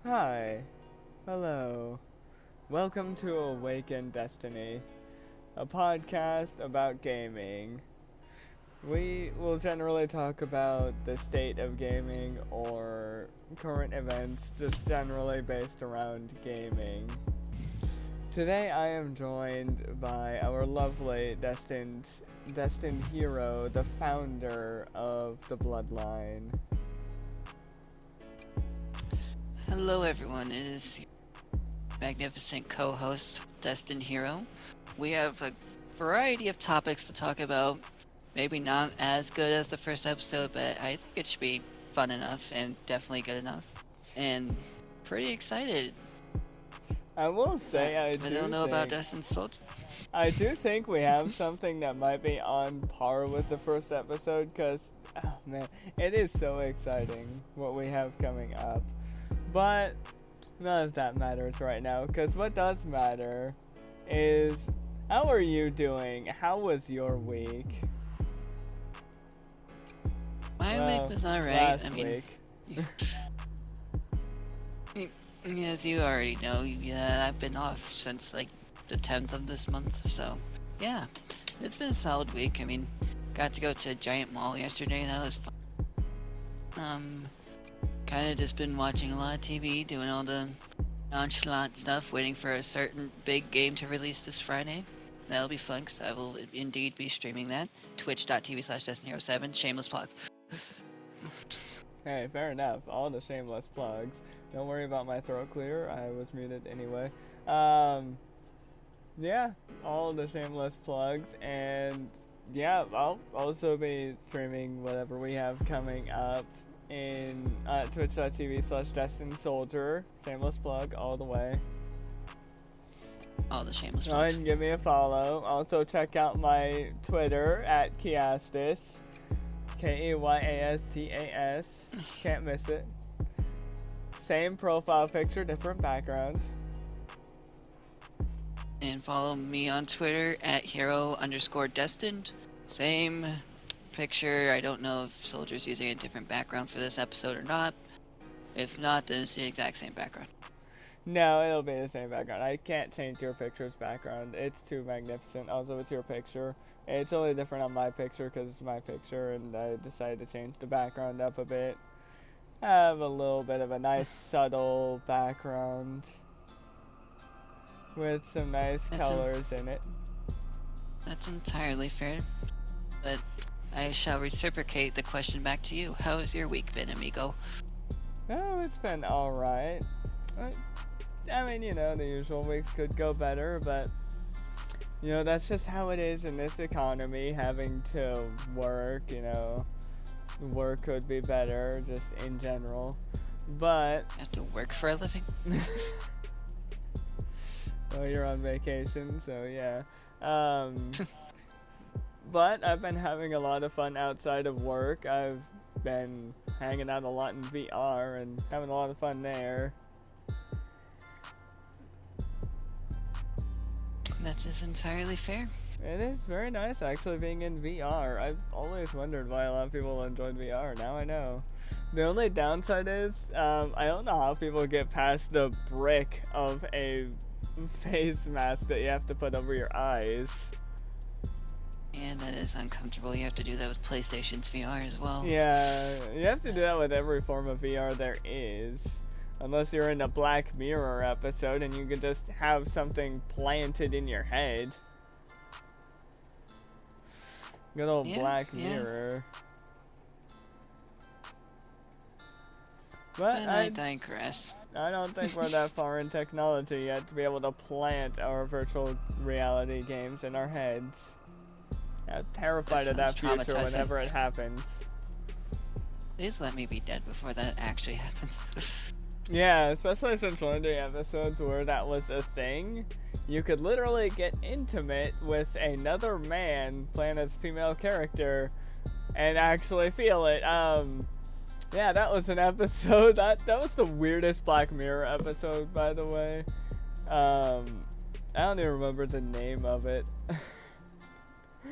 Hi. Hello. Welcome to Awaken Destiny, a podcast about gaming. We will generally talk about the state of gaming or current events just generally based around gaming. Today I am joined by our lovely Destined Hero, the founder of the Bloodline. Hello everyone, it is your magnificent co-host, DestinedHero. We have a variety of topics to talk about. Maybe not as good as the first episode, but I think it should be fun enough and definitely good enough. And pretty excited. I will say I don't know about DestinedSoldier. I do think we have something that might be on par with the first episode because, oh man, it is so exciting what we have coming up. But none of that matters right now because what does matter is how are you doing? How was your week? My week was alright. Last week. As you already know, yeah, I've been off since like the 10th of this month, so yeah, it's been a solid week. I mean, got to go to a giant mall yesterday, that was fun. Kind of just been watching a lot of TV, doing all the nonchalant stuff, waiting for a certain big game to release this Friday. That'll be fun, because I will indeed be streaming that. Twitch.tv/DestinedHero7, shameless plug. Hey, fair enough. All the shameless plugs. Don't worry about my throat clear. I was muted anyway. Yeah, all the shameless plugs. And yeah, I'll also be streaming whatever we have coming up in twitch.tv/DestinedSoldier. Shameless plug all the way. All the shameless Go plugs. ahead and give me a follow. Also check out my Twitter at Keastas. Keyeastas. Can't miss it. Same profile picture, different background. And follow me on Twitter at hero_destined. Same picture. I don't know if Soldier's using a different background for this episode or not. If not, then it's the exact same background. No, it'll be the same background. I can't change your picture's background. It's too magnificent. Also, it's your picture. It's only different on my picture because it's my picture, and I decided to change the background up a bit. Have a little bit of a nice subtle background with some nice colors in it. That's entirely fair. But I shall reciprocate the question back to you. How has your week been, amigo? Oh, it's been alright. I mean, the usual weeks could go better, but, that's just how it is in this economy, having to work, work could be better, just in general, but... You have to work for a living? Well, you're on vacation, so yeah. But I've been having a lot of fun outside of work. I've been hanging out a lot in VR and having a lot of fun there. That is entirely fair. It is very nice actually being in VR. I've always wondered why a lot of people enjoyed VR. Now I know. The only downside is I don't know how people get past the brick of a face mask that you have to put over your eyes. And that is uncomfortable. You have to do that with PlayStation's VR as well. Yeah, you have to do that with every form of VR there is. Unless you're in a Black Mirror episode and you can just have something planted in your head. Good old Black Mirror. But I digress. I don't think we're that far in technology yet to be able to plant our virtual reality games in our heads. I'm terrified of that future whenever it happens. Please let me be dead before that actually happens. Yeah, especially since one of the episodes where that was a thing, you could literally get intimate with another man playing as a female character and actually feel it. Yeah, that was an episode. That was the weirdest Black Mirror episode, by the way. I don't even remember the name of it.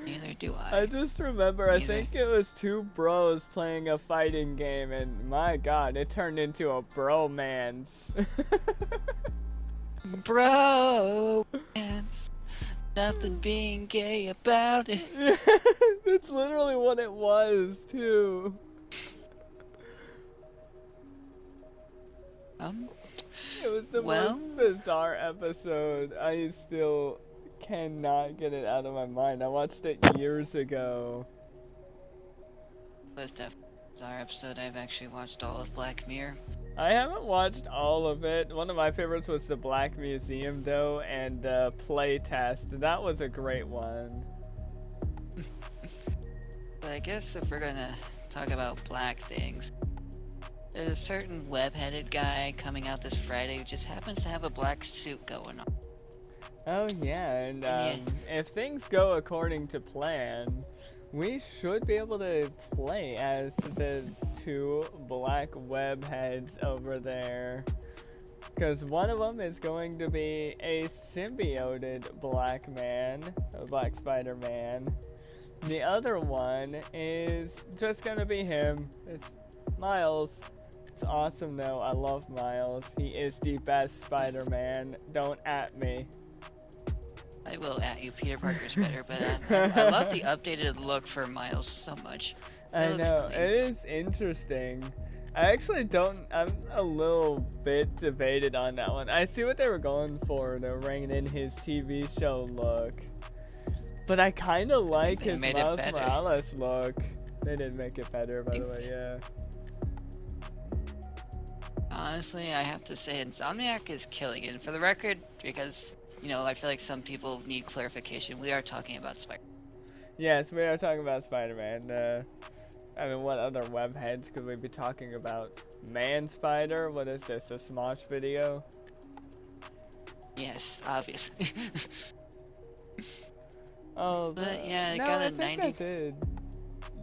Neither do I I. just remember, I Neither. think it was two bros playing a fighting game, and my god, it turned into a bromance. Bro, it's nothing being gay about it. Yeah, that's literally what it was, too. It was the Well, most bizarre episode. I still cannot get it out of my mind. I watched it years ago. was definitely our episode. I've actually watched all of Black Mirror. I haven't watched all of it. One of my favorites was the Black Museum, though, and the play test. That was a great one. But I guess if we're gonna talk about black things, there's a certain web-headed guy coming out this Friday who just happens to have a black suit going on. Oh yeah, and Yeah. if things go according to plan, we should be able to play as the two black web heads over there. Because one of them is going to be a symbioted black man, a black Spider-Man. The other one is just going to be him. It's Miles. It's awesome though. I love Miles. He is the best Spider-Man. Don't at me. I will at you, Peter Parker's better, but I love the updated look for Miles so much. I looks know, clean. it is interesting. I actually don't, I'm a little bit debated on that one. I see what they were going for. They're bringing in his TV show look. But I kind of like they his made it Miles better. Morales look. They did make it better, by the way, yeah. Honestly, I have to say Insomniac is killing it. And for the record, because, you know, I feel like some people need clarification, we are talking about Spider. Yes, we are talking about Spider-Man. I mean, what other web heads could we be talking about? Man Spider? What is this, a Smosh video? Yes, obviously. Oh, But yeah, it no, got I a think 90. that did.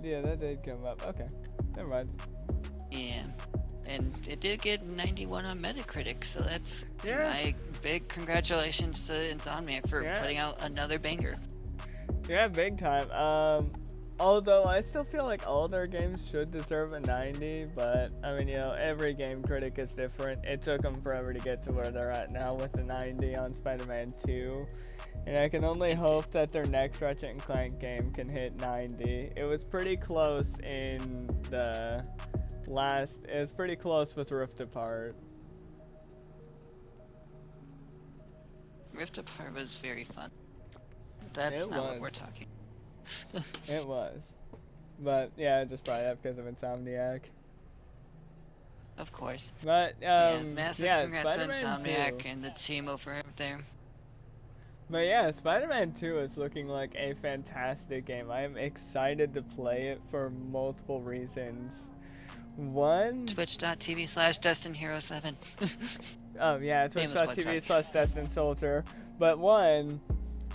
Yeah, that did come up. Okay, never mind. Yeah. And it did get 91 on Metacritic, so that's Yeah. my big congratulations to Insomniac for Yeah. putting out another banger. Yeah, big time. Although I still feel like all their games should deserve a 90, but I mean, you know, every game critic is different. It took them forever to get to where they're at now with the 90 on Spider-Man 2. And I can only hope that their next Ratchet and Clank game can hit 90. It was pretty close in the last, it was pretty close with Rift Apart. Rift Apart was very fun. That's It not what was. we're talking. It was. But yeah, just probably that because of Insomniac. Of course. But Yeah, massive congrats to Spider-Man Insomniac 2. and the team over there. But yeah, Spider-Man 2 is looking like a fantastic game. I am excited to play it for multiple reasons. One, Twitch.tv/DestinedHero7. oh yeah, Famous plug, sorry. twitch.tv/DestinedSoldier. But one,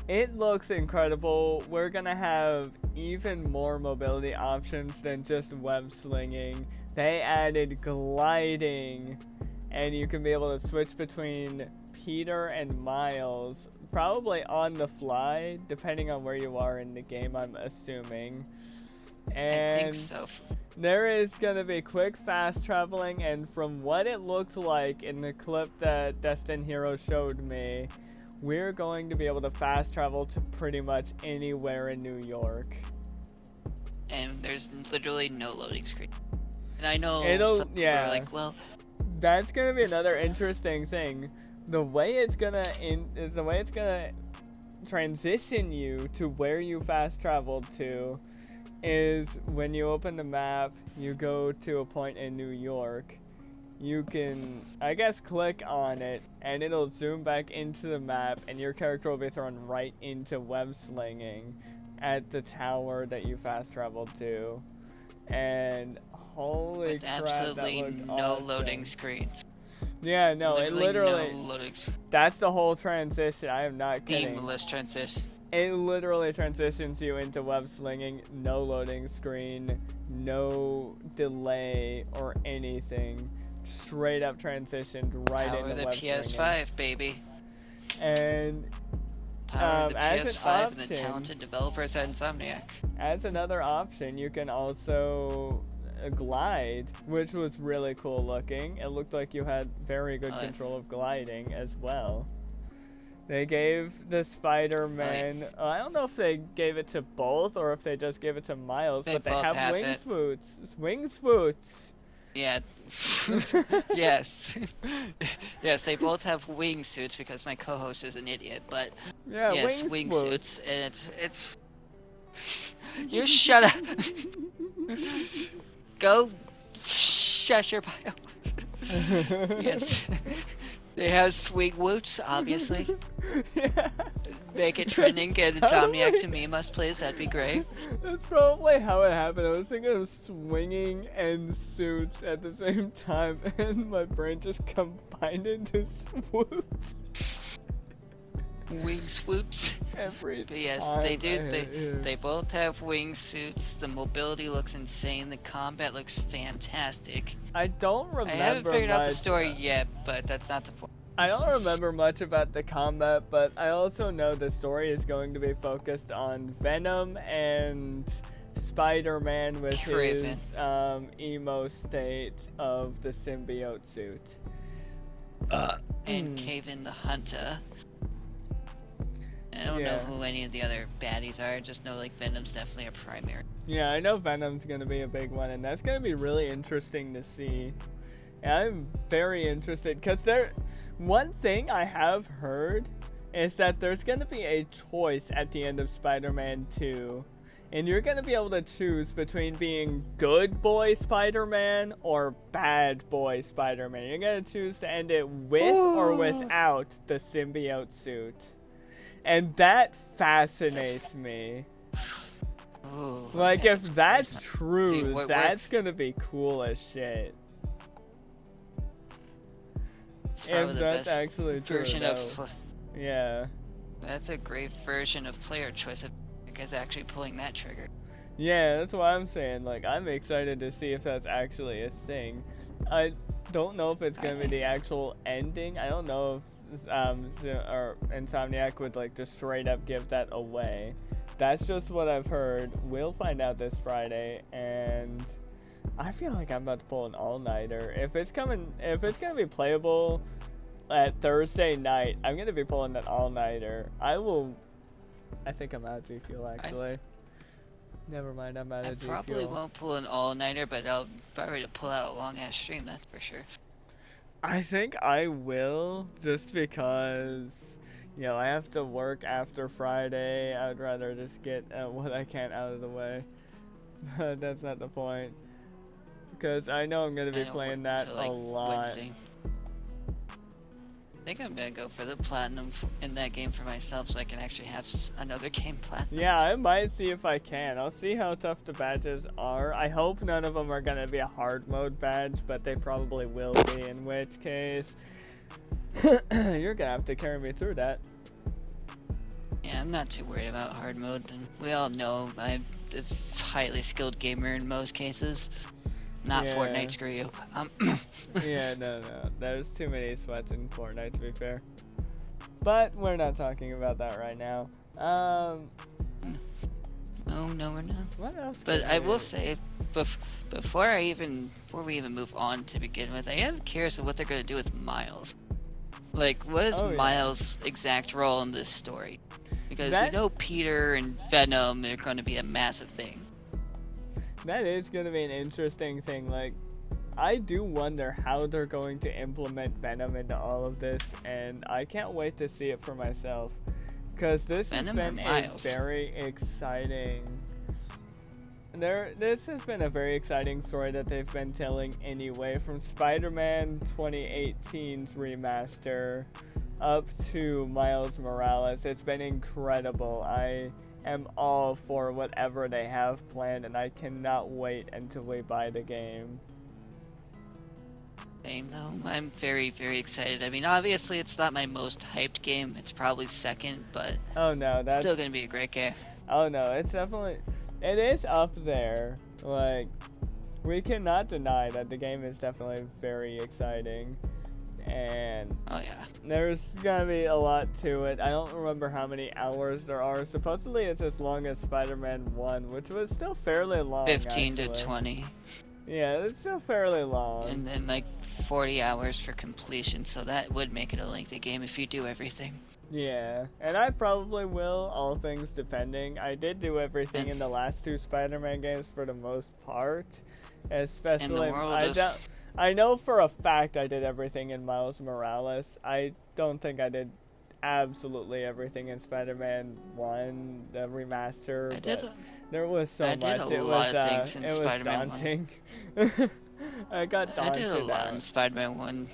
it looks incredible. We're gonna have even more mobility options than just web slinging. They added gliding, and you can be able to switch between Peter and Miles, probably on the fly, depending on where you are in the game, I'm assuming. And I think so. there is going to be quick fast traveling, and from what it looked like in the clip that DestinedHero showed me, we're going to be able to fast travel to pretty much anywhere in New York. And there's literally no loading screen. And I know some people yeah. are like, well, That's going to be another interesting thing. The way it's going to transition you to where you fast traveled to is when you open the map, you go to a point in New York. You can, I guess, click on it, and it'll zoom back into the map, and your character will be thrown right into web slinging at the tower that you fast traveled to. And holy with crap, absolutely that looked no awesome. loading screens. Yeah, no, it literally, no loading. that's the whole transition. I am not kidding. Seamless transition. It literally transitions you into web slinging, no loading screen, no delay or anything. Straight up transitioned right Power into the web PS5, slinging. baby. And power of the as an PS5 and the option, talented developers at Insomniac. as another option, you can also glide, which was really cool looking. It looked like you had very good control of gliding as well. They gave the Spider-Man, I don't know if they gave it to both or if they just gave it to Miles, but they have wing swoots. Wing swoots. Yeah. Yes. Yes, they both have wingsuits because my co-host is an idiot, but yeah, yes, wingsuits. And it's you shut up. Go shush your bio. Yes. They have swing woots, obviously. Yeah. Make it trending, get Insomniac to meme us, please. That'd be great. That's probably how it happened. I was thinking of swinging and suits at the same time, and my brain just combined into swoops. Wing swoops. Every But yes, time they do. They both have wingsuits. The mobility looks insane. The combat looks fantastic. I don't remember. I haven't figured out the much, story yet, but that's not the point. I don't remember much about the combat, but I also know the story is going to be focused on Venom and Spider-Man with his emo state of the symbiote suit. And Caven the Hunter. I don't know who any of the other baddies are. I just know like Venom's definitely a primary. Yeah, I know Venom's gonna be a big one, and that's gonna be really interesting to see. And I'm very interested because one thing I have heard is that there's gonna be a choice at the end of Spider-Man 2, and you're gonna be able to choose between being good boy Spider-Man or bad boy Spider-Man. You're gonna choose to end it with or without the symbiote suit. And that fascinates me. Ooh, like, yeah, if that's true, See, that's gonna be cool as shit. It's probably If the that's best actually true, version though. of. Yeah. That's a great version of player choice. Is actually pulling that trigger. Yeah, that's what I'm saying. Like, I'm excited to see if that's actually a thing. I don't know if it's gonna be the actual ending. I don't know if or Insomniac would like just straight up give that away. That's just what I've heard. We'll find out this Friday, and I feel like I'm about to pull an all-nighter. If it's gonna be playable at Thursday night, I'm gonna be pulling an all-nighter. I think I'm out of G Fuel actually. Never mind, I'm out of G Fuel. I probably won't pull an all-nighter, but I'll probably pull out a long-ass stream, that's for sure. I think I will, just because, you know, I have to work after Friday. I'd rather just get what I can out of the way. But that's not the point. Because I know I'm going to be playing that a lot. Wednesday. I think I'm going to go for the platinum in that game for myself so I can actually have another game platinum. Yeah, I might see if I can. I'll see how tough the badges are. I hope none of them are going to be a hard mode badge, but they probably will be, in which case you're going to have to carry me through that. Yeah, I'm not too worried about hard mode. And we all know I'm a highly skilled gamer in most cases. Not Fortnite, screw you. Yeah, no. There's too many sweats in Fortnite, to be fair. But we're not talking about that right now. Oh, no, we're not. What else? But I will say, before we even move on to begin with, I am curious of what they're going to do with Miles. Like, what is Miles' exact role in this story? Because we know Peter and Venom are going to be a massive thing. That is going to be an interesting thing. Like, I do wonder how they're going to implement Venom into all of this, and I can't wait to see it for myself. Because this has been a very exciting... This has been a very exciting story that they've been telling anyway, from Spider-Man 2018's remaster up to Miles Morales. It's been incredible. I am all for whatever they have planned, and I cannot wait until we buy the game. Same though. I'm very, very excited. I mean, obviously it's not my most hyped game. It's probably second, but oh no, that's still gonna be a great game. Oh no, it's definitely, it is up there. Like, we cannot deny that the game is definitely very exciting. and Oh yeah. there's gonna be a lot to it. I don't remember how many hours there are. Supposedly it's as long as Spider-Man 1, which was still fairly long, 15 actually. to 20. Yeah, it's still fairly long. And then like 40 hours for completion, so that would make it a lengthy game if you do everything. Yeah, and I probably will, all things depending. I did do everything in the last 2 Spider-Man games for the most part. Especially, I know for a fact I did everything in Miles Morales. I don't think I did absolutely everything in Spider-Man 1, the remaster, there was so much. It was daunting. I got daunted. I did a lot in Spider-Man 1.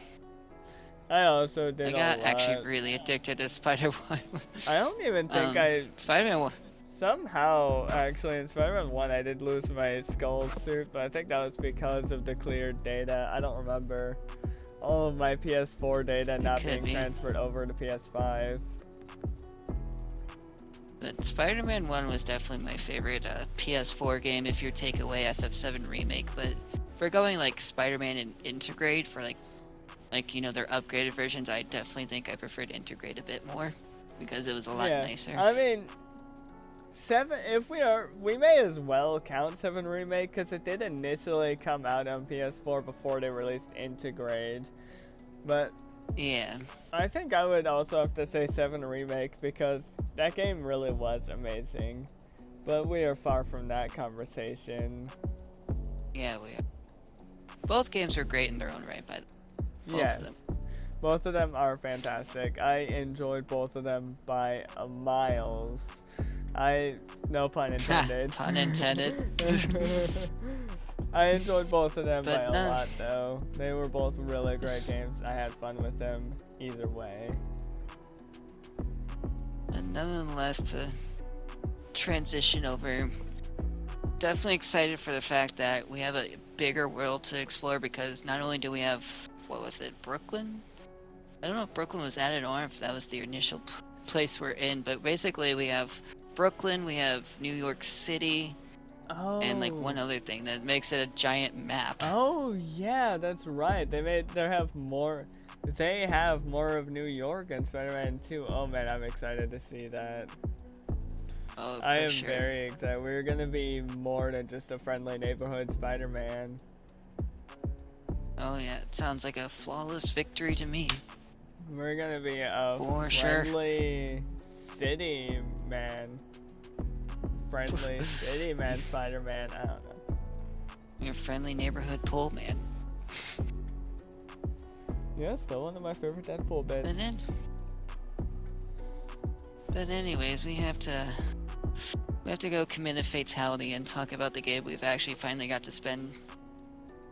I also did a lot. I got actually really addicted to Spider-Man 1. I don't even think Spider-Man 1. Somehow, actually, in Spider-Man 1, I did lose my skull suit, but I think that was because of the cleared data. I don't remember all of my PS4 data not being transferred over to PS5. But Spider-Man 1 was definitely my favorite PS4 game if you take away FF7 Remake. But if we're going like Spider-Man and Integrate for like you know, their upgraded versions, I definitely think I preferred Integrate a bit more because it was a lot nicer. I mean, 7, we may as well count 7 Remake because it did initially come out on PS4 before they released Integrate. But yeah, I think I would also have to say 7 Remake because that game really was amazing. But we are far from that conversation. Yeah, we are. Both games are great in their own right, by both of them. Both of them are fantastic. I enjoyed both of them by miles. No pun intended. Pun intended. I enjoyed both of them by a lot, though. They were both really great games. I had fun with them either way. And nonetheless, to transition over, definitely excited for the fact that we have a bigger world to explore because not only do we have, what was it, Brooklyn? I don't know if Brooklyn was added or if that was the initial place we're in, but basically we have Brooklyn, we have New York City, and like one other thing that makes it a giant map. Oh yeah, that's right. They have more of New York in Spider-Man 2. Oh man, I'm excited to see that. Oh, I am very excited. We're gonna be more than just a friendly neighborhood Spider-Man. Oh yeah, it sounds like a flawless victory to me. We're gonna be a friendly city man. Friendly city man Spider-Man. I don't know. Your friendly neighborhood pool man. Yeah, still one of my favorite Deadpool bits. But anyways, we have to go commit a fatality and talk about the game we've actually finally got to spend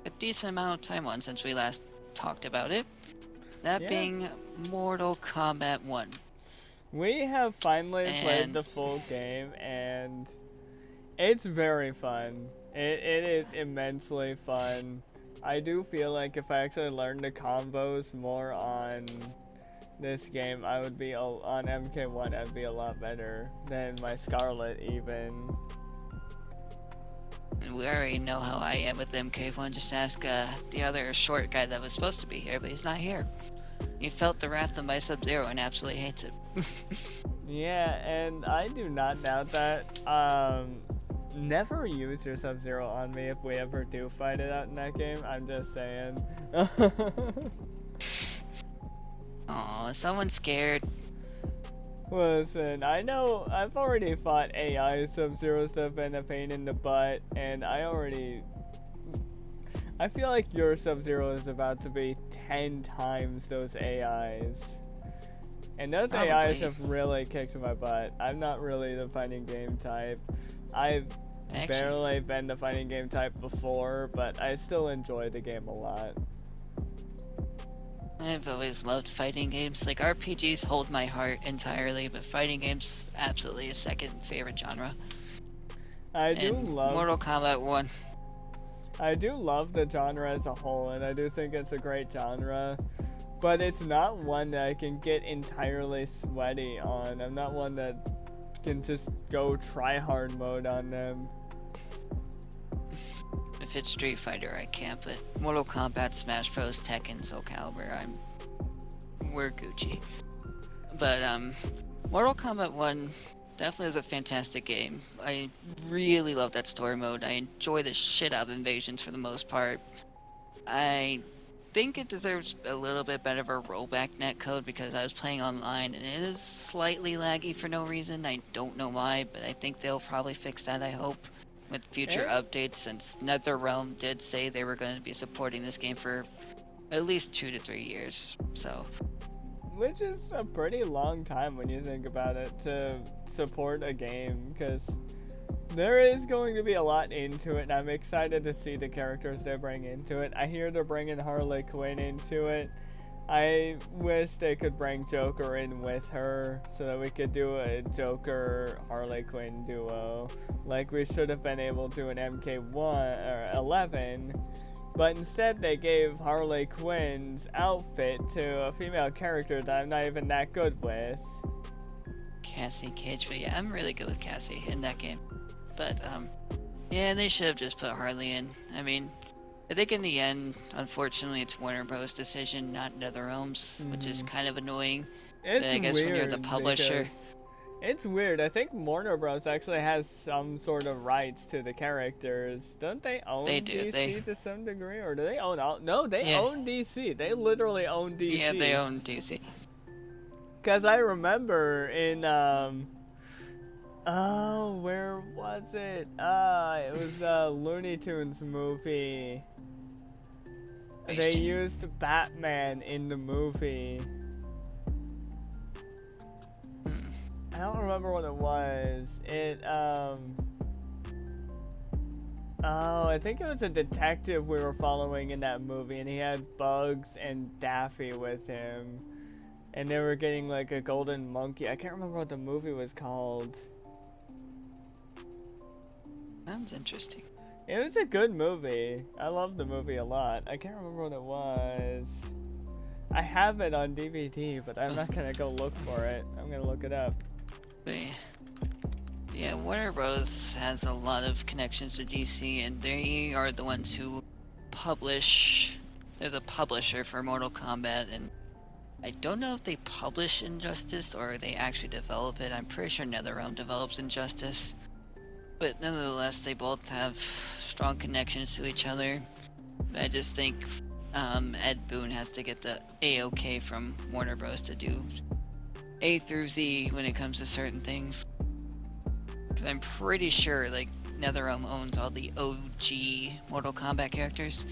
a decent amount of time on since we last talked about it. That being Mortal Kombat 1. We have finally played the full game, and it's very fun. It is immensely fun. I do feel like if I actually learned the combos more on this game, I would be on MK1. I'd be a lot better than my Scarlet even. We already know how I am with MK1. Just ask the other short guy that was supposed to be here, but he's not here. He felt the wrath of my Sub-Zero and absolutely hates it. Yeah, and I do not doubt that. Never use your Sub-Zero on me if we ever do fight it out in that game. I'm just saying. Aw, someone's scared. Listen, I know I've already fought AI Sub-Zero stuff been a pain in the butt, and I feel like your Sub-Zero is about to be 10 times those AIs. And those AIs have really kicked my butt. I'm not really the fighting game type. I've barely been the fighting game type before, but I still enjoy the game a lot. I've always loved fighting games. Like, RPGs hold my heart entirely, but fighting games, absolutely a second favorite genre. Mortal Kombat 1. I do love the genre as a whole, and I do think it's a great genre, but it's not one that I can get entirely sweaty on. I'm not one that can just go try-hard mode on them. If it's Street Fighter, I can't, but Mortal Kombat, Smash Bros, Tekken, Soul Calibur, we're Gucci. But Mortal Kombat 1 definitely is a fantastic game. I really love that story mode. I enjoy the shit out of Invasions for the most part. I think it deserves a little bit better of a rollback netcode because I was playing online and it is slightly laggy for no reason. I don't know why, but I think they'll probably fix that, I hope, with future updates, since NetherRealm did say they were going to be supporting this game for at least 2 to 3 years. So, which is a pretty long time when you think about it to support a game, because there is going to be a lot into it, and I'm excited to see the characters they bring into it. I hear they're bringing Harley Quinn into it. I wish they could bring Joker in with her so that we could do a Joker Harley Quinn duo like we should have been able to in MK1 or 11. But instead they gave Harley Quinn's outfit to a female character that I'm not even that good with. Cassie Cage, but yeah, I'm really good with Cassie in that game. But yeah, they should have just put Harley in. I mean, I think in the end, unfortunately, it's Warner Bros. Decision, not NetherRealm's, which is kind of annoying. It's but I guess weird when you're the publisher, it's weird. I think Warner Bros. Actually has some sort of rights to the characters. Don't they own DC to some degree, or do they own all? No, they own DC. They literally own DC. Yeah, they own DC. Because I remember in oh, where was it? It was a Looney Tunes movie. They used Batman in the movie. I don't remember what it was. Oh, I think it was a detective we were following in that movie, and he had Bugs and Daffy with him. And they were getting like a golden monkey. I can't remember what the movie was called. Sounds interesting. It was a good movie. I loved the movie a lot. I can't remember what it was. I have it on DVD, but I'm not gonna go look for it. I'm gonna look it up. But yeah, Warner Bros. Has a lot of connections to DC, and they are the ones who publish. They're the publisher for Mortal Kombat, and I don't know if they publish Injustice or they actually develop it. I'm pretty sure NetherRealm develops Injustice. But nonetheless, they both have strong connections to each other. I just think Ed Boon has to get the A-OK from Warner Bros. To do A through Z when it comes to certain things. Because I'm pretty sure like NetherRealm owns all the OG Mortal Kombat characters.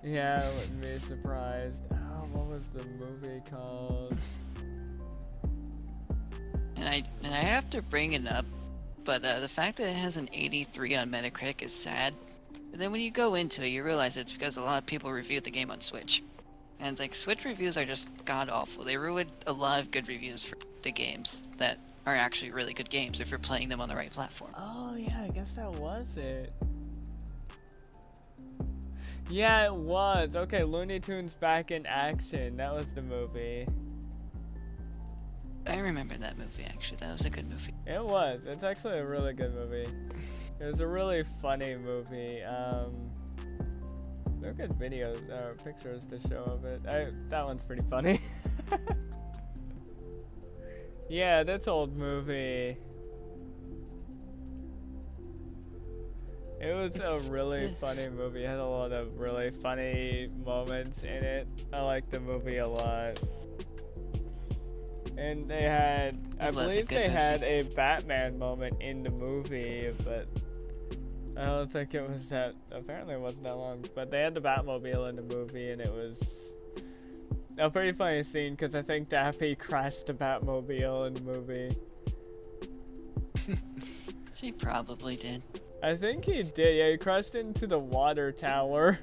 Yeah, I wouldn't be surprised. Oh, what was the movie called? And I have to bring it up, but the fact that it has an 83 on Metacritic is sad. And then when you go into it, you realize it's because a lot of people reviewed the game on Switch. And it's like, Switch reviews are just god-awful. They ruined a lot of good reviews for the games that are actually really good games if you're playing them on the right platform. Oh yeah, I guess that was it. Yeah, it was. Okay, Looney Tunes Back in Action. That was the movie. I remember that movie, actually. That was a good movie. It was. It's actually a really good movie. It was a really funny movie. There are good videos or pictures to show of it. That one's pretty funny. Yeah, this old movie. It was a really funny movie. It had a lot of really funny moments in it. I liked the movie a lot. And they had, I believe they had a Batman moment in the movie, but I don't think it was that, apparently it wasn't that long, but they had the Batmobile in the movie, and it was a pretty funny scene, because I think Daffy crashed the Batmobile in the movie. She probably did. I think he did, yeah, he crashed into the water tower.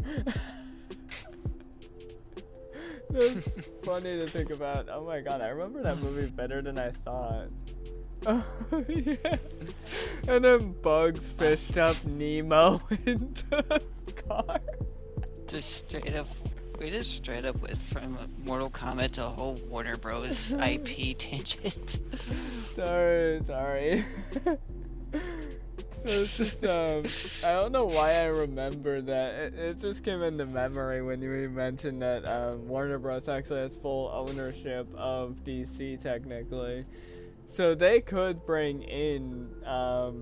That's funny to think about. Oh my god, I remember that movie better than I thought. Oh, yeah. And then Bugs fished up Nemo in the car. We just straight up went from Mortal Kombat to a whole Warner Bros. IP tangent. Sorry. It's just, I don't know why I remember that. It just came into memory when you mentioned that Warner Bros. Actually has full ownership of DC technically. So they could bring in, both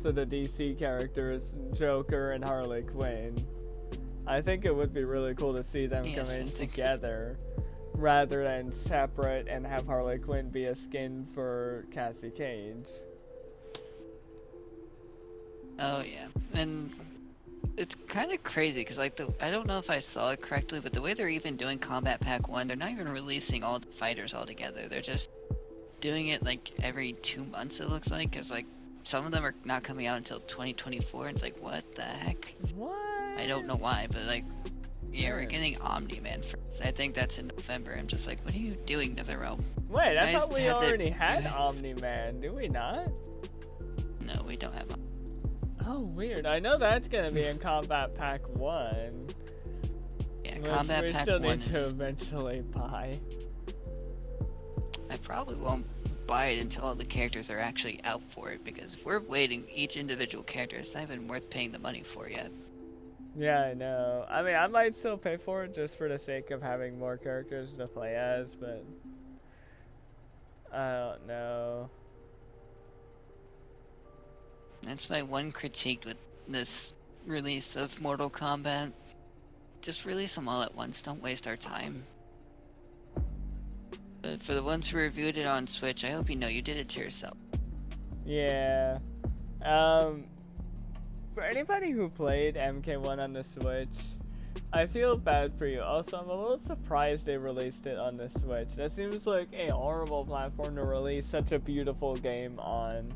of the DC characters, Joker and Harley Quinn. I think it would be really cool to see them come in together rather than separate and have Harley Quinn be a skin for Cassie Cage. Oh yeah, and it's kind of crazy because like I don't know if I saw it correctly, but the way they're even doing Combat Pack 1, they're not even releasing all the fighters all together. They're just doing it like every 2 months, it looks like, because like some of them are not coming out until 2024, and it's like, what the heck? What? I don't know why, but like, yeah, we're getting Omni-Man first. I think that's in November. I'm just like, what are you doing, NetherRealm? Wait, I thought we already had Omni-Man. Do we not? No, we don't have Omni. Oh, weird. I know that's gonna be in Combat Pack 1. Yeah, which Combat we Pack still 1 need to eventually buy. I probably won't buy it until all the characters are actually out for it, because if we're waiting each individual character, it's not even worth paying the money for yet. Yeah, I know. I mean, I might still pay for it just for the sake of having more characters to play as, but I don't know. That's my one critique with this release of Mortal Kombat. Just release them all at once, don't waste our time. But for the ones who reviewed it on Switch, I hope you know you did it to yourself. Yeah. For anybody who played MK1 on the Switch, I feel bad for you. Also, I'm a little surprised they released it on the Switch. That seems like a horrible platform to release such a beautiful game on.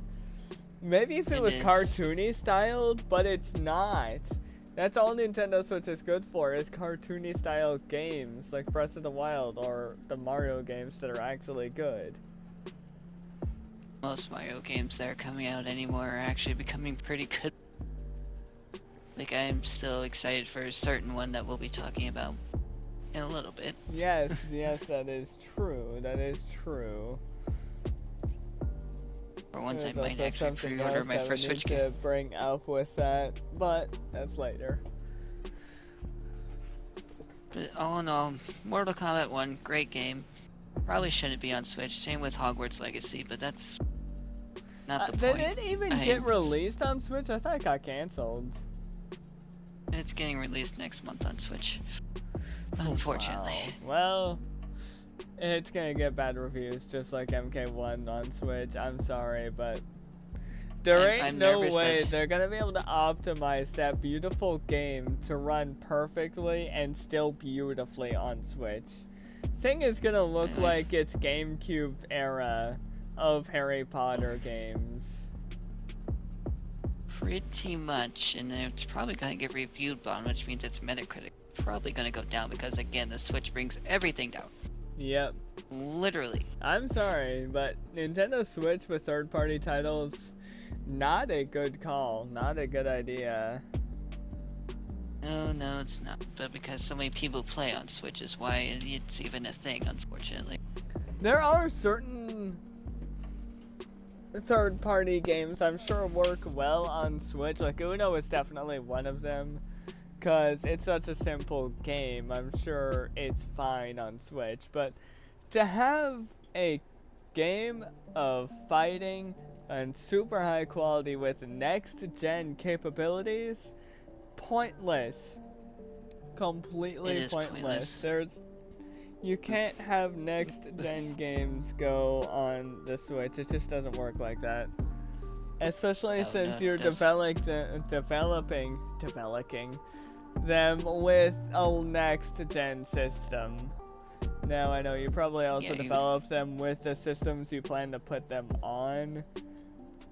Maybe if it was cartoony styled, but it's not. That's all Nintendo Switch is good for, is cartoony style games like Breath of the Wild or the Mario games that are actually good. Most Mario games that are coming out anymore are actually becoming pretty good. Like, I'm still excited for a certain one that we'll be talking about in a little bit. Yes, yes, that is true. That is true. Or ones I might actually pre-order my first Switch game. To bring up with that, but that's later. But all in all, Mortal Kombat 1, great game. Probably shouldn't be on Switch. Same with Hogwarts Legacy, but that's not the point. Did it even get released on Switch? I thought it got canceled. It's getting released next month on Switch, unfortunately. Wow. Well, it's gonna get bad reviews, just like MK1 on Switch. I'm sorry, but there ain't no way they're gonna be able to optimize that beautiful game to run perfectly and still beautifully on Switch. Thing is gonna look like its GameCube era of Harry Potter games. Pretty much, and it's probably gonna get reviewed on, which means its Metacritic probably gonna go down, because again, the Switch brings everything down. Yep. Literally. I'm sorry, but Nintendo Switch with third-party titles, not a good call, not a good idea. No, it's not. But because so many people play on Switch is why it's even a thing, unfortunately. There are certain third-party games I'm sure work well on Switch. Like Uno is definitely one of them, because it's such a simple game. I'm sure it's fine on Switch, but to have a game of fighting and super high quality with next-gen capabilities, pointless. Completely pointless. You can't have next-gen games go on the Switch. It just doesn't work like that. Especially since you're developing them with a next-gen system. Now, I know you probably also develop them with the systems you plan to put them on,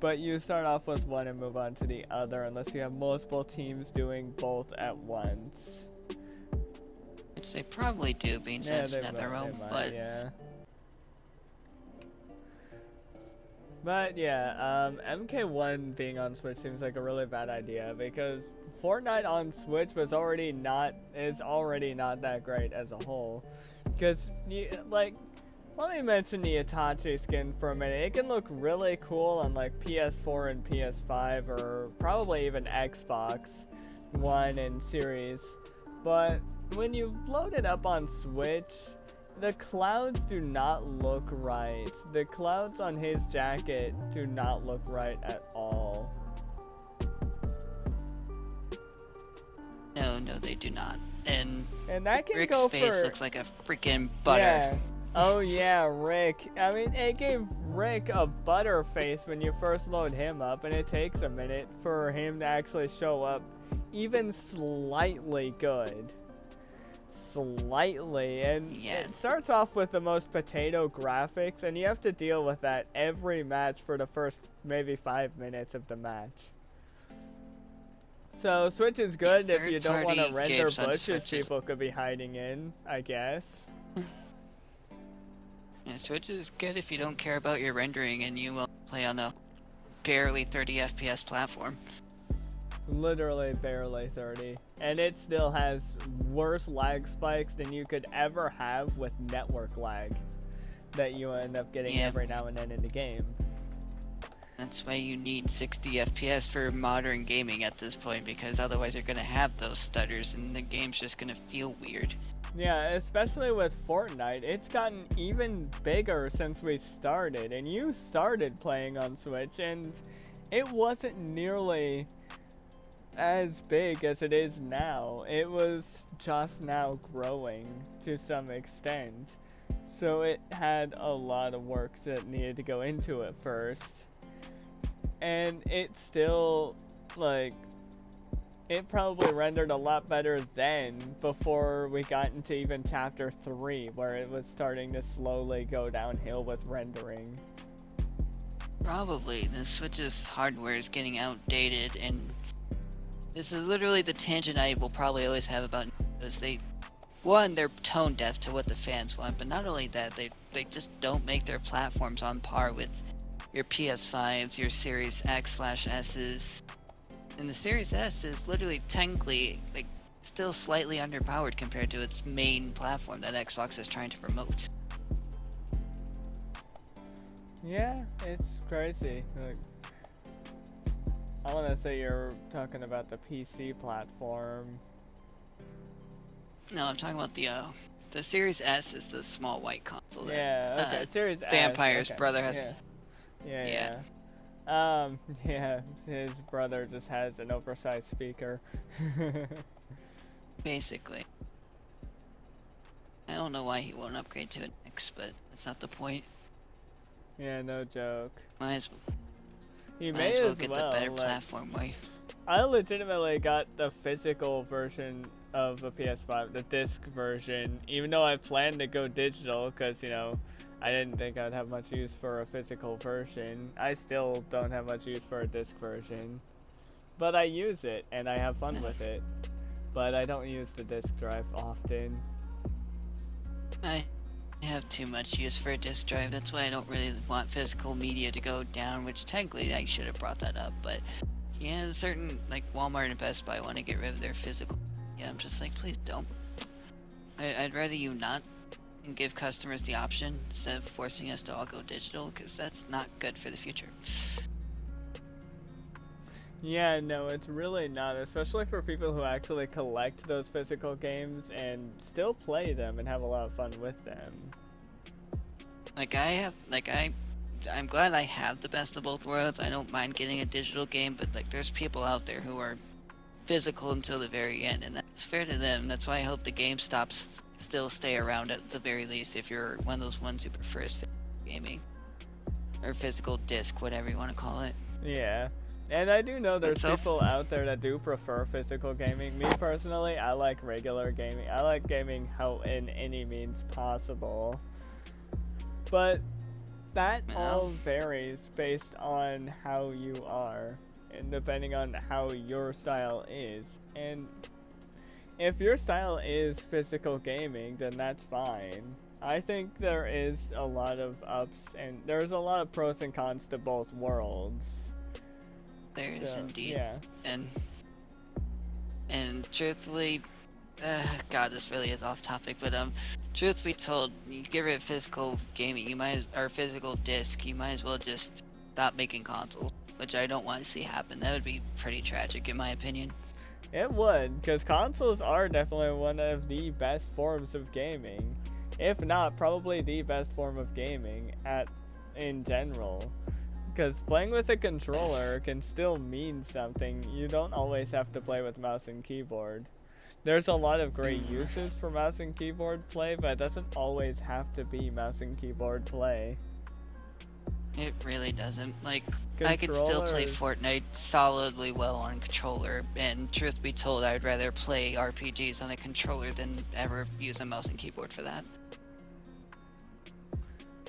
but you start off with one and move on to the other unless you have multiple teams doing both at once. Which they probably do, being that's NetherRealm, but... Yeah. But yeah, MK1 being on Switch seems like a really bad idea, because Fortnite on Switch is already not that great as a whole. Because Let me mention the Itachi skin for a minute. It can look really cool on like PS4 and PS5, or probably even Xbox One and Series. But when you load it up on Switch, the clouds do not look right. The clouds on his jacket do not look right at all. No, they do not. And that can Rick's go face for... looks like a freaking butter. Yeah. Oh yeah, Rick. I mean, it gave Rick a butter face when you first load him up, and it takes a minute for him to actually show up even slightly good. Slightly. And yeah. It starts off with the most potato graphics, and you have to deal with that every match for the first maybe 5 minutes of the match. So Switch is good if you don't want to render bushes people could be hiding in, I guess. Yeah, Switch is good if you don't care about your rendering and you will play on a barely 30 FPS platform. Literally barely 30. And it still has worse lag spikes than you could ever have with network lag that you end up getting every now and then in the game. That's why you need 60 FPS for modern gaming at this point, because otherwise you're going to have those stutters and the game's just going to feel weird. Yeah, especially with Fortnite. It's gotten even bigger since we started, and you started playing on Switch, and it wasn't nearly as big as it is now. It was just now growing to some extent. So it had a lot of work that needed to go into it first. And it still, like, it probably rendered a lot better then, before we got into even chapter 3, where it was starting to slowly go downhill with rendering. Probably. The Switch's hardware is getting outdated, and this is literally the tangent I will probably always have about Nintendo. They're tone deaf to what the fans want, but not only that, they just don't make their platforms on par with your PS5s, your Series X/S's. And the Series S is literally technically, like, still slightly underpowered compared to its main platform that Xbox is trying to promote. Yeah, it's crazy. Like, I want to say you're talking about the PC platform. No, I'm talking about the Series S is the small white console. Yeah, okay, Series S. Vampire's brother has. Yeah. Yeah, his brother just has an oversized speaker. Basically. I don't know why he won't upgrade to an X, but that's not the point. Yeah, no joke. Might as well get the better platform way. I legitimately got the physical version of the PS5, the disc version, even though I planned to go digital, because, you know, I didn't think I'd have much use for a physical version. I still don't have much use for a disc version. But I use it, and I have fun with it. But I don't use the disc drive often. I have too much use for a disc drive. That's why I don't really want physical media to go down, which technically I should have brought that up. But yeah, certain, like Walmart and Best Buy, want to get rid of their physical. Yeah, I'm just like, please don't. I'd rather you not, and give customers the option instead of forcing us to all go digital, because that's not good for the future. Yeah, no, it's really not, especially for people who actually collect those physical games and still play them and have a lot of fun with them. I'm glad I have the best of both worlds. I don't mind getting a digital game, but like, there's people out there who are physical until the very end, and that's fair to them. That's why I hope the GameStops still stay around at the very least, if you're one of those ones who prefers physical gaming or physical disc, whatever you want to call it. Yeah, and I do know there's people out there that do prefer physical gaming. Me personally, I like regular gaming. I like gaming how in any means possible, but that all varies based on how you are, and depending on how your style is. And if your style is physical gaming, then that's fine. I think there is a lot of ups, and there's a lot of pros and cons to both worlds. There is indeed. Yeah. And truthfully, God, this really is off topic, but truth be told, you get rid of physical gaming, or physical disc, you might as well just stop making consoles, which I don't want to see happen. That would be pretty tragic, in my opinion. It would, because consoles are definitely one of the best forms of gaming. If not, probably the best form of gaming in general. Because playing with a controller can still mean something. You don't always have to play with mouse and keyboard. There's a lot of great uses for mouse and keyboard play, but it doesn't always have to be mouse and keyboard play. It really doesn't. Like, I could still play Fortnite solidly well on a controller, and truth be told, I would rather play RPGs on a controller than ever use a mouse and keyboard for that.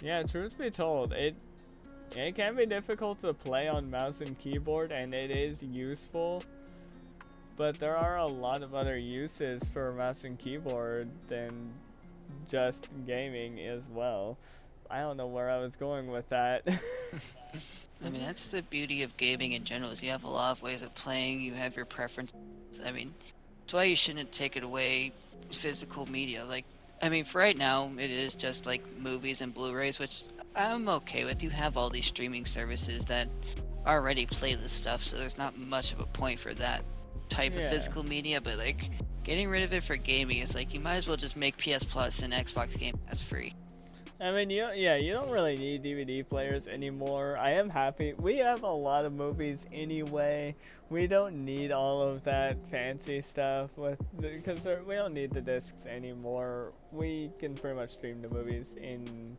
Yeah, truth be told, it can be difficult to play on mouse and keyboard, and it is useful, but there are a lot of other uses for mouse and keyboard than just gaming as well. I don't know where I was going with that. I mean, that's the beauty of gaming in general, is you have a lot of ways of playing, you have your preferences. I mean, that's why you shouldn't take it away physical media. Like, I mean, for right now, it is just like movies and Blu-rays, which I'm okay with. You have all these streaming services that already play this stuff, so there's not much of a point for that type of physical media, but like, getting rid of it for gaming is like, you might as well just make PS Plus and Xbox Game Pass free. I mean, you don't really need DVD players anymore. I am happy. We have a lot of movies anyway. We don't need all of that fancy stuff because we don't need the discs anymore. We can pretty much stream the movies in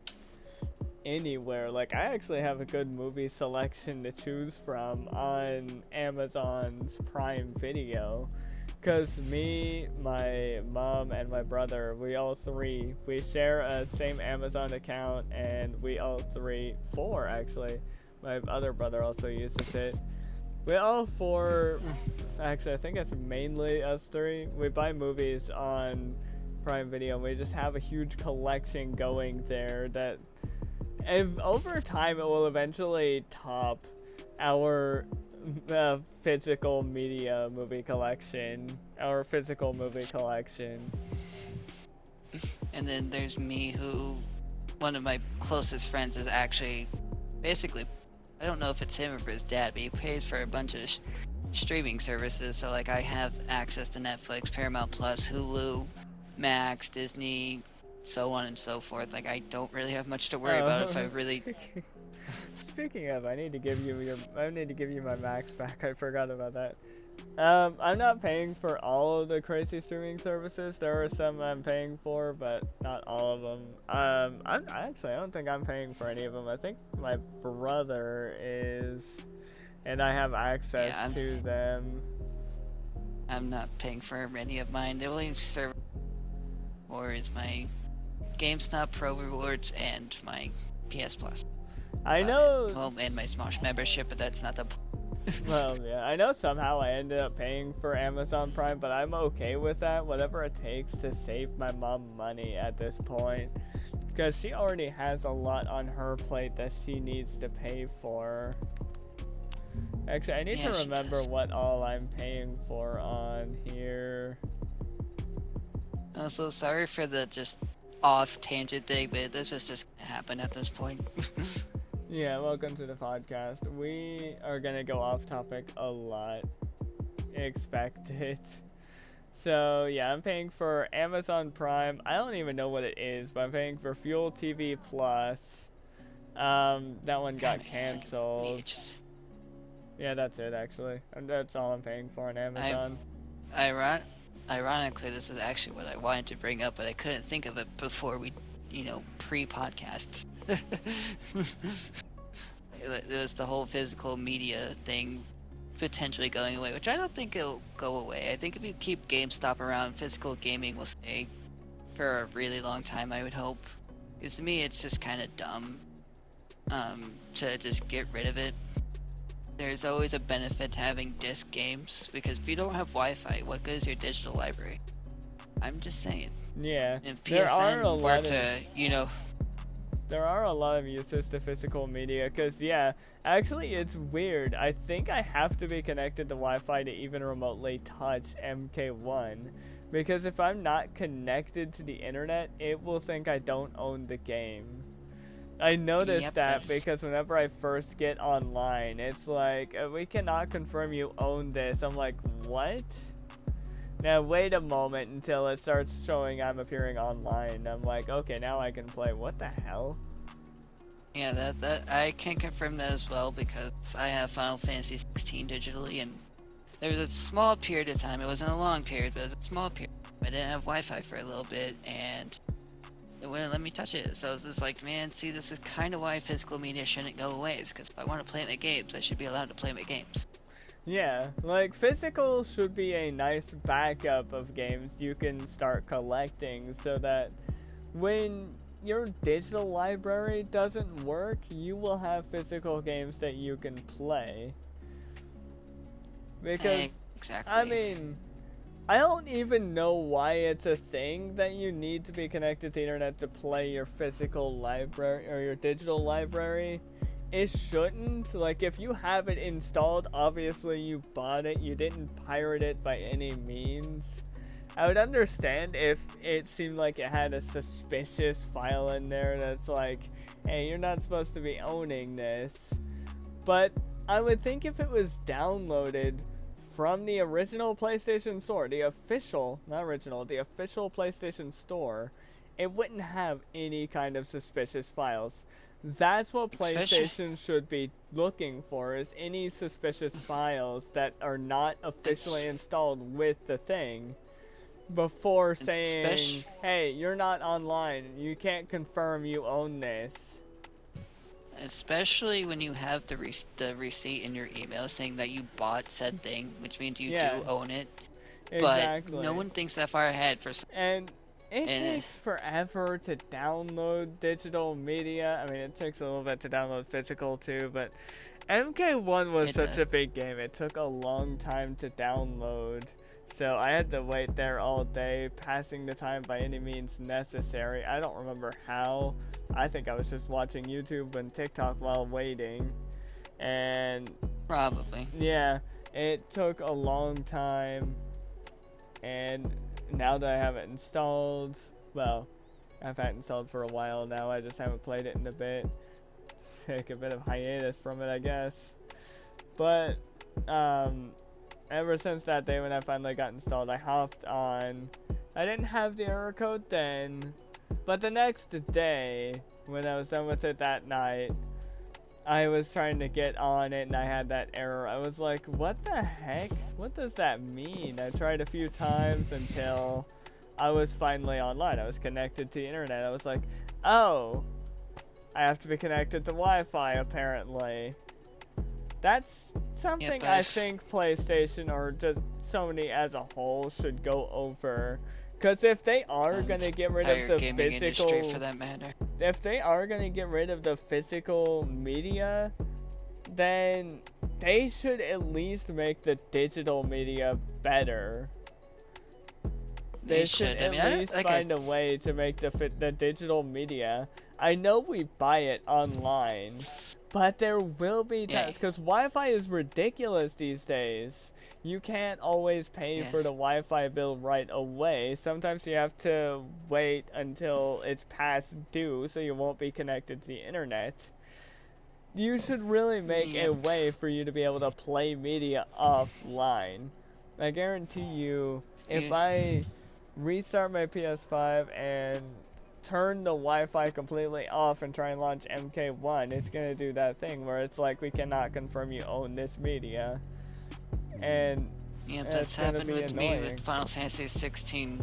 anywhere. Like, I actually have a good movie selection to choose from on Amazon's Prime Video. Because me, my mom, and my brother, we share a same Amazon account, and four actually, my other brother also uses it. We all four, actually I think it's mainly us three, we buy movies on Prime Video, and we just have a huge collection going there that, if over time, it will eventually top our physical movie collection. And then there's me, who one of my closest friends is actually basically, I don't know if it's him or his dad, but he pays for a bunch of streaming services. So like, I have access to Netflix, Paramount Plus, Hulu, Max, Disney, so on and so forth. Like, I don't really have much to worry about if I really. Speaking of, I need to give you my Max back. I forgot about that. I'm not paying for all of the crazy streaming services. There are some I'm paying for, but not all of them. I don't think I'm paying for any of them. I think my brother is, and I have access to them. I'm not paying for any of mine. The only service or is my GameStop Pro Rewards and my PS Plus. I know. Well, and my Smosh membership, but that's not the. Well, yeah, I know somehow I ended up paying for Amazon Prime, but I'm okay with that. Whatever it takes to save my mom money at this point, because she already has a lot on her plate that she needs to pay for. Actually, I need to remember what all I'm paying for on here. Also, sorry for the just off tangent thing, but this is just gonna happen at this point. Yeah, welcome to the podcast. We are gonna go off topic a lot. Expect it. So yeah, I'm paying for Amazon Prime. I don't even know what it is, but I'm paying for Fuel TV Plus. That one got canceled. Yeah, that's it actually. And that's all I'm paying for on Amazon. Ironically, this is actually what I wanted to bring up, but I couldn't think of it before we, pre-podcasts. There's the whole physical media thing potentially going away, which I don't think it'll go away. I think if you keep GameStop around, physical gaming will stay for a really long time, I would hope. Because to me, it's just kind of dumb to just get rid of it. There's always a benefit to having disc games, because if you don't have Wi-Fi, what good is your digital library? I'm just saying. Yeah. If PSN were to, there are a lot of uses to physical media, because yeah, actually it's weird. I think I have to be connected to Wi-Fi to even remotely touch MK1, because if I'm not connected to the internet, it will think I don't own the game. I noticed Yep, that because whenever I first get online, it's like, we cannot confirm you own this. I'm like, what? Now wait a moment until it starts showing I'm appearing online. I'm like, okay, now I can play. What the hell? Yeah, that I can confirm that as well because I have Final Fantasy 16 digitally, and there was a small period of time. It wasn't a long period, but it was a small period. I didn't have Wi-Fi for a little bit, and it wouldn't let me touch it. So I was just like, man, see, this is kind of why physical media shouldn't go away. Because if I want to play my games, I should be allowed to play my games. Yeah, like physical should be a nice backup of games you can start collecting so that when your digital library doesn't work, you will have physical games that you can play. Because, exactly. I mean, I don't even know why it's a thing that you need to be connected to the internet to play your physical library or your digital library. It shouldn't. Like, if you have it installed, obviously you bought it, you didn't pirate it by any means. I would understand if it seemed like it had a suspicious file in there that's like, hey, you're not supposed to be owning this. But I would think if it was downloaded from the original PlayStation Store, the official, not original, the official PlayStation Store, it wouldn't have any kind of suspicious files. That's what PlayStation should be looking for, is any suspicious files that are not officially installed with the thing before saying, hey, you're not online, you can't confirm you own this. Especially when you have the receipt in your email saying that you bought said thing, which means you do own it. Exactly. But no one thinks that far ahead for some. And it takes forever to download digital media. I mean, it takes a little bit to download physical too, but MK1 was such a big game. It took a long time to download. So I had to wait there all day, passing the time by any means necessary. I don't remember how. I think I was just watching YouTube and TikTok while waiting. And probably. Yeah, it took a long time. And now that I have it installed, well, I've had it installed for a while now. I just haven't played it in a bit. Take a bit of hiatus from it, I guess. But ever since that day when I finally got installed, I hopped on. I didn't have the error code then, but the next day, when I was done with it that night, I was trying to get on it and I had that error. I was like, what the heck? What does that mean? I tried a few times until I was finally online. I was connected to the internet. I was like, oh, I have to be connected to Wi-Fi apparently. That's something I think PlayStation or just Sony as a whole should go over. Because if they are going to get rid of the physical, for that matter. If they are going to get rid of the physical media, then they should at least make the digital media better. They should at least find a way to make the digital media. I know we buy it online, but there will be times, because Wi-Fi is ridiculous these days. You can't always pay for the Wi-Fi bill right away. Sometimes you have to wait until it's past due so you won't be connected to the internet. You should really make a way for you to be able to play media offline. I guarantee you, if I restart my PS5 and turn the Wi-Fi completely off and try and launch MK1, it's going to do that thing where it's like, we cannot confirm you own this media. And that's happened with me with Final Fantasy 16.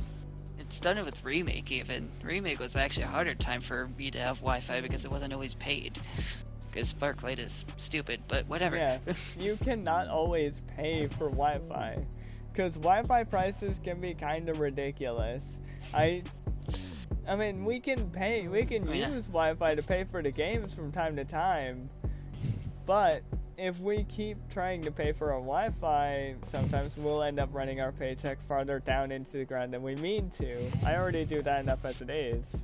It's done it with Remake even. Remake was actually a harder time for me to have Wi-Fi because it wasn't always paid. Because Sparklight is stupid, but whatever. Yeah, you cannot always pay for Wi-Fi. Because Wi-Fi prices can be kind of ridiculous. I mean, we can use Wi-Fi to pay for the games from time to time. But if we keep trying to pay for our Wi-Fi, sometimes we'll end up running our paycheck farther down into the ground than we mean to. I already do that enough as it is.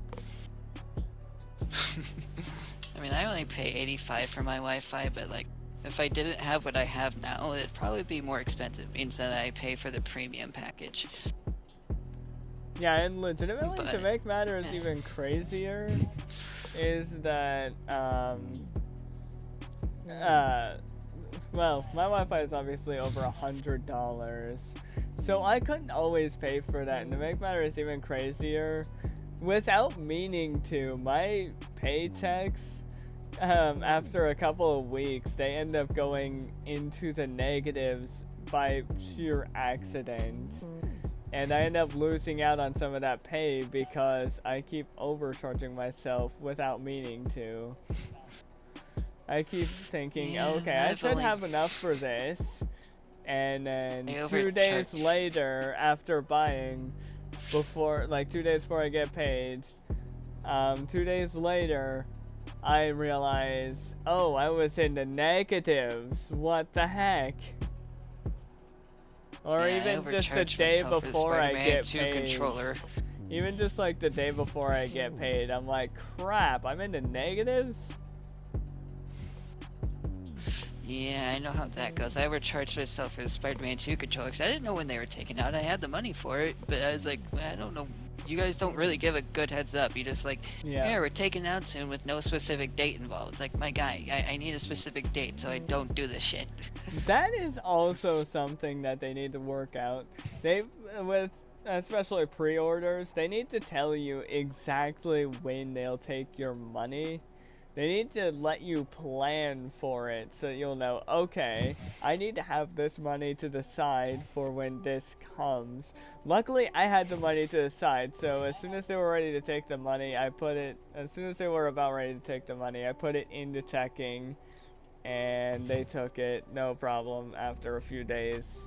I mean, I only pay $85 for my Wi-Fi, but like, if I didn't have what I have now, it'd probably be more expensive. Means that I pay for the premium package. Yeah, and legitimately, But, to make matters even crazier, is that, well, my Wi-Fi is obviously over $100, so I couldn't always pay for that, and to make matters even crazier, without meaning to, my paychecks, after a couple of weeks, they end up going into the negatives by sheer accident. And I end up losing out on some of that pay because I keep overcharging myself without meaning to. I keep thinking, yeah, okay, I should have enough for this. And then 2 days later, after buying, like 2 days before I get paid, 2 days later, I realize, oh, I was in the negatives. What the heck? Or even just the day before I get paid. Controller. Even just like the day before I get paid, I'm like, crap, I'm in the negatives? Yeah, I know how that goes. I overcharged myself for the Spider-Man 2 controller because I didn't know when they were taken out. I had the money for it, but I was like, I don't know. You guys don't really give a good heads up. You just like, yeah, we're taking out soon with no specific date involved. It's like, my guy, I need a specific date so I don't do this shit. That is also something that they need to work out. With especially pre-orders, they need to tell you exactly when they'll take your money. They need to let you plan for it so you'll know, okay, I need to have this money to the side for when this comes. Luckily, I had the money to the side, so as soon as they were ready to take the money, as soon as they were about ready to take the money, I put it into checking, and they took it, no problem, after a few days.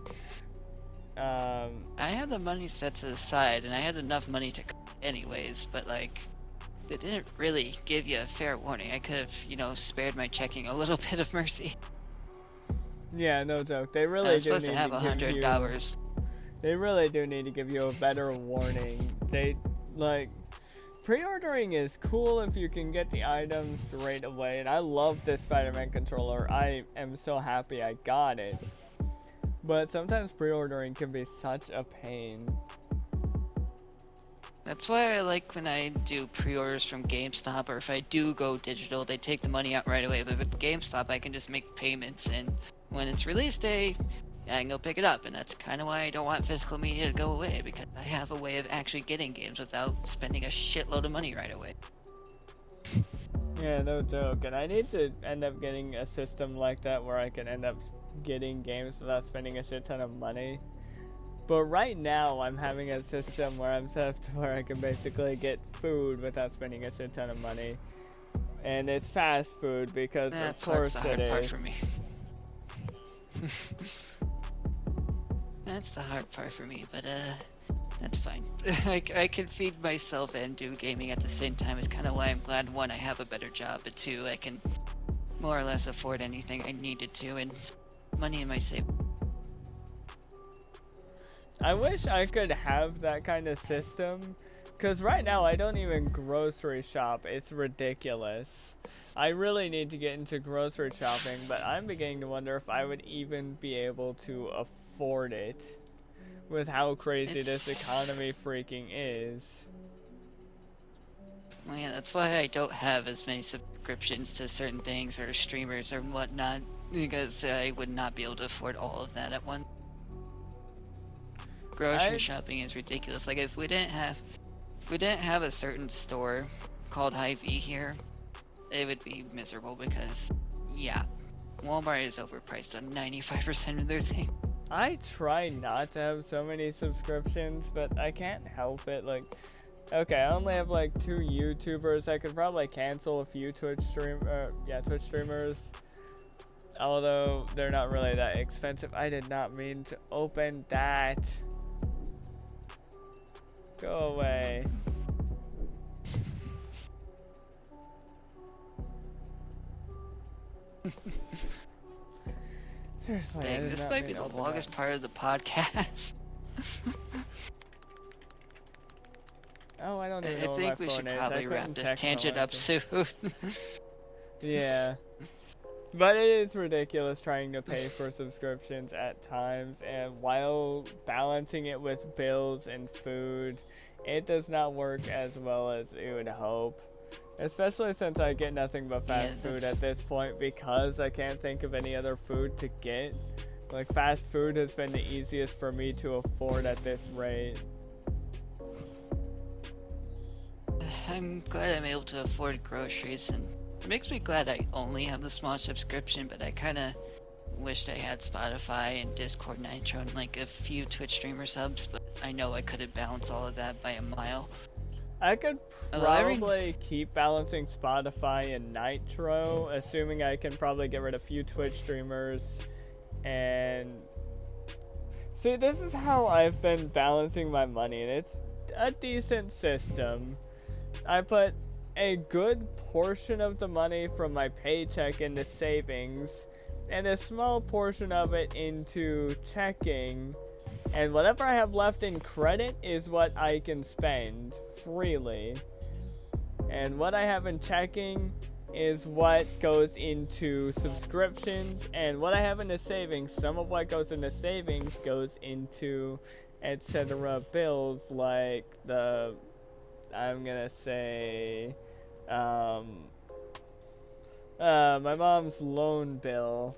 I had the money set to the side, and I had enough money to anyways, but like, they didn't really give you a fair warning. I could have, spared my checking a little bit of mercy. Yeah, no joke. They really do need to have $100. They really do need to give you a better warning. Pre-ordering is cool if you can get the items right away, and I love this Spider-Man controller. I am so happy I got it. But sometimes pre-ordering can be such a pain. That's why I like when I do pre-orders from GameStop, or if I do go digital, they take the money out right away. But with GameStop, I can just make payments, and when it's release day, I can go pick it up. And that's kind of why I don't want physical media to go away, because I have a way of actually getting games without spending a shitload of money right away. Yeah, no joke. And I need to end up getting a system like that where I can end up getting games without spending a shit ton of money. But right now, I'm having a system where I'm set up to where I can basically get food without spending a shit ton of money. And it's fast food because, of course, it is. That's the hard part for me. That's the hard part for me, but that's fine. I can feed myself and do gaming at the same time. It's kind of why I'm glad, one, I have a better job, but two, I can more or less afford anything I needed to, and money in my savings. I wish I could have that kind of system, because right now I don't even grocery shop. It's ridiculous. I really need to get into grocery shopping, but I'm beginning to wonder if I would even be able to afford it with how crazy this economy freaking is. Well, yeah, that's why I don't have as many subscriptions to certain things or streamers or whatnot, because I would not be able to afford all of that at once. Grocery shopping is ridiculous. Like, if we didn't have a certain store called Hy-Vee here, it would be miserable because, yeah, Walmart is overpriced on 95% of their things. I try not to have so many subscriptions, but I can't help it. Like, okay, I only have like 2 YouTubers. I could probably cancel a few Twitch streamers. Although they're not really that expensive. I did not mean to open that. Go away. Seriously, dang, this might be the longest part of the podcast. Oh, I don't even I know where my think we should phone is. I probably wrap couldn't this check tangent how I up did. soon. Yeah. But it is ridiculous trying to pay for subscriptions at times, and while balancing it with bills and food, it does not work as well as you would hope. Especially since I get nothing but Yeah, fast food that's at this point because I can't think of any other food to get. Like, fast food has been the easiest for me to afford at this rate. I'm glad I'm able to afford groceries, and it makes me glad I only have the small subscription, but I kind of wished I had Spotify and Discord Nitro and like a few Twitch streamer subs, but I know I couldn't balance all of that by a mile. I could Although probably keep balancing Spotify and Nitro, assuming I can probably get rid of a few Twitch streamers. And see, this is how I've been balancing my money, and it's a decent system. I put a good portion of the money from my paycheck into savings, and a small portion of it into checking, and whatever I have left in credit is what I can spend freely. And what I have in checking is what goes into subscriptions, and what I have in the savings, some of what goes into savings goes into etc. bills, like the, I'm gonna say, my mom's loan bill,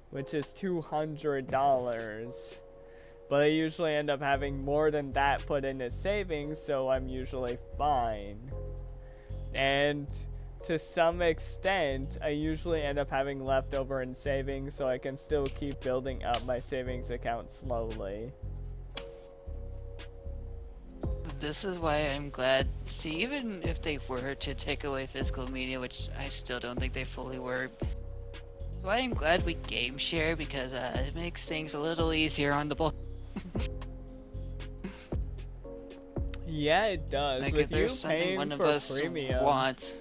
which is $200. But I usually end up having more than that put into savings, so I'm usually fine. And to some extent, I usually end up having leftover in savings, so I can still keep building up my savings account slowly. this is why I'm glad. See, even if they were to take away physical media, which I still don't think they fully were, why I'm glad we game share, because it makes things a little easier on the ball. Yeah, it does. Like, With if there's you something paying one of for us premium, wants.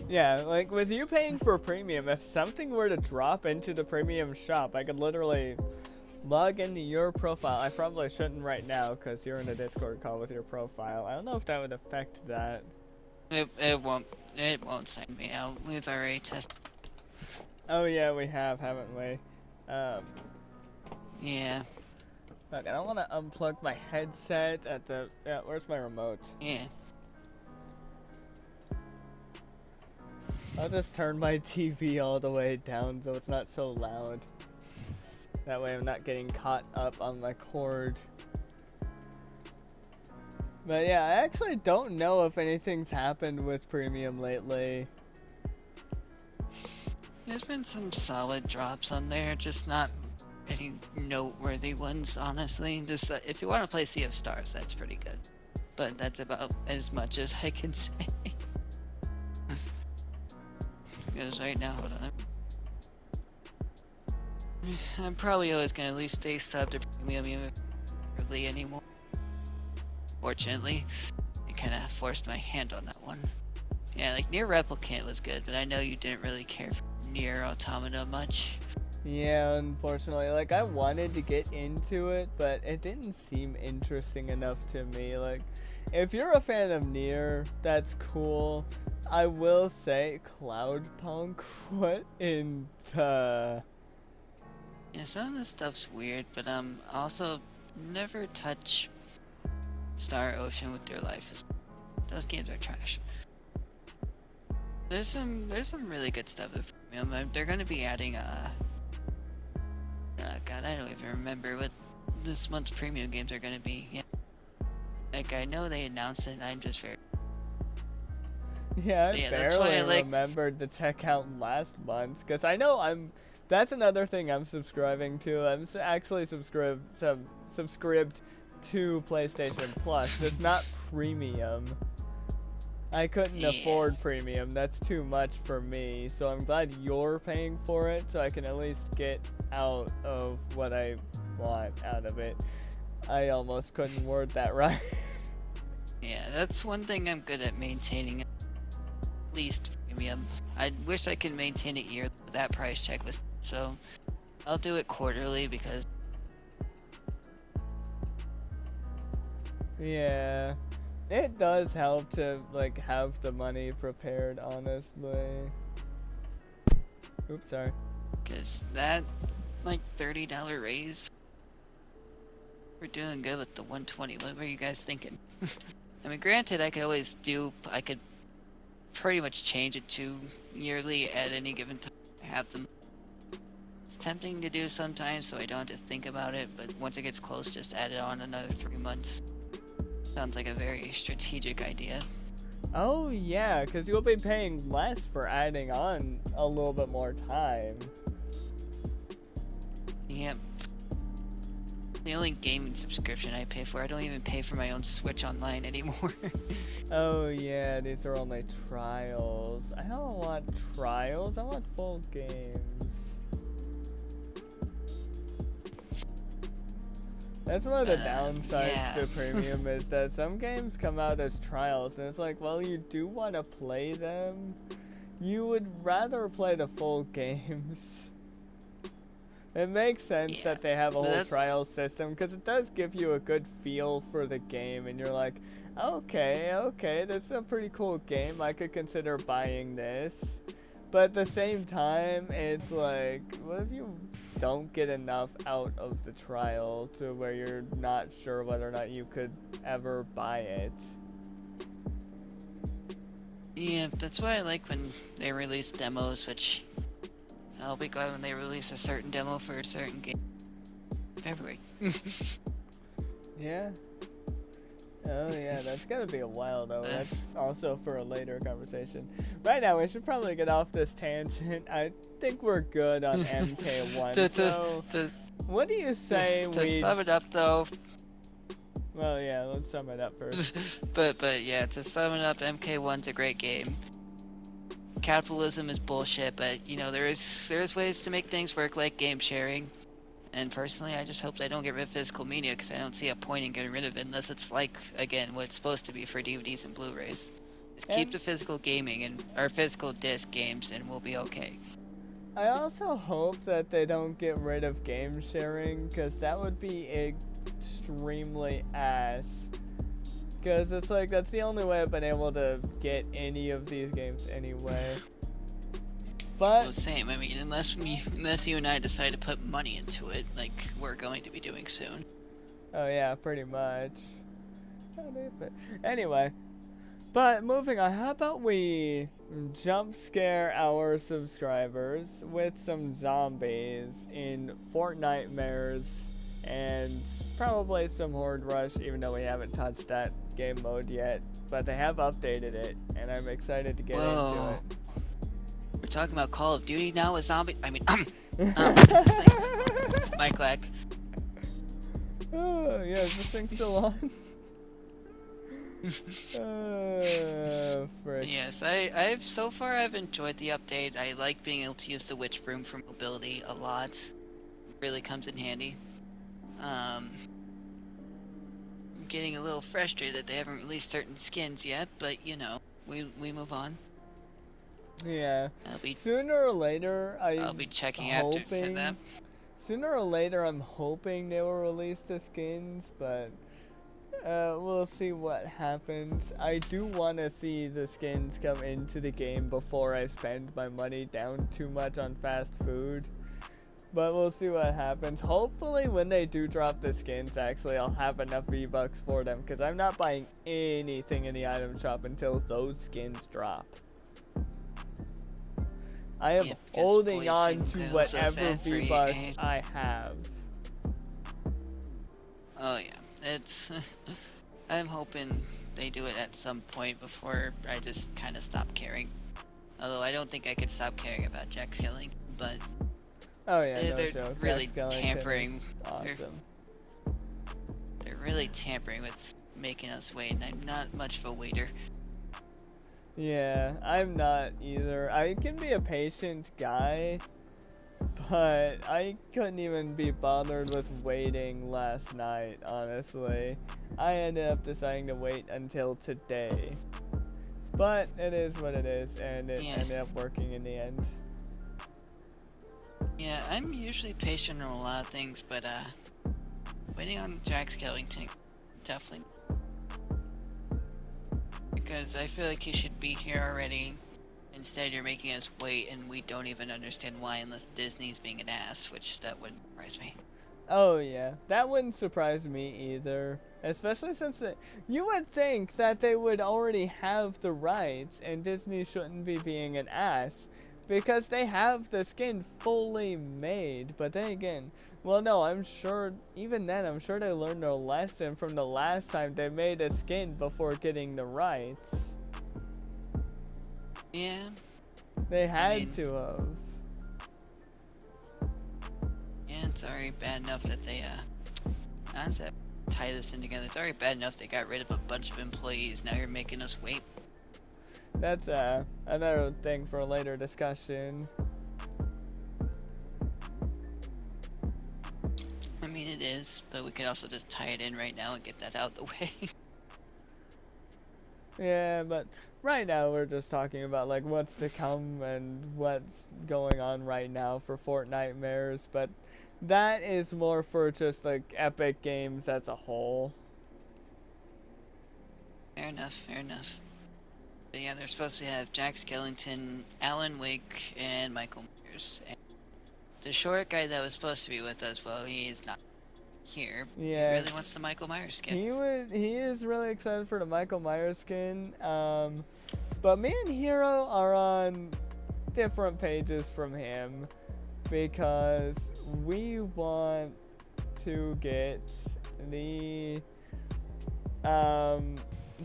yeah, like with you paying for premium, if something were to drop into the premium shop, I could literally log into your profile. I probably shouldn't right now because you're in a Discord call with your profile. I don't know if that would affect that. It won't sign me out. We've already tested. Oh yeah, we have, haven't we? Yeah, Look, I don't want to unplug my headset at the. Yeah, where's my remote? yeah. I'll just turn my TV all the way down so it's not so loud. That way I'm not getting caught up on my cord. But yeah, I actually don't know if anything's happened with premium lately. There's been some solid drops on there, just not any noteworthy ones, honestly. Just if you want to play Sea of Stars, that's pretty good. But that's about as much as I can say. Because right now, hold on. I'm probably always gonna at least stay subbed to premium even really anymore. Fortunately, I kind of forced my hand on that one. Yeah, like Near Replicant was good, but I know you didn't really care for Near Automata much. Yeah, unfortunately, like I wanted to get into it, but it didn't seem interesting enough to me. Like, if you're a fan of Nier, that's cool. I will say, Cloudpunk, what in the... Yeah, some of this stuff's weird, but also never touch Star Ocean with Your Life. Those games are trash. There's some really good stuff with premium. They're gonna be adding God, I don't even remember what this month's premium games are gonna be. Yeah, like I know they announced it, and I'm just very. Yeah, I Yeah, that's why barely I like. remembered to check out last month, because I know that's another thing I'm subscribing to. I'm actually subscribed to PlayStation Plus, just not premium. I couldn't afford premium. That's too much for me. So I'm glad you're paying for it, so I can at least get out of what I want out of it. I almost couldn't word that right. Yeah, that's one thing I'm good at maintaining. At least premium. I wish I could maintain it yearly. That price check was so. I'll do it quarterly because. Yeah. It does help to like have the money prepared, honestly. Oops, sorry. Because that, like, $30 raise, we're doing good with the 120. What were you guys thinking? I mean, granted, I could pretty much change it to yearly at any given time. Have them. It's tempting to do sometimes, so I don't have to think about it, but once it gets close, just add it on another 3 months. Sounds like a very strategic idea. Oh yeah, because you'll be paying less for adding on a little bit more time. Yep. The only gaming subscription I pay for, I don't even pay for my own Switch Online anymore. Oh yeah, these are only trials. I don't want trials, I want full games. That's one of the downsides to premium is that some games come out as trials and it's like, well, you do want to play them. You would rather play the full games. It makes sense that they have a whole trial system because it does give you a good feel for the game and you're like, okay, this is a pretty cool game. I could consider buying this. But at the same time, it's like, what if you don't get enough out of the trial to where you're not sure whether or not you could ever buy it? Yeah, that's why I like when they release demos, which I'll be glad when they release a certain demo for a certain game. February. Yeah. Oh yeah, that's gonna be a while though. That's also for a later conversation. Right now, we should probably get off this tangent. I think we're good on MK1. So, what do you say we... To sum it up though... Well, yeah, let's sum it up first. but yeah, to sum it up, MK1's a great game. Capitalism is bullshit, but you know, there's ways to make things work, like game sharing. And personally, I just hope they don't get rid of physical media, because I don't see a point in getting rid of it unless it's like, again, what it's supposed to be for DVDs and Blu-rays. Just keep the physical gaming or physical disc games, and we'll be okay. I also hope that they don't get rid of game sharing, because that would be extremely ass. Because it's like, that's the only way I've been able to get any of these games anyway. But... Well, same. I mean, unless you and I decide to put money into it, like we're going to be doing soon. Oh yeah, pretty much. Anyway, but moving on, how about we jump scare our subscribers with some zombies in Fortnitemares and probably some Horde Rush, even though we haven't touched that game mode yet. But they have updated it, and I'm excited to get into it. We're talking about Call of Duty now with zombie. I mean, mic lag. Oh yeah, is this thing still on? Frick. Yes, I've enjoyed the update. I like being able to use the witch broom for mobility a lot. It really comes in handy. I'm getting a little frustrated that they haven't released certain skins yet, but you know, we move on. Yeah. Sooner or later, I'll be checking after for them. Sooner or later, I'm hoping they will release the skins, but we'll see what happens. I do want to see the skins come into the game before I spend my money down too much on fast food. But we'll see what happens. Hopefully when they do drop the skins, actually, I'll have enough V-Bucks for them, because I'm not buying anything in the item shop until those skins drop. I am holding on to whatever V-Bucks I have. Oh yeah, it's... I'm hoping they do it at some point before I just kind of stop caring. Although I don't think I could stop caring about Jack Skilling, but... Oh yeah, no they're joke. really tampering. Awesome. They're really tampering with making us wait, and I'm not much of a waiter. Yeah, I'm not either. I can be a patient guy, but I couldn't even be bothered with waiting last night, honestly. I ended up deciding to wait until today. But it is what it is, and it ended up working in the end. Yeah, I'm usually patient on a lot of things, but waiting on Jack Skellington, definitely. because I feel like he should be here already. Instead, you're making us wait, and we don't even understand why, unless Disney's being an ass, which that wouldn't surprise me. Oh yeah, that wouldn't surprise me either. Especially since you would think that they would already have the rights and Disney shouldn't be being an ass because they have the skin fully made. But then again, well no, I'm sure even then I'm sure they learned their lesson from the last time they made a skin before getting the rights. Yeah. They had to have. Yeah, it's already bad enough that they, honestly, tie this in together. It's already bad enough they got rid of a bunch of employees. Now you're making us wait. That's another thing for a later discussion. I mean, it is, but we could also just tie it in right now and get that out of the way. Yeah, but right now we're just talking about like what's to come and what's going on right now for Fortnitemares, but that is more for just like Epic Games as a whole. Fair enough, fair enough. But yeah, they're supposed to have Jack Skellington, Alan Wake, and Michael Myers. And the short guy that was supposed to be with us, well, he is not here. Yeah. He really wants the Michael Myers skin. He is really excited for the Michael Myers skin. But me and Hero are on different pages from him because we want to get the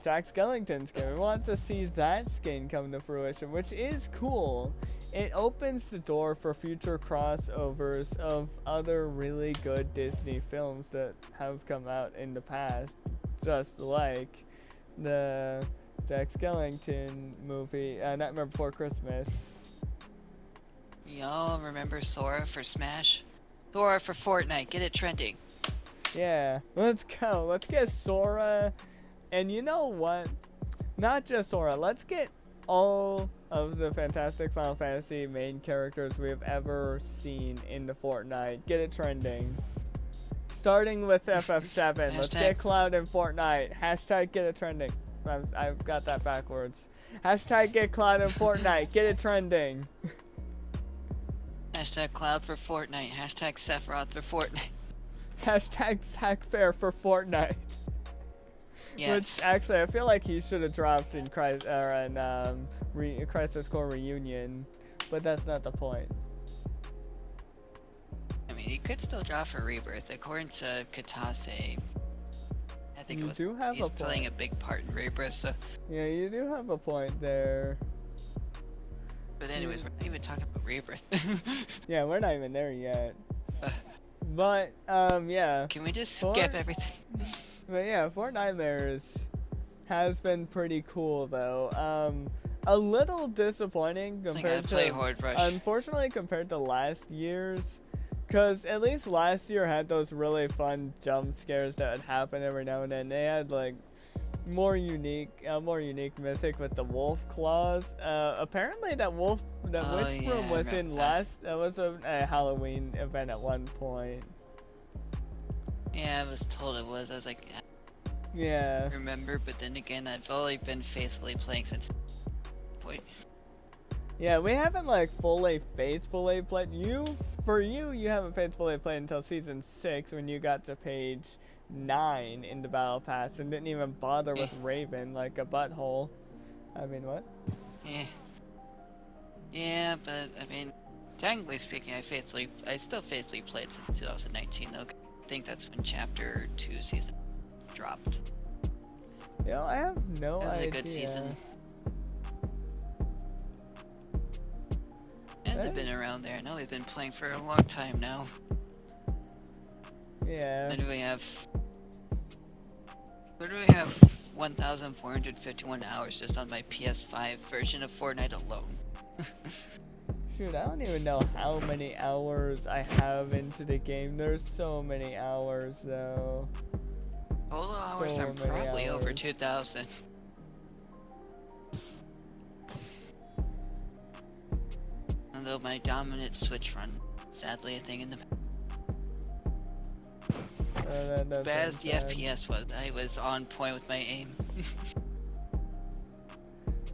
Jack Skellington skin. We want to see that skin come to fruition, which is cool. It opens the door for future crossovers of other really good Disney films that have come out in the past, just like the Jack Skellington movie, Nightmare Before Christmas. Y'all remember Sora for Smash? Sora for Fortnite, get it trending. Yeah, let's go. Let's get Sora. And you know what? Not just Sora. Let's get all of the fantastic Final Fantasy main characters we have ever seen in the Fortnite. Get it trending. Starting with FF7. Let's get Cloud in Fortnite. Hashtag get it trending. I've got that backwards. Hashtag get Cloud in Fortnite. Get it trending. Hashtag Cloud for Fortnite. Hashtag Sephiroth for Fortnite. Hashtag Zack Fair for Fortnite. Yes. Which actually I feel like he should have dropped in Crisis Core Reunion, but that's not the point. I mean, he could still drop for Rebirth. According to Katase, I think he's playing a big part in Rebirth. So. Yeah, you do have a point there. But anyways, we're not even talking about Rebirth. Yeah, we're not even there yet. But yeah. Can we just skip everything? But yeah, Fortnitemares has been pretty cool though. A little disappointing compared to, unfortunately, compared to last year's, cause at least last year had those really fun jump scares that would happen every now and then. They had like more unique mythic with the wolf claws. Apparently that witch room was in was a Halloween event at one point. Yeah, I was told it was. I was like, yeah. Remember, but then again, I've only been faithfully playing since point. Yeah, we haven't like fully faithfully played. You haven't faithfully played until season 6 when you got to page 9 in the battle pass and didn't even bother with Raven like a butthole. I mean, what? Yeah, but I mean, technically speaking, I still faithfully played since 2019 though. I think that's when Chapter 2 season dropped. Yeah, I have no idea. It was a good season. And they've been around there. I know they've been playing for a long time now. Yeah. Literally have 1,451 hours just on my PS5 version of Fortnite alone. Shoot, I don't even know how many hours I have into the game. There's so many hours, though. Total hours are probably over 2,000. Although my dominant Switch run, sadly, a thing in the As bad as the FPS was, I was on point with my aim.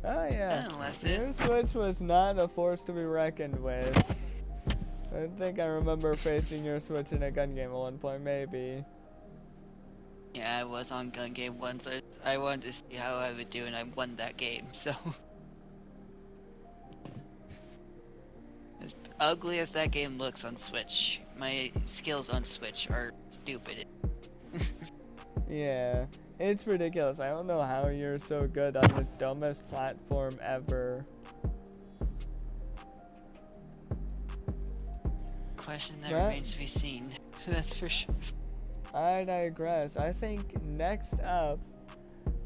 Oh yeah. That lasted. Your Switch was not a force to be reckoned with. I think I remember facing your Switch in a gun game at one point, maybe. Yeah, I was on gun game once. I wanted to see how I would do, and I won that game. So, as ugly as that game looks on Switch, my skills on Switch are stupid. Yeah, it's ridiculous. I don't know how you're so good on the dumbest platform ever. Question that remains to be seen. That's for sure. I digress. I think next up,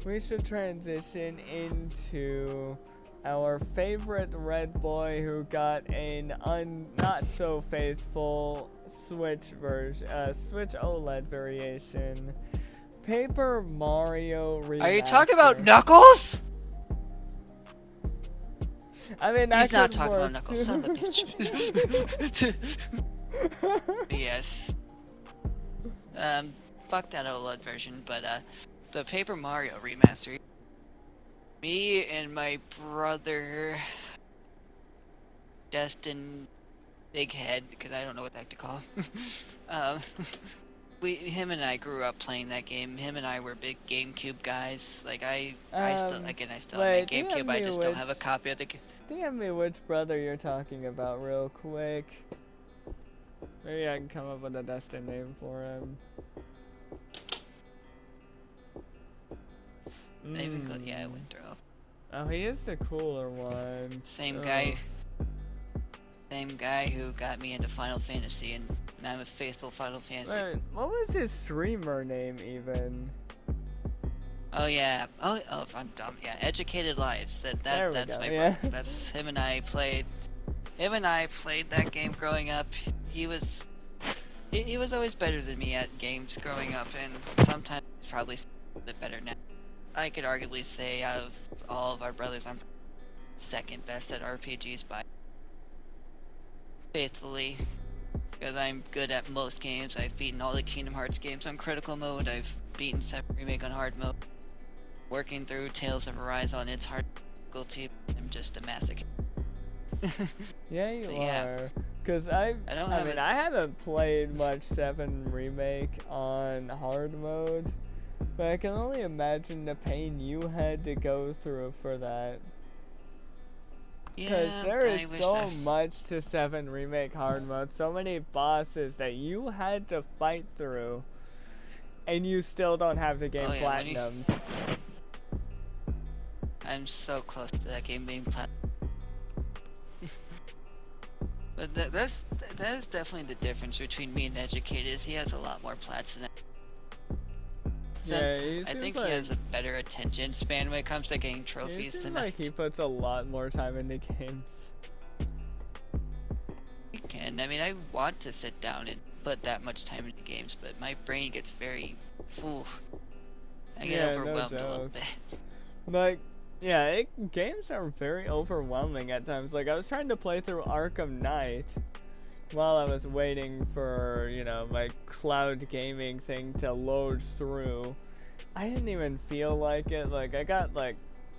we should transition into our favorite red boy who got an not so faithful Switch Switch OLED variation. Paper Mario Remaster. Are you talking about Knuckles? I mean, he's not talking about Knuckles, son of a bitch. Yes. Fuck that OLED version, but the Paper Mario remaster. Me and my brother, Destin Big Head, because I don't know what the heck to call him. Him and I grew up playing that game. Him and I were big GameCube guys. Like I still have my GameCube. I just don't have a copy of the game. DM me which brother you're talking about real quick. Maybe I can come up with a Destin name for him. Yeah, I went through. Oh, he is the cooler one. Same guy who got me into Final Fantasy, and I'm a faithful Final Fantasy. Wait, what was his streamer name even? Oh yeah. Oh, I'm dumb. Yeah, Educated Lives. That's my brother. That's him and I played. Him and I played that game growing up. He was always better than me at games growing up, and sometimes he's probably a bit better now. I could arguably say out of all of our brothers, I'm second best at RPGs by faithfully, because I'm good at most games. I've beaten all the Kingdom Hearts games on critical mode. I've beaten 7 Remake on hard mode. Working through Tales of Arise on its hard difficulty. I'm just a masochist. Yeah, you are. Cause I haven't played much 7 Remake on hard mode, but I can only imagine the pain you had to go through for that. Because there is so much to 7 Remake hard mode, so many bosses that you had to fight through, and you still don't have the game platinum. I'm so close to that game being platinum. But that is definitely the difference between me and Educated. Is he has a lot more plats than I think he has a better attention span when it comes to getting trophies than like he puts a lot more time into games. He can. I mean, I want to sit down and put that much time into games, but my brain gets very full. I get overwhelmed a little bit. Like, yeah, games are very overwhelming at times. Like, I was trying to play through Arkham Knight while I was waiting for, my cloud gaming thing to load through. I didn't even feel like it. Like, I got,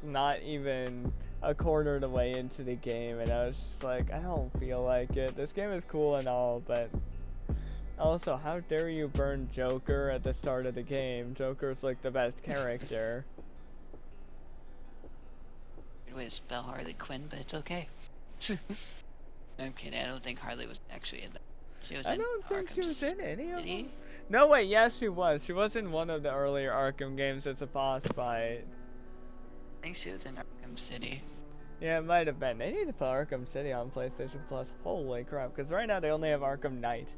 not even a quarter of the way into the game, and I was just like, I don't feel like it. This game is cool and all, but also, how dare you burn Joker at the start of the game? Joker's, the best character. Way to spell Harley Quinn, but it's okay. I'm kidding. I don't think Harley was actually in that. She was. I don't think she was in any of them. No, wait. Yes, she was. She was in one of the earlier Arkham games as a boss fight. I think she was in Arkham City. Yeah, it might have been. They need to put Arkham City on PlayStation Plus. Holy crap! Because right now they only have Arkham Knight.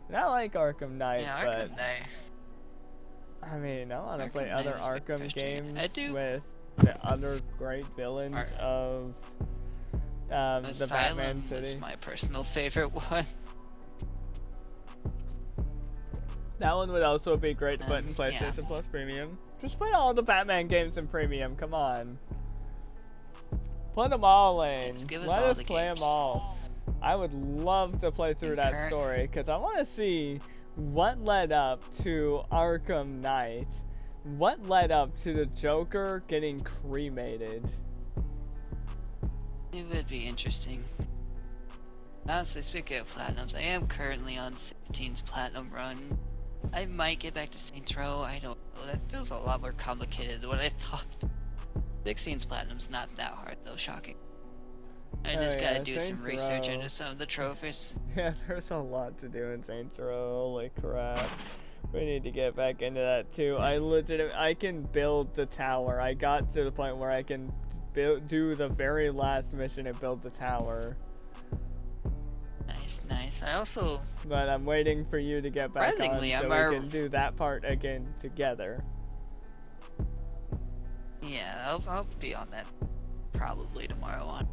And I like Arkham Knight, but I mean, I want to play other Arkham games with the other great villains of the Batman City. Is my personal favorite one. That one would also be great to put in PlayStation Plus Premium. Just put all the Batman games in Premium. Come on, put them all in. Let us play them all. I would love to play through that story because I want to see what led up to Arkham Knight. What led up to the Joker getting cremated? It would be interesting. Honestly, speaking of platinums, I am currently on 16's platinum run. I might get back to Saints Row. I don't know. That feels a lot more complicated than what I thought. 16's platinum's not that hard though. Shocking. I just gotta do some research into some of the trophies. Yeah, there's a lot to do in Saints Row. Holy crap. We need to get back into that too. I can build the tower. I got to the point where I can do the very last mission and build the tower. Nice. But I'm waiting for you to get back on so we can do that part again together. Yeah, I'll be on that probably tomorrow on.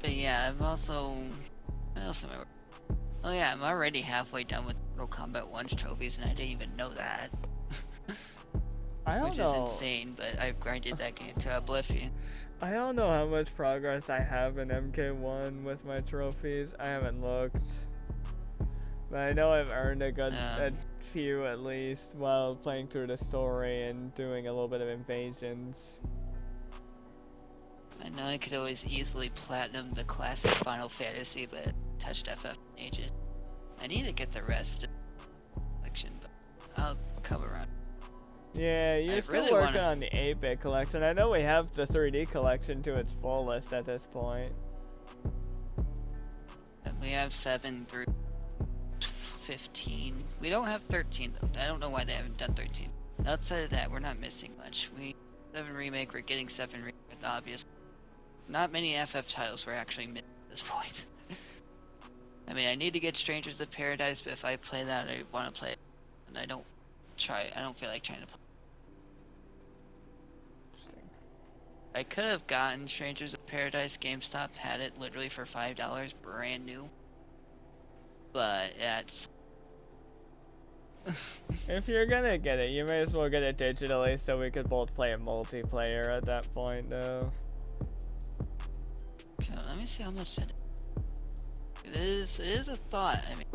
But yeah, I'm also... What else am I... Oh yeah, I'm already halfway done with Mortal Kombat 1's trophies and I didn't even know that. Which is insane, but I've grinded that game to oblivion. I don't know how much progress I have in MK1 with my trophies. I haven't looked. But I know I've earned a few at least while playing through the story and doing a little bit of invasions. I know I could always easily platinum the classic Final Fantasy, but touched FF in ages. I need to get the rest of the collection, but I'll come around. Yeah, you're still working on the 8-bit collection. I know we have the 3D collection to its fullest at this point. We have 7 through 15. We don't have 13 though. I don't know why they haven't done 13. Outside of that, we're not missing much. 7 remake, we're getting 7 remake, obviously. Not many FF titles were actually missing at this point. I mean, I need to get Strangers of Paradise, but if I play that, I want to play it. And I don't feel like trying to play. I could have gotten Strangers of Paradise. GameStop had it literally for $5, brand new. But that's... If you're gonna get it, you may as well get it digitally so we could both play it multiplayer at that point, though. Okay, let me see how much that is. It is a thought. I mean,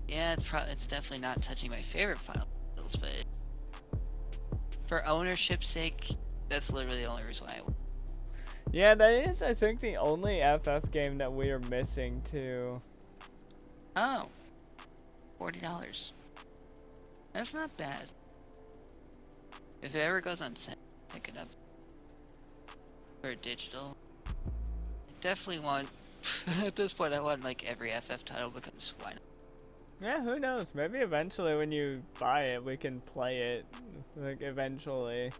yeah, it's definitely not touching my favorite Final titles, but for ownership's sake, that's literally the only reason why I would. Yeah, that is, I think, the only FF game that we are missing, too. Oh. $40. That's not bad. If it ever goes on sale, pick it up. For digital. I definitely want... At this point, I want, like, every FF title because why not? Yeah, who knows? Maybe eventually when you buy it, we can play it. Like, eventually.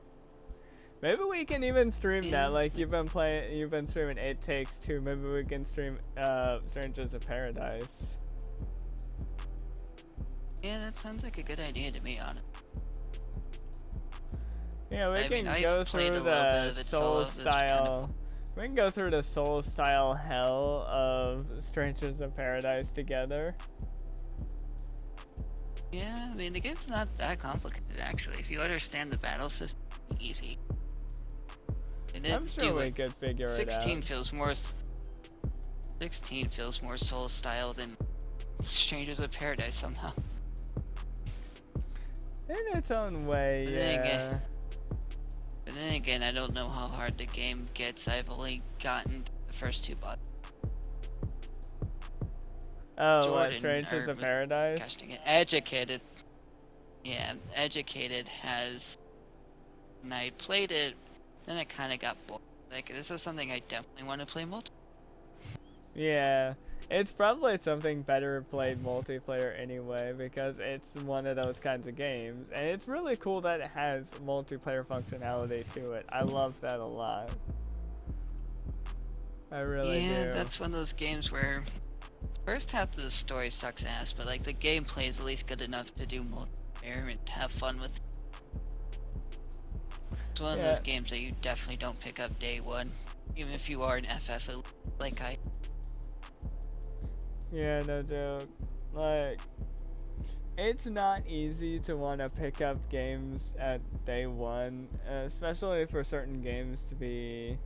Maybe we can even stream that. Like, you've been streaming It Takes Two. Maybe we can stream Strangers of Paradise. Yeah, that sounds like a good idea to me, honestly. Yeah, we can go through the soul style. We can go through the soul style hell of Strangers of Paradise together. Yeah, I mean the game's not that complicated actually. If you understand the battle system, easy. I'm sure we could figure it out. 16 feels more soul style than Strangers of Paradise somehow. In its own way, yeah. But then again, I don't know how hard the game gets. I've only gotten the first 2 bosses. Oh, what, Strangers of Paradise? Educated. Yeah, Educated has... And I played it, then I kind of got bored. Like, this is something I definitely want to play multiplayer. Yeah, it's probably something better played multiplayer anyway, because it's one of those kinds of games. And it's really cool that it has multiplayer functionality to it. I love that a lot. I really do. Yeah, that's one of those games where first half of the story sucks ass, but like the gameplay is at least good enough to do multiplayer and have fun with. It's one of those games that you definitely don't pick up day one, even if you are an FF like I. Yeah, no joke. Like, it's not easy to want to pick up games at day one, especially for certain games to be,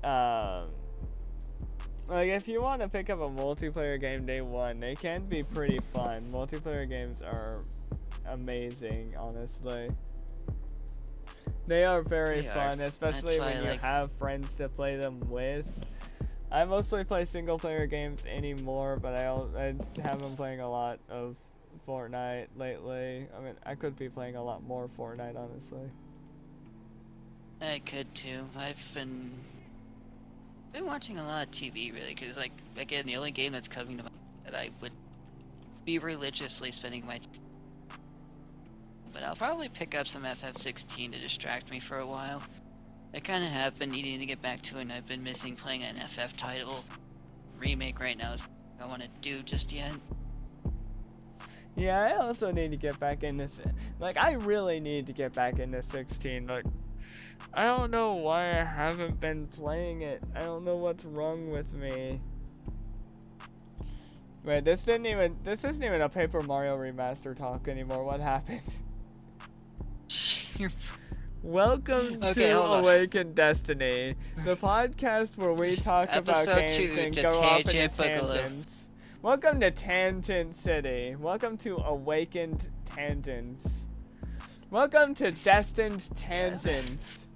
like, if you want to pick up a multiplayer game day one, they can be pretty fun. Multiplayer games are amazing, honestly. They are very They are. fun, especially That's why when I you like- have friends to play them with. I mostly play single player games anymore, but I have been playing a lot of Fortnite lately. I mean, I could be playing a lot more Fortnite, honestly. I could too. I've been watching a lot of TV really, because like again, the only game that's coming to mind that I would be religiously spending my time. But I'll probably pick up some FF16 to distract me for a while. I kind of have been needing to get back to it, and I've been missing playing an FF title. Remake right now is what I want to do just yet. Yeah, I also need to get back in this. Like, I really need to get back into 16. Like, I don't know why I haven't been playing it. I don't know what's wrong with me. Wait, this isn't even a Paper Mario remaster talk anymore. What happened? Welcome Okay, to hold on. Awaken Destiny, the podcast where we talk about Episode games 2, and to go off into Tangent Boogaloo. tangents. Welcome to Tangent City. Welcome to Awakened Tangents. Welcome to Destined Tangents.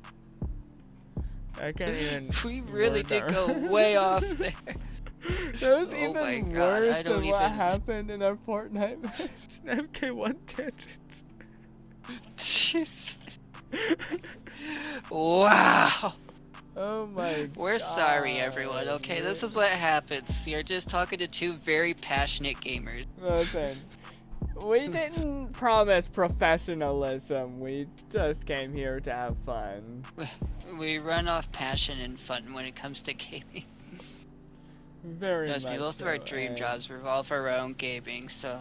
I can't even. We really word did that go right. way off there. That was Oh my even God, worse I than don't what even- happened in our Fortnite match. MK1 Tangents. Jesus. Wow. Oh my We're sorry, God. everyone. Okay, this is what happens. You're just talking to two very passionate gamers. Listen, we didn't promise professionalism. We just came here to have fun. We run off passion and fun when it comes to gaming. Very Trust me, much both of our so, dream and jobs revolve around gaming, so...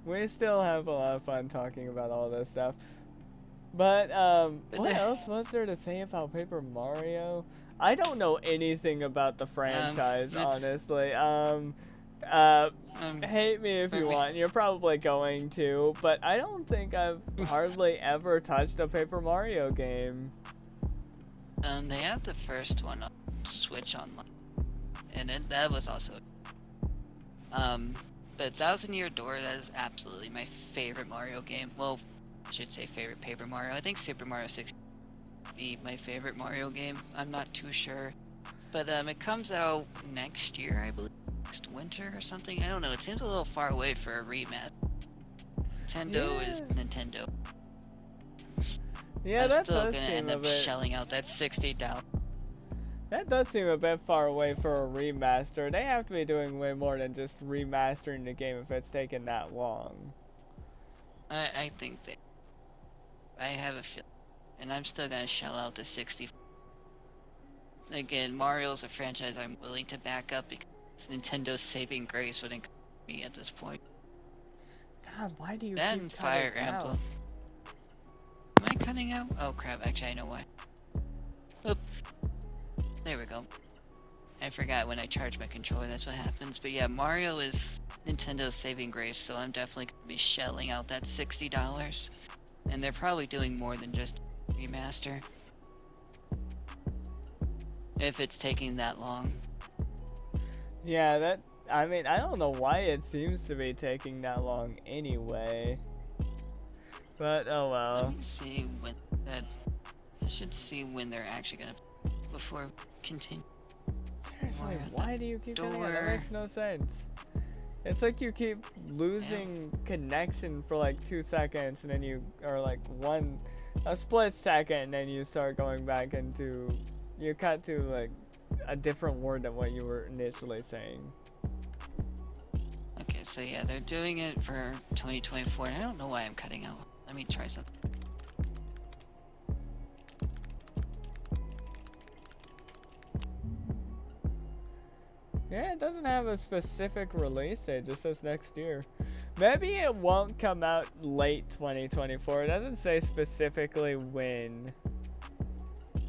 we still have a lot of fun talking about all this stuff. But, what else was there to say about Paper Mario? I don't know anything about the franchise, it's- honestly. Hate me if you maybe- want. You're probably going to, but I don't think I've hardly ever touched a Paper Mario game. They have the first one on Switch Online, and that was also... but Thousand Year Door, that is absolutely my favorite Mario game. Well, I should say favorite Paper Mario. I think Super Mario 6 would be my favorite Mario game. I'm not too sure. But it comes out next year, I believe. Next winter or something. I don't know. It seems a little far away for a rematch. Nintendo is Yeah. Nintendo. Yeah, I'm that still does gonna seem end a up bit. shelling out that $60. That does seem a bit far away for a remaster. They have to be doing way more than just remastering the game if it's taken that long. I think that I have a feeling, and I'm still gonna shell out the 60. Again, Mario's a franchise I'm willing to back up because Nintendo's saving grace wouldn't come to me at this point. God, why do you That keep and cutting Fire out? Emblem. Am I cutting out? Oh crap! Actually, I know why. Oop. There we go. I forgot when I charge my controller. That's what happens. But yeah, Mario is Nintendo's saving grace, so I'm definitely gonna be shelling out that $60. And they're probably doing more than just remaster. If it's taking that long. Yeah, that. I mean, I don't know why it seems to be taking that long anyway. But oh Let well. me see when that. I should see when they're actually gonna before continue. Seriously, Mario why do you keep cutting out? That door. makes no sense. It's like you keep losing connection for like 2 seconds, and then or like a split second, and then you start going back into, you cut to like a different word than what you were initially saying. Okay, so yeah, they're doing it for 2024, and I don't know why I'm cutting out. Let me try something. Yeah, it doesn't have a specific release date, it just says next year. Maybe it won't come out late 2024. It doesn't say specifically when.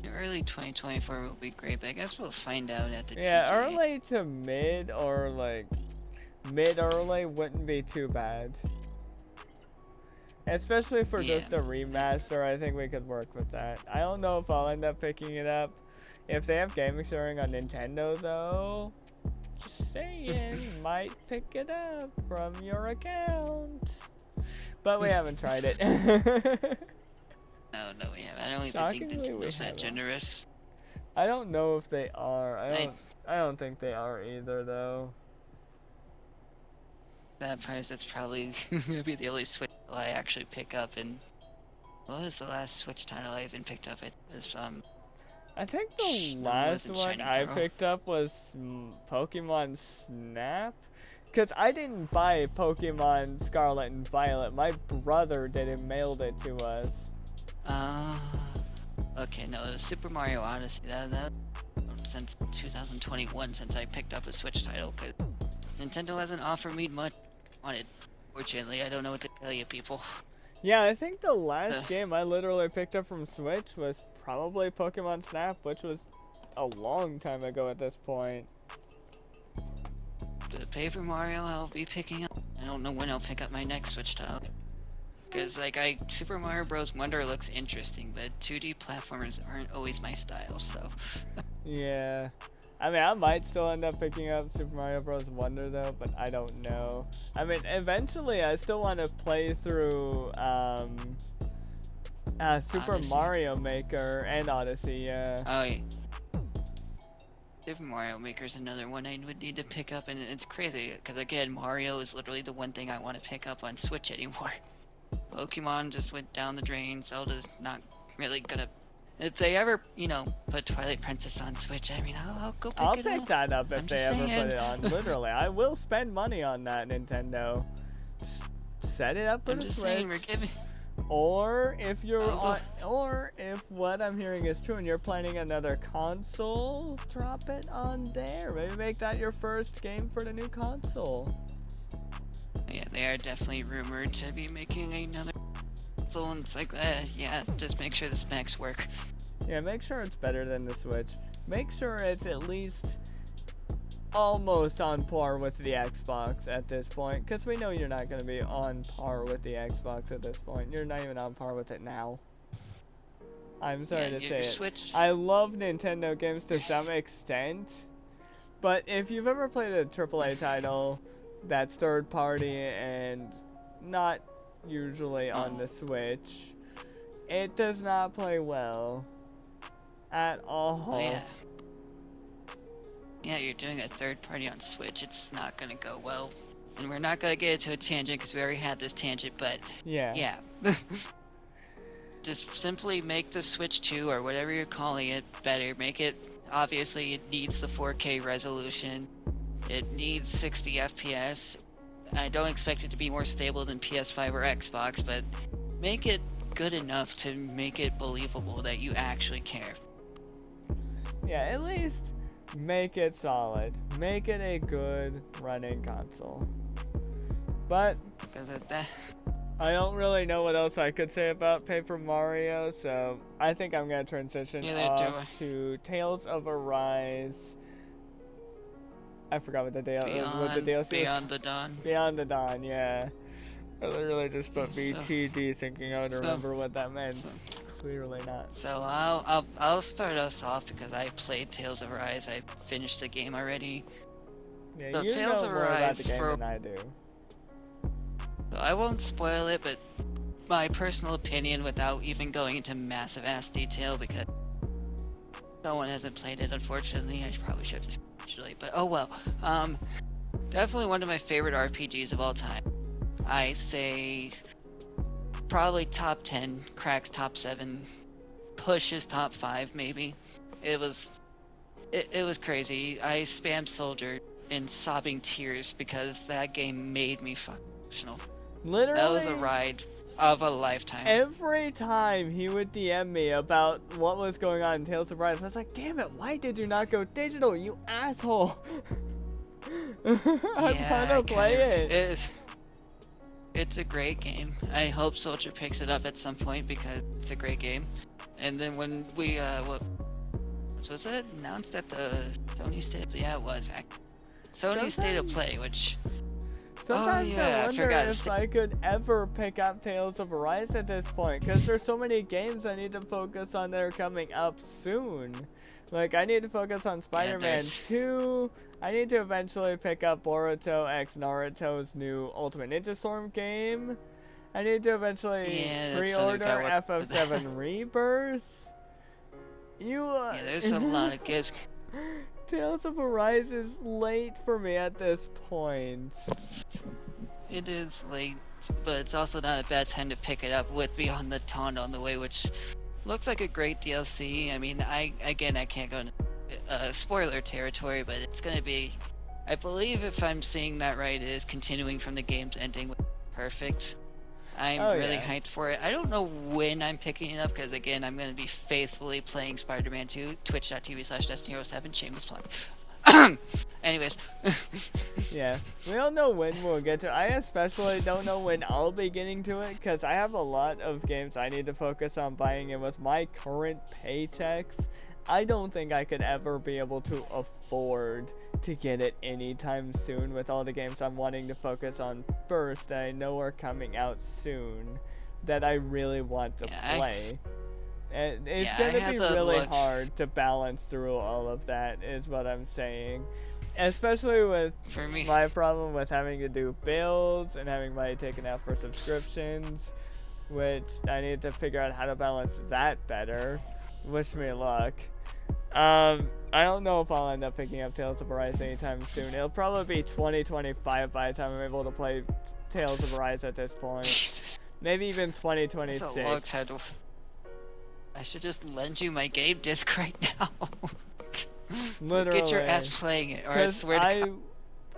Early 2024 will be great, but I guess we'll find out at the Yeah, TGA. early to mid or like mid-early wouldn't be too bad. Especially for Yeah. just a remaster, I think we could work with that. I don't know if I'll end up picking it up. If they have gaming sharing on Nintendo though, just saying, might pick it up from your account. But we haven't tried it. No, we haven't. I don't even think Shockingly, we Nintendo's that haven't. generous. I don't know if they are. I, I don't think they are either, though. that price, that's probably gonna be the only Switch title I actually pick up. And what was the last Switch title I even picked up? It was I think the no, it last wasn't one Shining I Pearl. picked up was Pokemon Snap. Because I didn't buy Pokemon Scarlet and Violet. My brother did and mailed it to us. Okay, no, it was Super Mario Odyssey. That since 2021 since I picked up a Switch title, because Nintendo hasn't offered me much on it. Fortunately, I don't know what to tell you, people. Yeah, I think the last game I literally picked up from Switch was probably Pokemon Snap, which was a long time ago at this point. The Paper Mario I'll be picking up. I don't know when I'll pick up my next Switch title. Because, like, Super Mario Bros. Wonder looks interesting, but 2D platformers aren't always my style, so. Yeah. I mean, I might still end up picking up Super Mario Bros. Wonder, though, but I don't know. I mean, eventually, I still want to play through Super Odyssey. Mario Maker and Odyssey, yeah. Oh, yeah. Super Mario Maker's another one I would need to pick up, and it's crazy, because, again, Mario is literally the one thing I want to pick up on Switch anymore. Pokemon just went down the drain. Zelda's not really gonna. If they ever, put Twilight Princess on Switch, I mean, I'll go pick I'll it pick up. that up if I'm they just ever put saying. it on. Literally, I will spend money on that, Nintendo. Just set it up for I'm the just Switch. saying, we're giving. Or if you're Oh. or if what I'm hearing is true and you're planning another console, drop it on there. Maybe make that your first game for the new console. Yeah, they are definitely rumored to be making another console, and it's like, yeah, just make sure the specs work. Yeah, make sure it's better than the Switch. Make sure it's at least almost on par with the Xbox at this point, because we know you're not going to be on par with the Xbox at this point. You're not even on par with it now. I'm sorry Yeah, to your say it. Switch. I love Nintendo games to some extent, but if you've ever played a AAA title that's third party and not usually on the Switch, it does not play well at all. Oh, yeah. Yeah, you're doing a third party on Switch. It's not gonna go well. And we're not gonna get into a tangent because we already had this tangent, but yeah. Just simply make the Switch 2 or whatever you're calling it better. Make it, obviously, it needs the 4K resolution. It needs 60 FPS. I don't expect it to be more stable than PS5 or Xbox, but make it good enough to make it believable that you actually care. Yeah, at least make it solid. Make it a good running console. But Because of that. I don't really know what else I could say about Paper Mario, so I think I'm gonna transition off to Tales of Arise. I forgot what the DLC Beyond the Dawn. Beyond the Dawn, yeah. I literally just put BTD thinking I would remember what that meant. Clearly not. So I'll start us off because I played Tales of Arise. I finished the game already. Yeah, So you Tales know of more about Arise the game for- than I do. So I won't spoil it, but my personal opinion without even going into massive ass detail because someone hasn't played it, unfortunately. I probably should have just actually, but oh well. Definitely one of my favorite RPGs of all time. I say probably top 10, cracks top 7, pushes top 5 maybe. It was crazy. I spammed Soldier in sobbing tears because that game made me fucking emotional. Literally, That was a ride of a lifetime. every time he would DM me about what was going on in Tales of Arise, I was like, damn it, why did you not go digital, you asshole? I'm gonna play it. It's a great game. I hope Soldier picks it up at some point because it's a great game. And then when we, was it announced at the Sony State? Yeah, it was. Sony State of Play, which... Sometimes yeah, I wonder if I could ever pick up Tales of Arise at this point, because there's so many games I need to focus on that are coming up soon. Like, I need to focus on Spider-Man 2, I need to eventually pick up Boruto X Naruto's new Ultimate Ninja Storm game, I need to eventually Yeah, that's something pre-order we gotta work FF7 Rebirth. Yeah, there's a lot of games. Tales of Arise is late for me at this point. It is late, but it's also not a bad time to pick it up with Beyond the Dawn on the way, which looks like a great DLC. I mean, I can't go into spoiler territory, but it's gonna be, I believe if I'm seeing that right, it is continuing from the game's ending with perfect. I'm really hyped for it. I don't know when I'm picking it up, because again, I'm going to be faithfully playing Spider-Man 2, twitch.tv/DestinedHero7, shameless plug. Anyways. Yeah, we don't know when we'll get to it. I especially don't know when I'll be getting to it, because I have a lot of games I need to focus on buying, and with my current paychecks, I don't think I could ever be able to afford to get it anytime soon with all the games I'm wanting to focus on first that I know are coming out soon that I really want to play. And it's gonna be really hard to balance through all of that, is what I'm saying. Especially with my problem with having to do bills and having money taken out for subscriptions, which I need to figure out how to balance that better. Wish me luck. I don't know if I'll end up picking up Tales of Arise anytime soon. It'll probably be 2025 by the time I'm able to play Tales of Arise at this point. Jesus. Maybe even 2026. That's a long time. I should just lend you my game disc right now. Literally. Get your ass playing it, or I swear to God.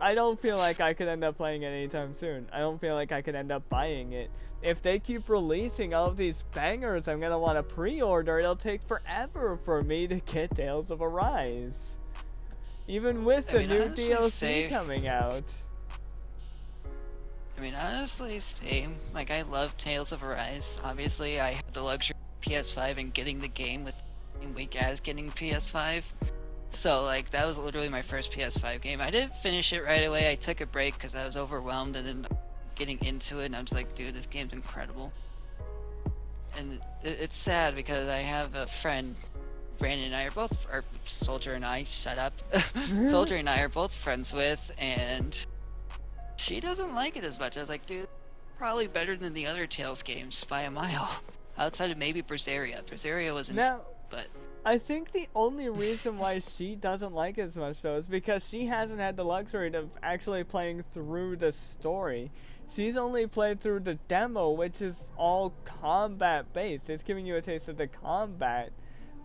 I don't feel like I could end up playing it anytime soon. I don't feel like I could end up buying it. If they keep releasing all of these bangers I'm gonna want to pre-order, it'll take forever for me to get Tales of Arise. Even with the new DLC coming out. I mean, honestly, same. Like, I love Tales of Arise. Obviously, I had the luxury of PS5 and getting the game with the same week as getting PS5. So, like, that was literally my first PS5 game. I didn't finish it right away. I took a break because I was overwhelmed, and then getting into it, and I was like, dude, this game's incredible. And it's sad because I have a friend, Brandon and I are both, or Soldier and I, shut up. Soldier and I are both friends with, and she doesn't like it as much. I was like, dude, probably better than the other Tales games by a mile. Outside of maybe Berseria. Berseria was insane, but I think the only reason why she doesn't like it as much, though, is because she hasn't had the luxury of actually playing through the story. She's only played through the demo, which is all combat-based. It's giving you a taste of the combat.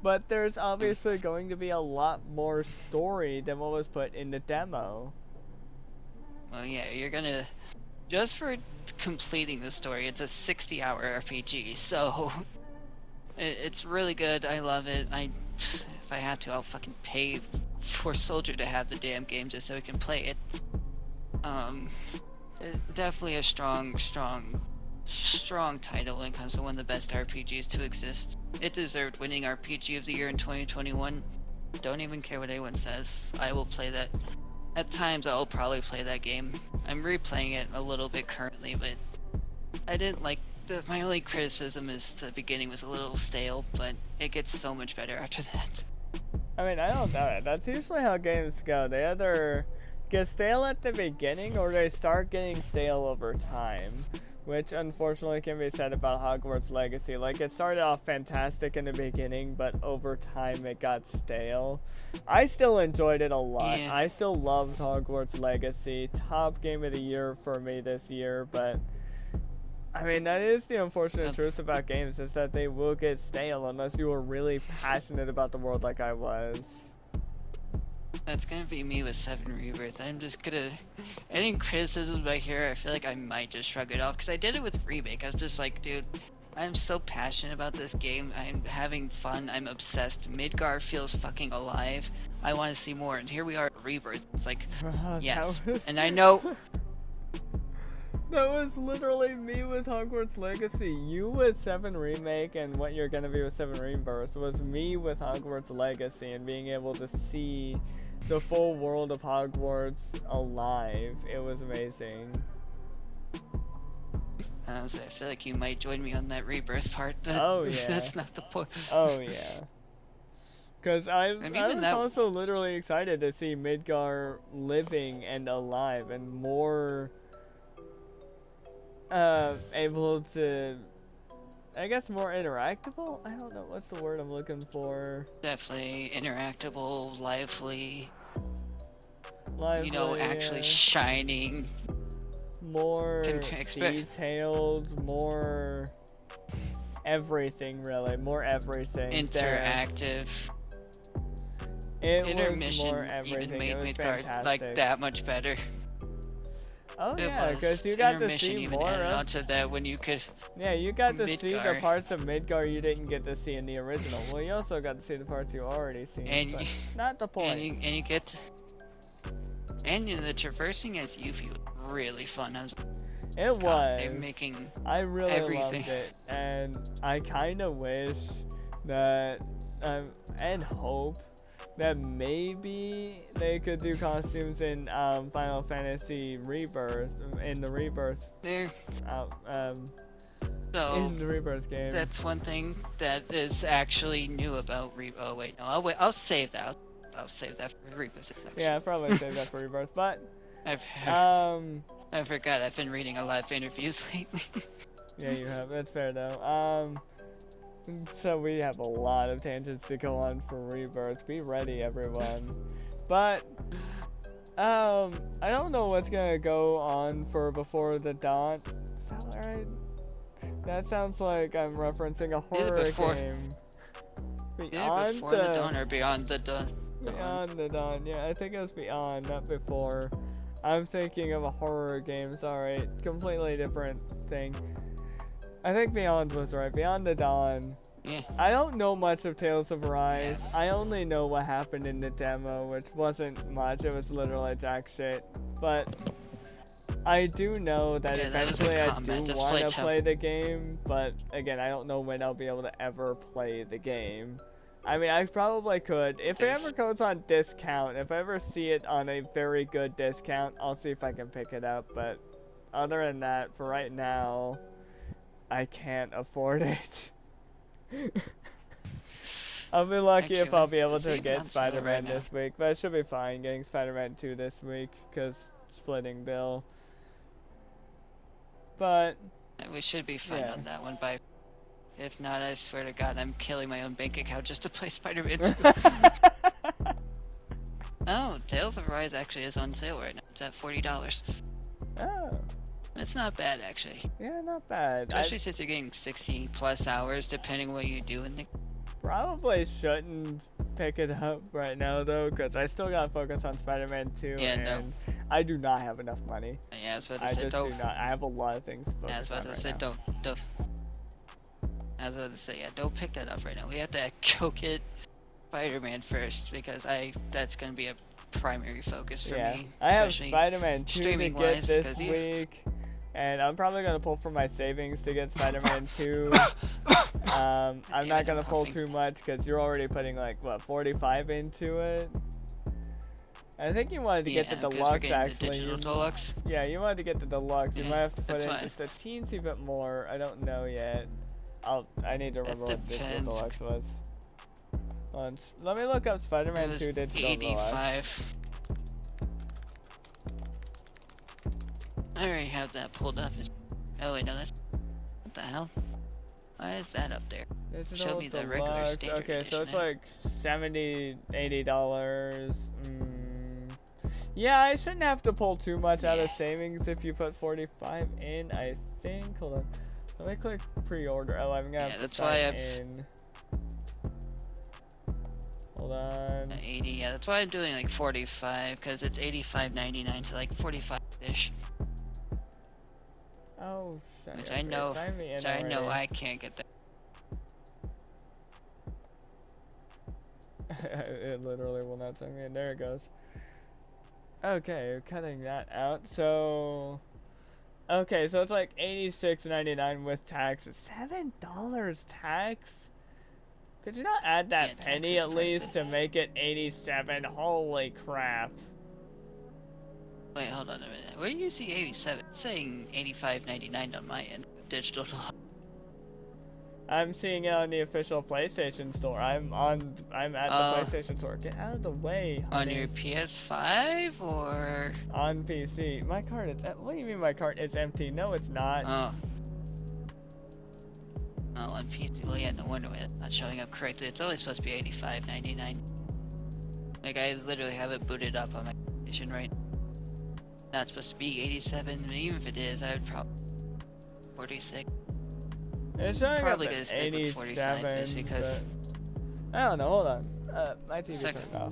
But there's obviously going to be a lot more story than what was put in the demo. Well, yeah, you're gonna... Just for completing the story, it's a 60-hour RPG, so... It's really good. I love it. If I have to, I'll fucking pay for Soldier to have the damn game just so he can play it. Definitely a strong title when it comes to one of the best RPGs to exist. It deserved winning RPG of the year in 2021. Don't even care what anyone says. I will play that. At times, I'll probably play that game. I'm replaying it a little bit currently, but I didn't like... My only criticism is the beginning was a little stale, but it gets so much better after that. I mean, I don't doubt it. That's usually how games go. They either get stale at the beginning, or they start getting stale over time. Which, unfortunately, can be said about Hogwarts Legacy. Like, it started off fantastic in the beginning, but over time it got stale. I still enjoyed it a lot. Yeah. I still loved Hogwarts Legacy. Top game of the year for me this year, but... I mean, that is the unfortunate truth about games, is that they will get stale unless you are really passionate about the world like I was. That's gonna be me with 7 Rebirth. I'm just gonna... Any criticisms I hear, I feel like I might just shrug it off, because I did it with Remake. I was just like, dude, I'm so passionate about this game. I'm having fun. I'm obsessed. Midgar feels fucking alive. I want to see more, and here we are at Rebirth. It's like, yes. And I know... That was literally me with Hogwarts Legacy. You with 7 Remake and what you're gonna be with 7 Rebirth was me with Hogwarts Legacy and being able to see the full world of Hogwarts alive. It was amazing. I feel like you might join me on that Rebirth part. Oh yeah. That's not the point. Oh yeah. Because I was also literally excited to see Midgar living and alive and more... able to, I guess, more interactable? I don't know, what's the word I'm looking for? Definitely interactable, lively, Lively, you know, actually shining. more detailed, more everything, really, more everything. Interactive. It was Intermission more everything. even made It was mid card fantastic. like that much better. Oh It yeah, was. because you got to Intermission see even more added of. onto that when you could. Yeah, you got to see the Midgar. parts of Midgar you didn't get to see in the original. Well, you also got to see the parts you already seen, And but you, not the point. and you get. And you know, the traversing as Yuffie was really fun. It was. They're making I really everything. loved it, and I kind of wish that, and hope that maybe they could do costumes in Final Fantasy Rebirth, in the Rebirth, There. So in the Rebirth game. that's one thing that is actually new about Oh wait, no, I'll save that. I'll save that for Rebirth section. Yeah, I'll probably save that for Rebirth, but I forgot. I've been reading a lot of interviews lately. yeah, you have. That's fair though. So we have a lot of tangents to go on for Rebirth. Be ready, everyone. But I don't know what's gonna go on for Before the Dawn. Is that right? That sounds like I'm referencing a horror game. Beyond Before the Dawn or Beyond the Dawn? Beyond the Dawn. Yeah, I think it was Beyond, not Before. I'm thinking of a horror game. Sorry, completely different thing. I think Beyond was right. Beyond the Dawn. Yeah. I don't know much of Tales of Arise. Yeah. I only know what happened in the demo, which wasn't much. It was literally jack shit. But I do know that eventually I do want to play the game. But again, I don't know when I'll be able to ever play the game. I mean, I probably could. If it ever goes on discount, if I ever see it on a very good discount, I'll see if I can pick it up. But other than that, for right now, I can't afford it. I'll be lucky if I'll be able to get Spider-Man this week, but it should be fine getting Spider-Man 2 this week, because splitting bill. But we should be fine on that one. If not, I swear to God, I'm killing my own bank account just to play Spider-Man 2. No, Tales of Arise actually is on sale right now. It's at $40. Oh. It's not bad, actually. Yeah, not bad. Especially since you're getting 60 plus hours, depending what you do in the... Probably shouldn't pick it up right now, though, because I still got to focus on Spider-Man 2, and I do not have enough money. Yeah, that's what I said. I just do not. I have a lot of things to focus on. That's what I said. Don't. I was about to say, yeah, don't pick that up right now. We have to go get Spider-Man first, because that's going to be a primary focus for me. I have Spider-Man 2 to get this week. And I'm probably going to pull from my savings to get Spider-Man 2. I'm not going to pull too much because you're already putting, like, what, 45 into it? I think you wanted to get the deluxe, actually. The deluxe? Yeah, you wanted to get the deluxe. You might have to put in just a teensy bit more. I don't know yet. I need to remember what digital deluxe was. Let me look up Spider-Man 2 digital deluxe. I already have that pulled up. Oh wait, no, that's... What the hell? Why is that up there? Show me the regular standard edition. So it's like $70, $80. Yeah, I shouldn't have to pull too much out of savings if you put 45 in, I think. Hold on. Let me click pre-order. Oh, I'm gonna have to sign in. Hold on. 80, yeah, that's why I'm doing like 45, because it's $85.99 to like 45-ish. Oh, which I know I can't get that. It literally will not sign me in. There it goes. Okay, cutting that out. So, okay, so it's like $86.99 with tax. $7 tax? Could you not add that penny at least to make it 87? Holy crap. Wait, hold on a minute. Where do you see 87? It's saying $85.99 on my end. Digital. I'm seeing it on the official PlayStation Store. I'm at the PlayStation Store. Get out of the way, On honey. your PS5 or? On PC. My card is. What do you mean my card is empty? No, it's not. Oh. Oh, on PC. Well, yeah, no wonder why it's not showing up correctly. It's only supposed to be $85.99. Like, I literally have it booted up on my PlayStation right now. Not supposed to be 87. Even if it is, I would probably 46. It's showing Probably up gonna as stick with 45 87 because I don't know. Hold on. My TV turned off.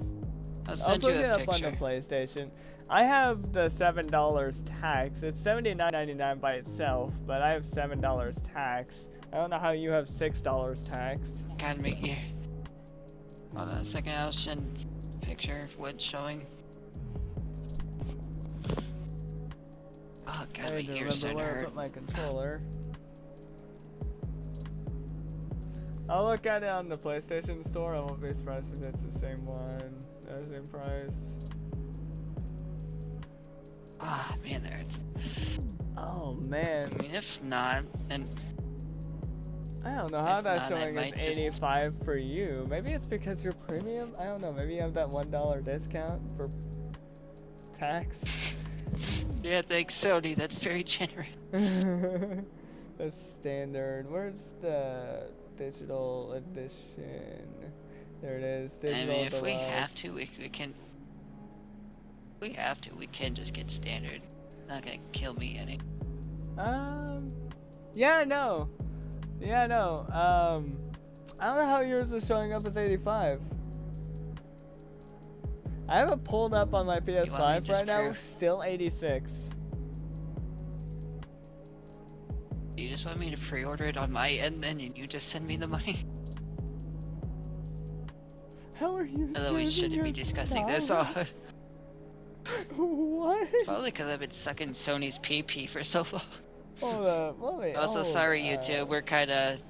I'll I'll send put you it a up on picture. the PlayStation. I have the $7 tax. It's $79.99 by itself, but I have $7 tax. I don't know how you have $6 tax. Gotta make you. Hold on a second. I'll send a picture of what's showing. Oh god, I my need to ears remember starting to where I hurt. put my controller. I'll look at it on the PlayStation Store. I won't be surprised if it's the same one. The same price. Ah, man, there it's. Oh I man. mean, if not, then I don't know how if that's not, I showing as might just- 85 for you. Maybe it's because you're premium? I don't know. Maybe you have that $1 discount for tax? yeah, thanks, Sony. That's very generous. The standard. Where's the digital edition? There it is. I Digital mean, if we deluxe. have to, we can. If we have to, we can just get standard. Not gonna kill me any. Yeah, no. Yeah, no. I don't know how yours is showing up as 85. I have it pulled up on my PS5 just right now. prove? Still 86. Do you just want me to pre-order it on my end, then and you just send me the money? How are you? Although we saving shouldn't be your discussing this. dollar? Oh, What? probably because I've been sucking Sony's PP for so long. Hold up. Let me. Also, hold sorry, you up. two. We're kind of.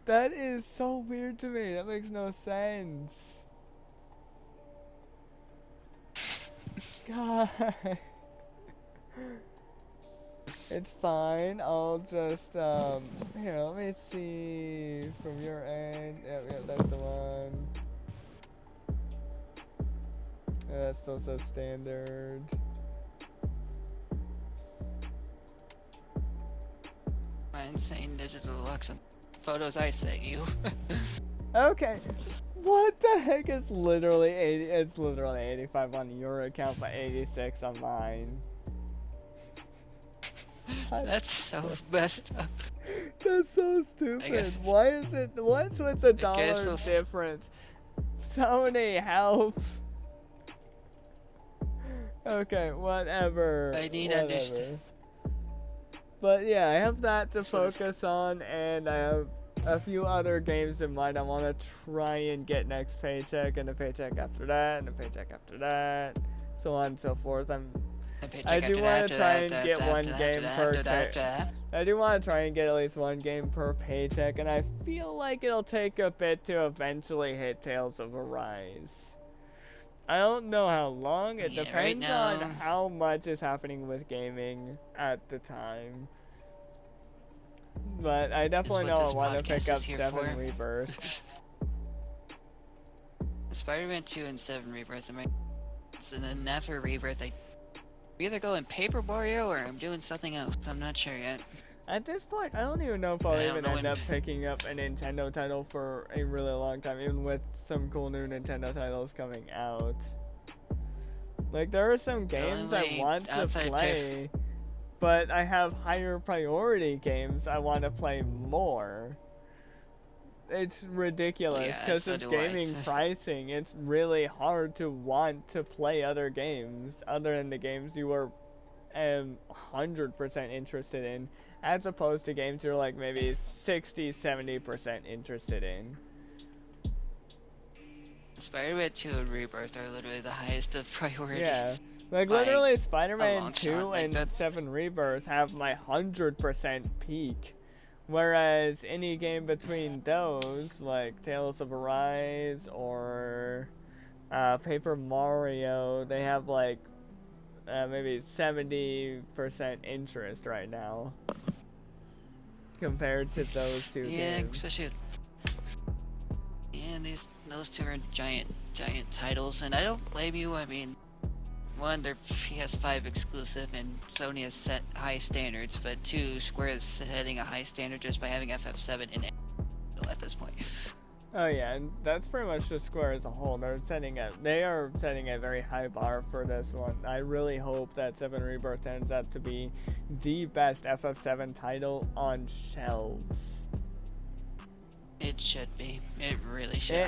That is so weird to me. That makes no sense. God. It's fine. I'll just, here, let me see from your end. Yep, that's the one. Yeah, that still says standard. Mine's saying digital deluxe and photos I sent you. Okay. What the heck? It's literally 80. It's literally 85 on your account, but 86 on mine. That's so messed up. That's so stupid. Why is it? What's with the guess dollar we'll- difference? Sony, help. Okay, whatever. I need whatever. understand. But yeah, I have that to So this- focus on, and I have a few other games in mind I want to try and get next paycheck, and the paycheck after that, and the paycheck after that, so on and so forth. I do want to try and get one game per check. I do want to try and get at least one game per paycheck, and I feel like it'll take a bit to eventually hit Tales of Arise. I don't know how long. It Yeah, right depends on now- how much is happening with gaming at the time. But I definitely what know I this want to podcast pick up is here 7 for. Rebirth. Spider-Man 2 and 7 Rebirth. And then after Rebirth, I either go in Paper Mario or I'm doing something else. I'm not sure yet. At this point, I don't even know if I'll I don't even know end when- up picking up a Nintendo title for a really long time, even with some cool new Nintendo titles coming out. Like, there are some games I only want to outside play, but I have higher priority games I want to play more. It's ridiculous Yeah, because so of do I. gaming pricing. It's really hard to want to play other games other than the games you are 100% interested in, as opposed to games you're like maybe 60-70% interested in. Spider-Man 2 and Rebirth are literally the highest of priorities. Yeah, like by literally a Spider-Man long 2 shot, like, and that's- 7 Rebirth have my 100% peak, whereas any game between those, like Tales of Arise or Paper Mario, they have like maybe 70% interest right now compared to those two games. Especially. Yeah, those two are giant titles, and I don't blame you. I mean, one, they're PS5 exclusive, and Sony has set high standards, but two, Square is setting a high standard just by having FF7 in it at this point. Oh yeah, and that's pretty much just Square as a whole. They are setting a very high bar for this one. I really hope that 7 Rebirth turns out to be the best FF7 title on shelves. It should be. It really should.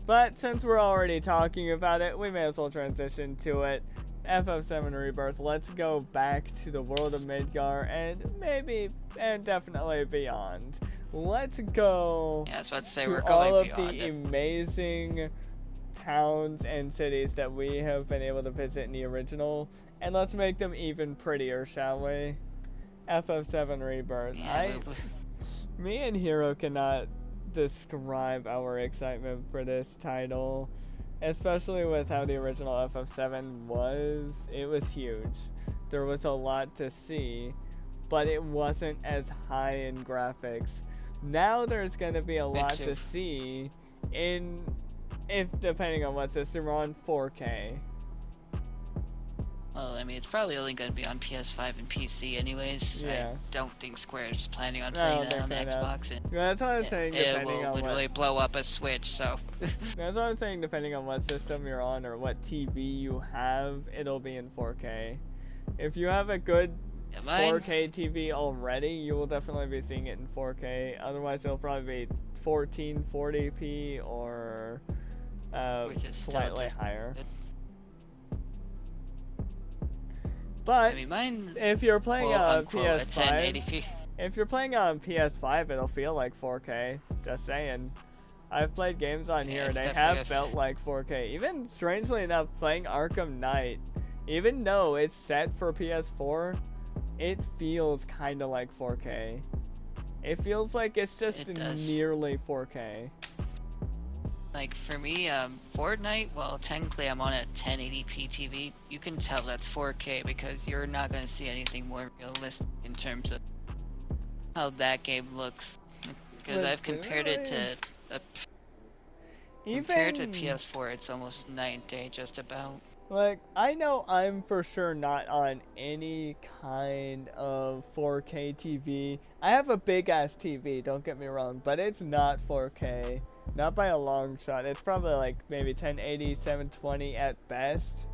But since we're already talking about it, we may as well transition to it. FF7 Rebirth, let's go back to the world of Midgar and definitely beyond. Let's go I was about to say, to we're all going of beyond the it. amazing towns and cities that we have been able to visit in the original, and let's make them even prettier, shall we? FF7 Rebirth. Me and Hero cannot describe our excitement for this title, especially with how the original FF7 was. It was huge. There was a lot to see, but it wasn't as high in graphics. Now there's going to be a lot to see depending on what system we're on, 4K. Well, I mean, it's probably only going to be on PS5 and PC anyways. Yeah. I don't think Square is planning on putting that on the Xbox. And that's what I'm saying, it will literally blow up a Switch, so... That's what I'm saying, depending on what system you're on or what TV you have, it'll be in 4K. If you have a good 4K TV already, you will definitely be seeing it in 4K. Otherwise, it'll probably be 1440p or slightly higher. But I mean, if you're playing on PS5, 1080p. If you're playing on PS5, it'll feel like 4K. Just saying. I've played games on here and they have felt like 4K. Even strangely enough, playing Arkham Knight, even though it's set for PS4, it feels kind of like 4K. It feels like it's just nearly 4K. Like for me, Fortnite, well, technically I'm on a 1080p TV. You can tell that's 4K because you're not going to see anything more realistic in terms of how that game looks. Because I've compared it to compared to PS4, it's almost night and day, just about. Like, I know I'm for sure not on any kind of 4K TV. I have a big ass TV, don't get me wrong, but it's not 4K. Not by a long shot. It's probably like maybe 1080, 720 at best.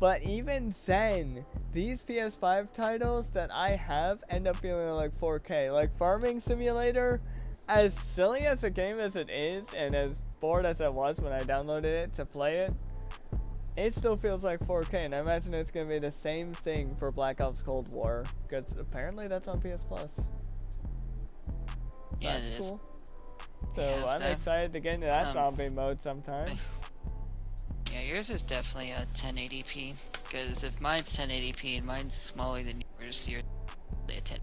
But even then, these PS5 titles that I have end up feeling like 4K. Like Farming Simulator, as silly as a game as it is, and as bored as I was when I downloaded it to play it, it still feels like 4K, and I imagine it's going to be the same thing for Black Ops Cold War, because apparently that's on PS Plus. Yeah, that's cool. So yeah, I'm excited to get into that zombie mode sometime. Yeah, yours is definitely a 1080p, because if mine's 1080p and mine's smaller than yours, you're a 10.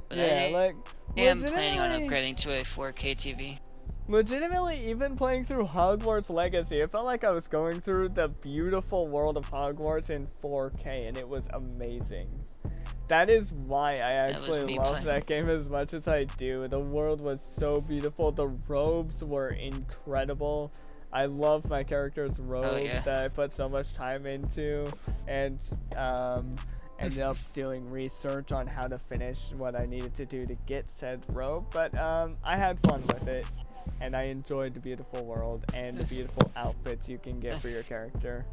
But yeah, I'm planning on upgrading to a 4K TV. Legitimately, even playing through Hogwarts Legacy, it felt like I was going through the beautiful world of Hogwarts in 4K, and it was amazing. That is why I actually love that game as much as I do. The world was so beautiful. The robes were incredible. I love my character's robe that I put so much time into, and ended up doing research on how to finish what I needed to do to get said robe. But I had fun with it. And I enjoyed the beautiful world and the beautiful outfits you can get for your character.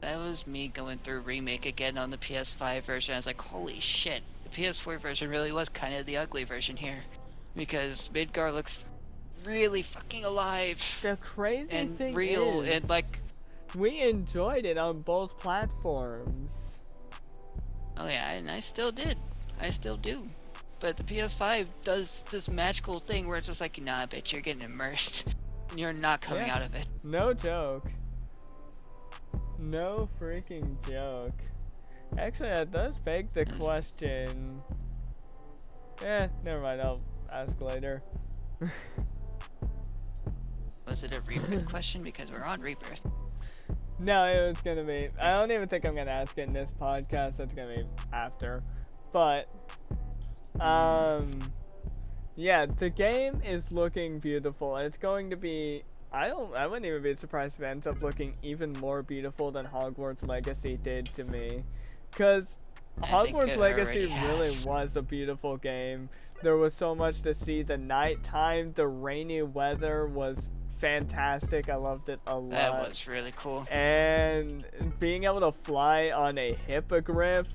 That was me going through Remake again on the PS5 version. I was like, holy shit. The PS4 version really was kind of the ugly version here. Because Midgar looks really fucking alive. The crazy thing real, is, and like, we enjoyed it on both platforms. Oh yeah, and I still did. I still do. But the PS5 does this magical thing where it's just like, nah, bitch, you're getting immersed. You're not coming out of it. No joke. No freaking joke. Actually, that does beg the question. Never mind, I'll ask later. Was it a rebirth question? Because we're on rebirth. No, it was gonna be. I don't even think I'm gonna ask it in this podcast. It's gonna be after. But, yeah, the game is looking beautiful. It's going to be. I wouldn't even be surprised if it ends up looking even more beautiful than Hogwarts Legacy did to me, because Hogwarts Legacy really was a beautiful game. There was so much to see. The nighttime, the rainy weather was fantastic. I loved it a lot. That was really cool. And being able to fly on a hippogriff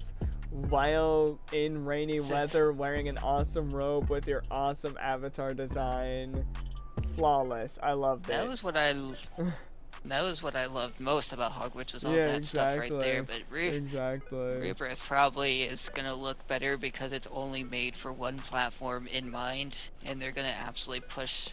while in rainy weather, wearing an awesome robe with your awesome avatar design, flawless. I loved it. That was what I loved most about Hogwarts, was all that stuff right there. But Rebirth probably is gonna look better because it's only made for one platform in mind, and they're gonna absolutely push.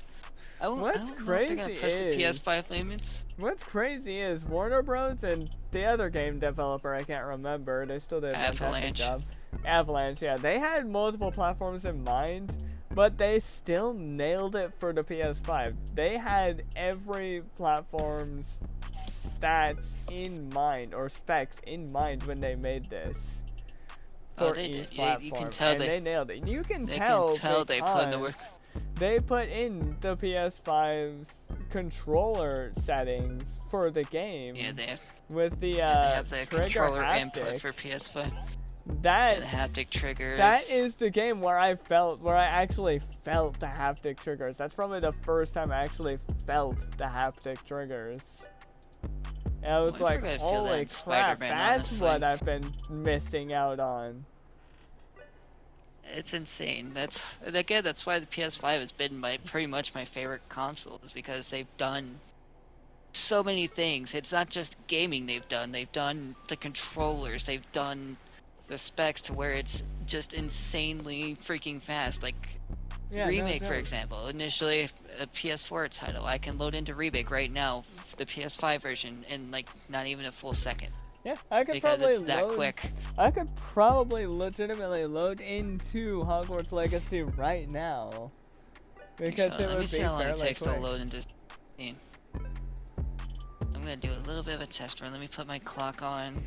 What's crazy know if they're gonna push the PS5 limits. What's crazy is Warner Bros. And the other game developer, I can't remember, they still did a fantastic job. Avalanche, yeah. They had multiple platforms in mind, but they still nailed it for the PS5. They had every platform's stats in mind, or specs in mind, when they made this. For each platform. You can tell they nailed it. You can tell they put in the work. They put in the PS5's controller settings for the game. Yeah, they have. With the they have the trigger controller haptic. input for PS5. That the haptic triggers. That is the game where I actually felt the haptic triggers. That's probably the first time I actually felt the haptic triggers. And I was like, holy crap, that's what I've been missing out on. It's insane. That's why the PS5 has been pretty much my favorite console, is because they've done so many things. It's not just gaming they've done the controllers, they've done the specs to where it's just insanely freaking fast. Like Remake, for example, initially a PS4 title, I can load into Remake right now, the PS5 version, in like not even a full second. Yeah, I could probably legitimately load into Hogwarts Legacy right now, because it would be fairly quick. Let me see how long it takes to load into. I'm gonna do a little bit of a test run. Let me put my clock on.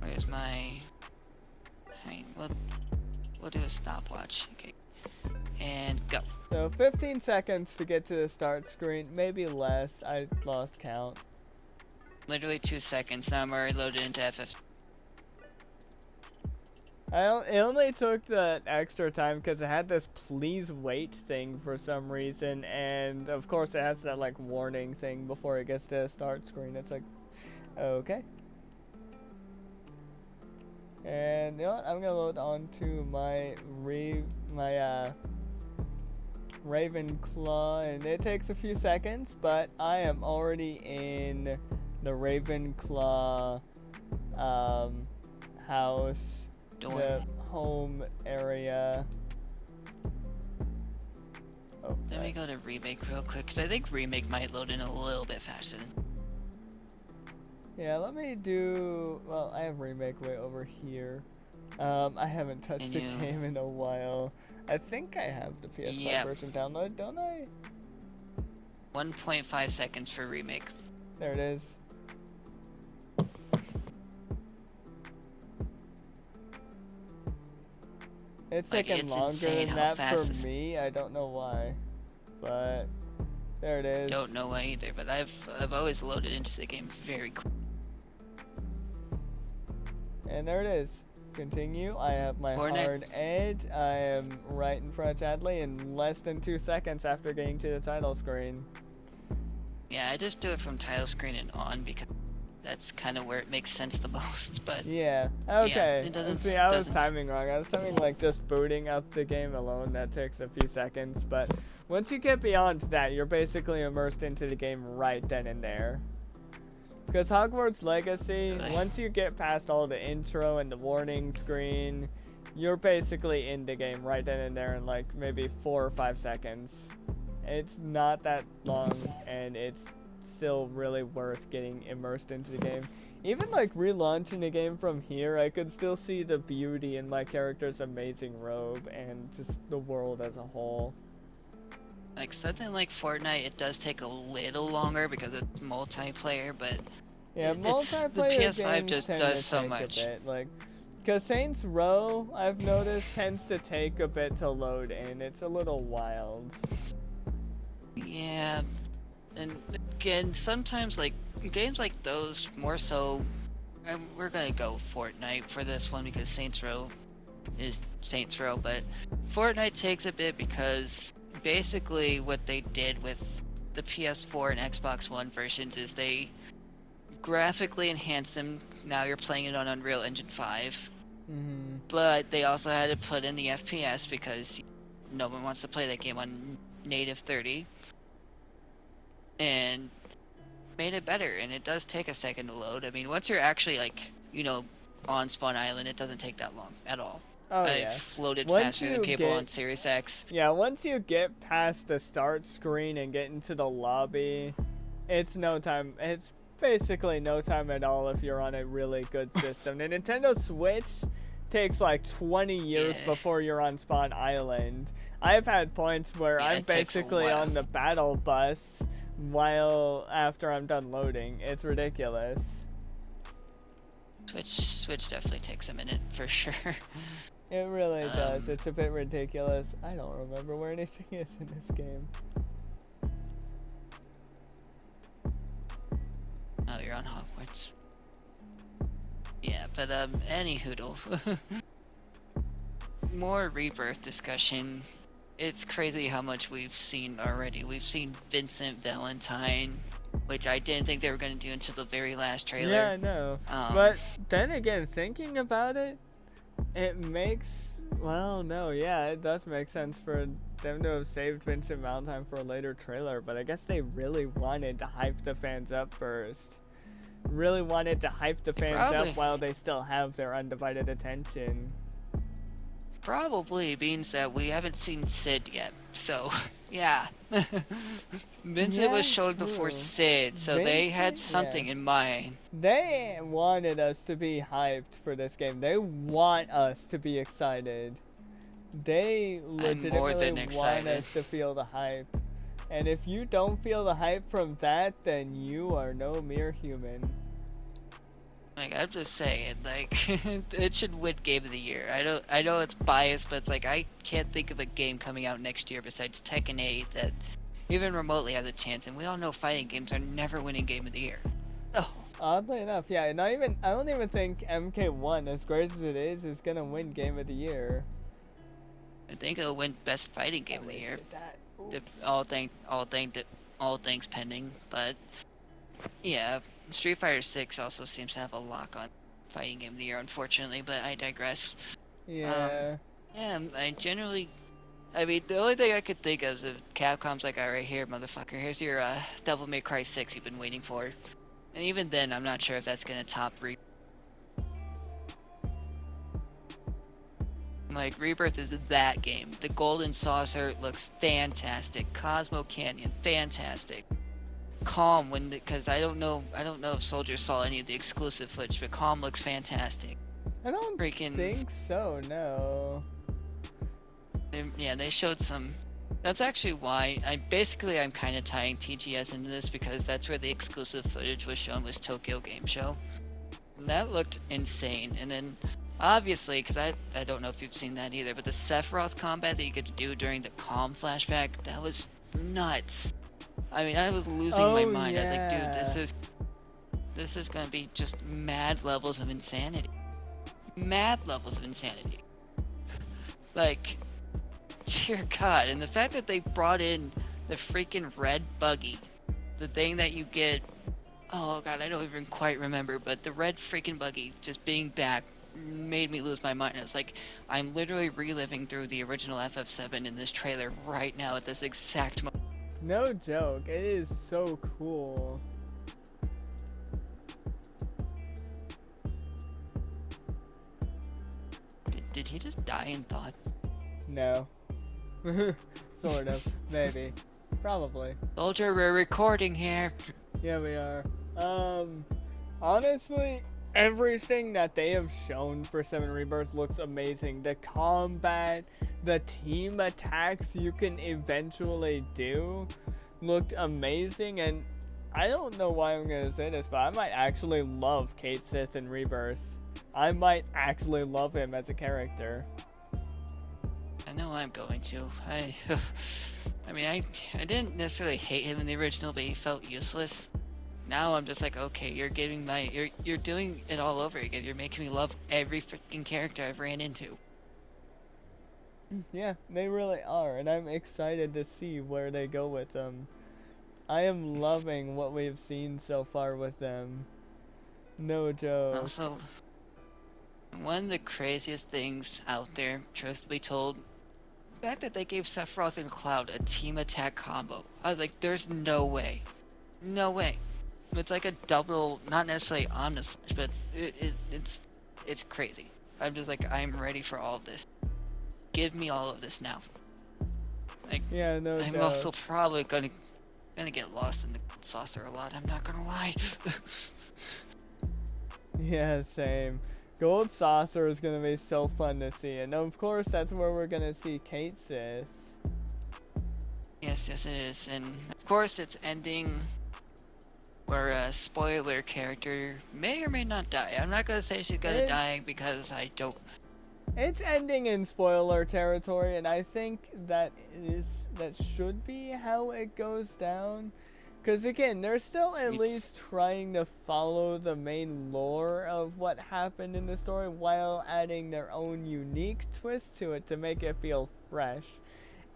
Where's my? We'll do a stopwatch. Okay, and go. So 15 seconds to get to the start screen, maybe less. I lost count. Literally 2 seconds. Now I'm already loaded into FF. It only took that extra time because it had this please wait thing for some reason, and of course it has that like warning thing before it gets to the start screen. It's like, okay. And you know what? I'm gonna load on to my Ravenclaw, and it takes a few seconds, but I am already in the Ravenclaw house, the home area. Oh, let me go to Remake real quick, because I think Remake might load in a little bit faster than... Yeah, let me do... Well, I have Remake way over here. I haven't touched the game in a while. I think I have the PS5 version downloaded, don't I? 1.5 seconds for Remake. There it is. It's taking longer than that for me. I don't know why, but there it is. Don't know why either, but I've always loaded into the game very quick. And there it is. Continue. I have my hard edge. I am right in front of Chadley in less than 2 seconds after getting to the title screen. Yeah, I just do it from title screen and on because that's kind of where it makes sense the most. But yeah, okay. Yeah, see, I was timing wrong. I was timing like just booting up the game alone. That takes a few seconds, but once you get beyond that, you're basically immersed into the game right then and there. Because Hogwarts Legacy, once you get past all the intro and the warning screen, you're basically in the game right then and there in like maybe 4 or 5 seconds. It's not that long, and it's still really worth getting immersed into the game. Even like relaunching the game from here, I could still see the beauty in my character's amazing robe and just the world as a whole. Like something like Fortnite, it does take a little longer because it's multiplayer, but Yeah, it's the multiplayer PS5 games just tend does to so take a much. bit. Like, because Saints Row, I've noticed, tends to take a bit to load in. It's a little wild. Yeah, and again, sometimes like games like those more so. We're gonna go Fortnite for this one because Saints Row is Saints Row, but Fortnite takes a bit because basically what they did with the PS4 and Xbox One versions is they graphically enhanced them. Now you're playing it on Unreal Engine 5, Mm-hmm. but they also had to put in the FPS because no one wants to play that game on native 30, and made it better. And it does take a second to load. I mean, once you're actually on Spawn Island, it doesn't take that long at all. Oh, I've yeah. floated Once faster than you people get on Series X. Yeah, once you get past the start screen and get into the lobby, it's no time. It's basically no time at all if you're on a really good system. The Nintendo Switch takes like 20 years Yeah. before you're on Spawn Island. I've had points where Yeah, I'm it takes a basically while. on the battle bus while after I'm done loading. It's ridiculous. Switch definitely takes a minute for sure. It really does. Um, It's a bit ridiculous. I don't remember where anything is in this game. Oh, you're on Hogwarts. Yeah, but any hoodle. More Rebirth discussion. It's crazy how much we've seen already. We've seen Vincent Valentine, which I didn't think they were going to do until the very last trailer. Yeah, I know. But then again, thinking about it, it makes, well, no, yeah, it does make sense for them to have saved Vincent Valentine for a later trailer, but I guess they really wanted to hype the fans up first. Really wanted to hype the fans Probably. up while they still have their undivided attention. Probably means that we haven't seen Sid yet. So, yeah. Vincent Yeah, was shown before true. Sid, so they had Vincent, something yeah. in mind. They wanted us to be hyped for this game. They want us to be excited. They more legitimately than want excited. us to feel the hype. And if you don't feel the hype from that, then you are no mere human. Like, I'm just saying, like, it should win Game of the Year. I know it's biased, but it's like, I can't think of a game coming out next year besides Tekken 8 that even remotely has a chance, and we all know fighting games are never winning Game of the Year. Oh. Oddly enough, yeah, I don't even think MK1, as great as it is gonna win Game of the Year. I think it'll win Best Fighting Game of the Year. That. If all things pending, but yeah, Street Fighter 6 also seems to have a lock on Fighting Game of the Year, unfortunately, but I digress. Yeah. Yeah, I mean, the only thing I could think of is if Capcom's like, alright, here, motherfucker, here's your Devil May Cry 6 you've been waiting for. And even then, I'm not sure if that's gonna top Like, Rebirth is that game. The Golden Saucer looks fantastic. Cosmo Canyon, fantastic. Calm, because I don't know if Soldier saw any of the exclusive footage, but Calm looks fantastic. I don't think so, no. Yeah, they showed some. That's actually why I'm kind of tying TGS into this, because that's where the exclusive footage was shown, was Tokyo Game Show. And that looked insane. And then obviously, because I don't know if you've seen that either, but the Sephiroth combat that you get to do during the Calm flashback, that was nuts. I mean, I was losing my mind. Yeah. I was like, dude, this is gonna be just mad levels of insanity. Mad levels of insanity. Like, dear God. And the fact that they brought in the freaking red buggy, the thing that you get, oh God, I don't even quite remember, but the red freaking buggy just being back made me lose my mind. It's like, I'm literally reliving through the original FF7 in this trailer right now at this exact moment. No joke, it is so cool. Did he just die in thought? No. Sort of. Maybe. Probably. Soldier, we're recording here. Yeah, we are. Honestly, everything that they have shown for 7 Rebirth looks amazing. The combat, the team attacks you can eventually do looked amazing, and I don't know why I'm gonna say this, but I might actually love Kate Sith in Rebirth. I might actually love him as a character. I know I'm going to. I mean, I didn't necessarily hate him in the original, but he felt useless. Now I'm just like, okay, you're doing it all over again. You're making me love every freaking character I've ran into. Yeah, they really are, and I'm excited to see where they go with them. I am loving what we've seen so far with them. No joke. Also, one of the craziest things out there, truth be told, the fact that they gave Sephiroth and Cloud a team attack combo. I was like, there's no way. No way. It's like a double, not necessarily omnislash, but it's crazy. I'm just like, I'm ready for all of this. Give me all of this now. Like, Yeah, no I'm joke. also probably gonna get lost in the saucer a lot. I'm not gonna lie. Yeah, same. Gold Saucer is gonna be so fun to see, and of course that's where we're gonna see Kate Sith. Yes, it is, and of course it's ending where a spoiler character may or may not die. I'm not gonna say she's gonna die because I don't. It's ending in spoiler territory, and I think that should be how it goes down. Because again, they're still at least trying to follow the main lore of what happened in the story while adding their own unique twist to it to make it feel fresh.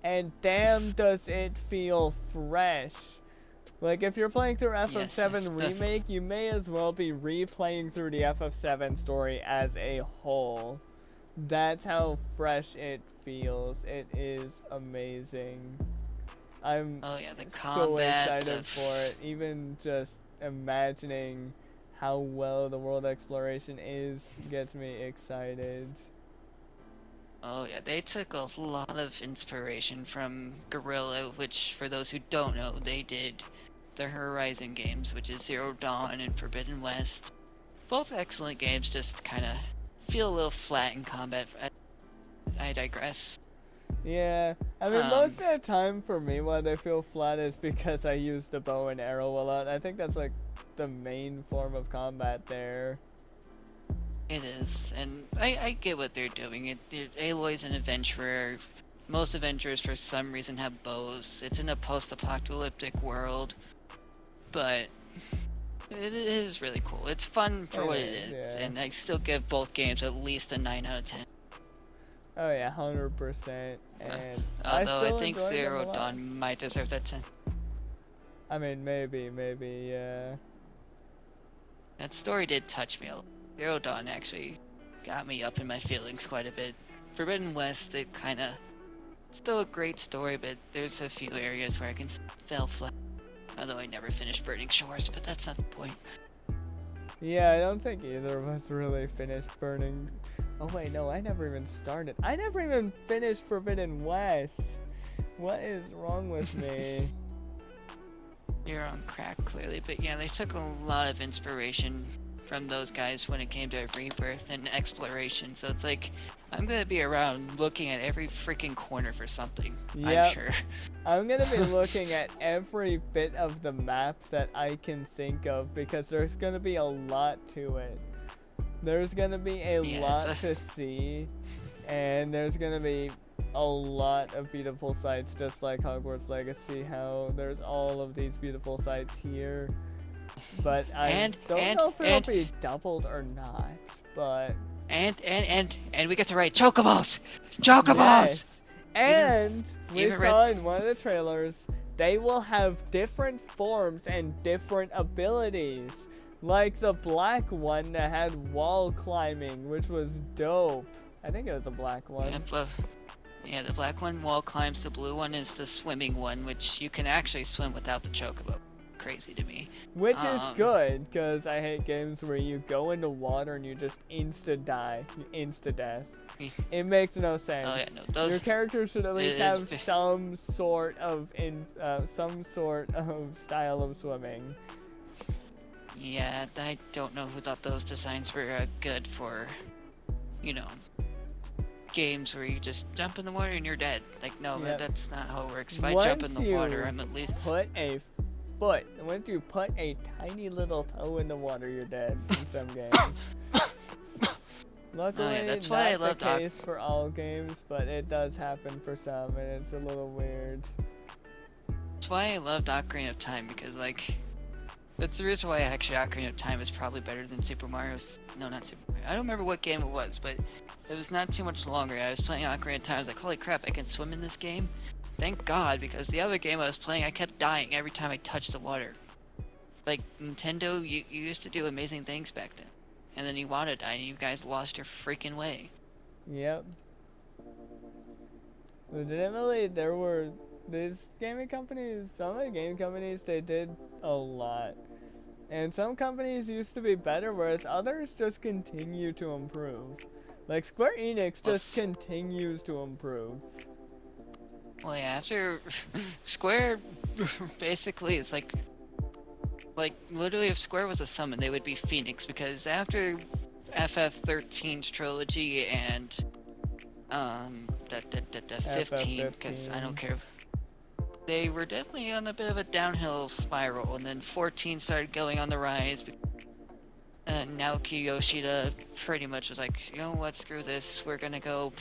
And damn does it feel fresh. Like, if you're playing through FF7 Remake, you may as well be replaying through the FF7 story as a whole. That's how fresh it feels. It is amazing. I'm so excited for it. Even just imagining how well the world exploration is gets me excited. Oh yeah, they took a lot of inspiration from Guerrilla, which, for those who don't know, they did the Horizon games, which is Zero Dawn and Forbidden West. Both excellent games, just kind of feel a little flat in combat. I digress. Yeah, I mean, most of the time for me why they feel flat is because I use the bow and arrow a lot. I think that's like the main form of combat there. It is, and I get what they're doing. Aloy's an adventurer. Most adventurers for some reason have bows. It's in a post-apocalyptic world, but it is really cool. It's fun for what it is, and I still give both games at least a 9 out of 10. Oh yeah, 100%. And although I think Zero Dawn might deserve that 10. I mean, maybe, yeah. That story did touch me a little. Zero Dawn actually got me up in my feelings quite a bit. Forbidden West, it kinda... Still a great story, but there's a few areas where I can fell flat. Although I never finished Burning Shores, but that's not the point. Yeah, I don't think either of us really finished Burning... Oh wait, no, I never even started. I never even finished Forbidden West. What is wrong with me? You're on crack, clearly. But yeah, they took a lot of inspiration from those guys when it came to Rebirth and exploration. So it's like, I'm gonna be around looking at every freaking corner for something. Yep. I'm sure. I'm gonna be looking at every bit of the map that I can think of because there's gonna be a lot to it. There's gonna be a lot to see, and there's gonna be a lot of beautiful sights, just like Hogwarts Legacy, how there's all of these beautiful sights here. But I don't know if it'll be doubled or not, but... And we get to ride Chocobos! Chocobos! Yes. And we saw in one of the trailers, they will have different forms and different abilities. Like the black one that had wall climbing, which was dope. I think it was a black one. Yeah, the black one wall climbs. The blue one is the swimming one, which you can actually swim without the chocobo. Crazy to me. Which is good, because I hate games where you go into water and you just insta-die. You insta-death. It makes no sense. Oh, yeah, no, your character should at least have some sort of style of swimming. Yeah, I don't know who thought those designs were good for, you know, games where you just jump in the water and you're dead. Like, no, Yep. that's not how it works. If I jump in the water, I'm at least... Once you put a tiny little toe in the water, you're dead in some games. Luckily, that's why I not love the case for all games, but it does happen for some, and it's a little weird. That's why I loved Ocarina of Time, because, like, that's the reason why actually Ocarina of Time is probably better than Super Mario's... No, not Super Mario. I don't remember what game it was, but it was not too much longer. I was playing Ocarina of Time, I was like, holy crap, I can swim in this game? Thank God, because the other game I was playing, I kept dying every time I touched the water. Like, Nintendo, you used to do amazing things back then. And then Iwata died, and you guys lost your freaking way. Yep. Legitimately, there were these gaming companies, some of the game companies, they did a lot. And some companies used to be better, whereas others just continue to improve. Like, Square Enix just continues to improve. Well, yeah, after Square basically is like literally if Square was a summon, they would be Phoenix, because after FF13's trilogy and the 15, because I don't care, they were definitely on a bit of a downhill spiral, and then 14 started going on the rise. And Naoki Yoshida pretty much was like, you know what, screw this, we're gonna go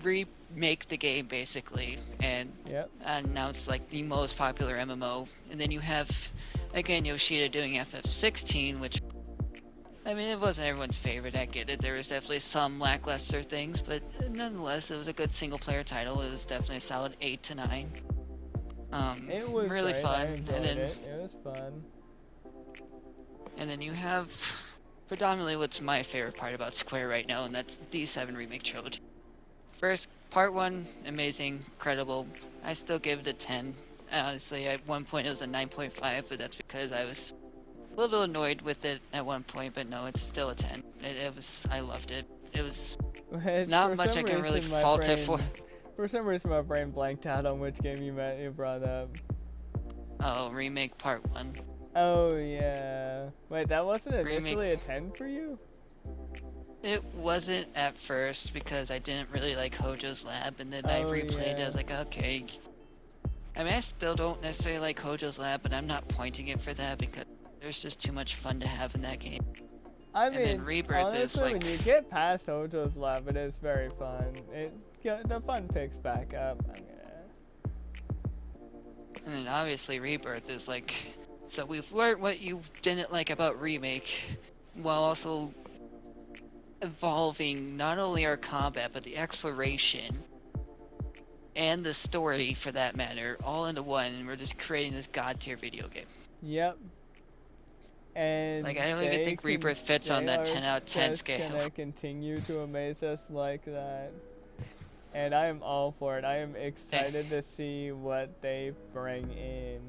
remake the game basically, and now it's like the most popular MMO. And then you have again Yoshida doing FF16, which, I mean, it wasn't everyone's favorite, I get it, there was definitely some lackluster things, but nonetheless it was a good single player title. It was definitely a solid 8 to 9. It was really great. fun. I enjoyed it. It was fun. And then you have predominantly what's my favorite part about Square right now, and that's D7 Remake Trilogy. First, part 1, amazing, incredible. I still give it a 10. Honestly, at one point it was a 9.5, but that's because I was a little annoyed with it at one point, but no, it's still a 10. I loved it. It was not much I can really fault it for. For some reason, my brain blanked out on which game you brought up. Oh, Remake Part 1. Oh, yeah. Wait, that wasn't initially a 10 for you? It wasn't at first, because I didn't really like Hojo's Lab, and then I replayed it, I was like, okay. I mean, I still don't necessarily like Hojo's Lab, but I'm not pointing it for that, because there's just too much fun to have in that game. I mean, then Rebirth honestly, is like... when you get past Hojo's Lab, it is very fun. The fun picks back up. And then obviously Rebirth is like... So we've learned what you didn't like about Remake, while also evolving not only our combat, but the exploration and the story, for that matter, all into one, and we're just creating this god tier video game. Yep. And like, I don't even think Rebirth fits on that 10 out of 10 scale. They're gonna continue to amaze us like that. And I am all for it. I am excited to see what they bring in.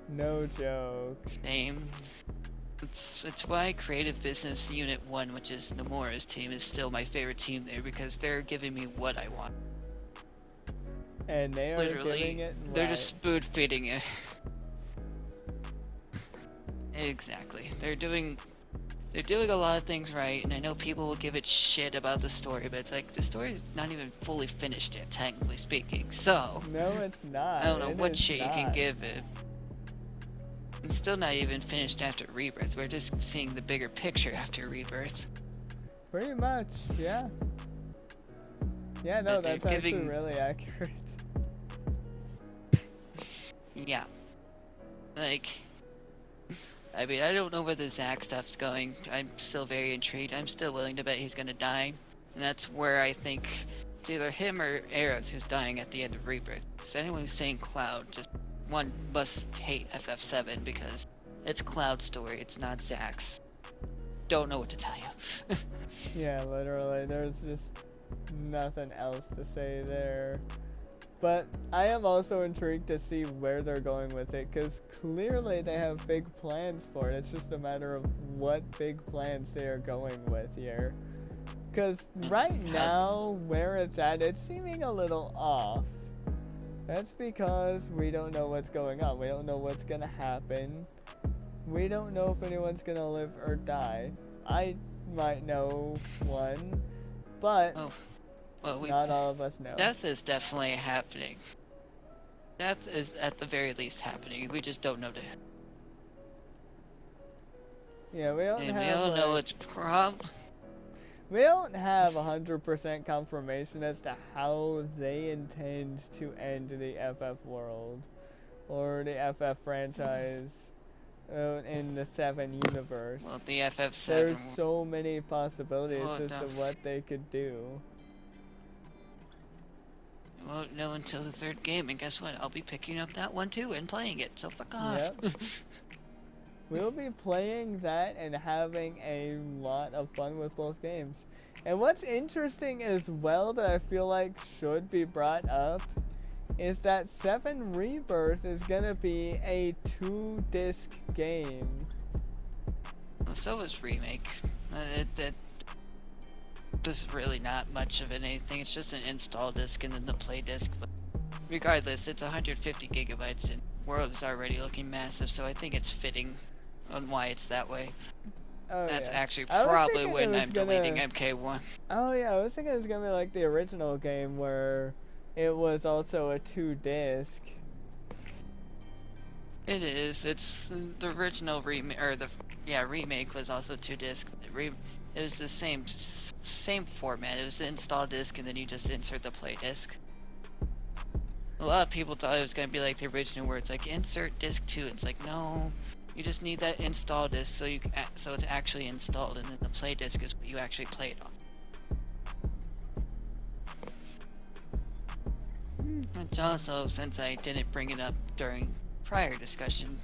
No joke. Same. It's why Creative Business Unit 1, which is Nomura's team, is still my favorite team there, because they're giving me what I want. And they are literally giving it right. They're just spoon feeding it. Exactly. They're doing a lot of things right, and I know people will give it shit about the story, but it's like, the story's not even fully finished yet, technically speaking, so... No, it's not. I don't know what shit you can give it. It's still not even finished after Rebirth. We're just seeing the bigger picture after Rebirth. Pretty much, yeah. Yeah, no, that's actually really accurate. Yeah. Like... I mean, I don't know where the Zack stuff's going. I'm still very intrigued. I'm still willing to bet he's gonna die. And that's where I think it's either him or Aerith who's dying at the end of Rebirth. So anyone who's saying Cloud, just one must hate FF7, because it's Cloud's story, it's not Zack's. Don't know what to tell you. Yeah, literally, there's just nothing else to say there. But I am also intrigued to see where they're going with it, because clearly they have big plans for it. It's just a matter of what big plans they are going with here. Because right now, where it's at, it's seeming a little off. That's because we don't know what's going on. We don't know what's going to happen. We don't know if anyone's going to live or die. I might know one. but Oh, well, not all of us know. death is definitely happening. Death is at the very least happening. We just don't know the. Yeah, we don't And we have all know like, it's we don't have 100% confirmation as to how they intend to end the FF world or the FF franchise in the 7 universe. well, the FF7. There's so many possibilities Well, as no. to what they could do. We won't know until the 3rd game, and guess what? I'll be picking up that one too and playing it, so fuck off. Yep. We'll be playing that and having a lot of fun with both games. And what's interesting as well that I feel like should be brought up is that 7 Rebirth is gonna be a 2-disc game. Well, so is Remake. There's really not much of anything. It's just an install disc and then the play disc. But regardless, it's 150 gigabytes and the world is already looking massive, so I think it's fitting on why it's that way. Oh, That's yeah. actually I was probably thinking when it was I'm gonna- deleting MK1. Oh yeah, I was thinking it was gonna be like the original game where it was also a 2-disc. It is. It's the original remake, or remake was also 2-disc. It was the same format. It was the install disc, and then you just insert the play disc. A lot of people thought it was gonna be like the original, where it's like insert disc 2. It's like, no, you just need that install disc so it's actually installed, and then the play disc is what you actually play it on. Which also, since I didn't bring it up during prior discussion,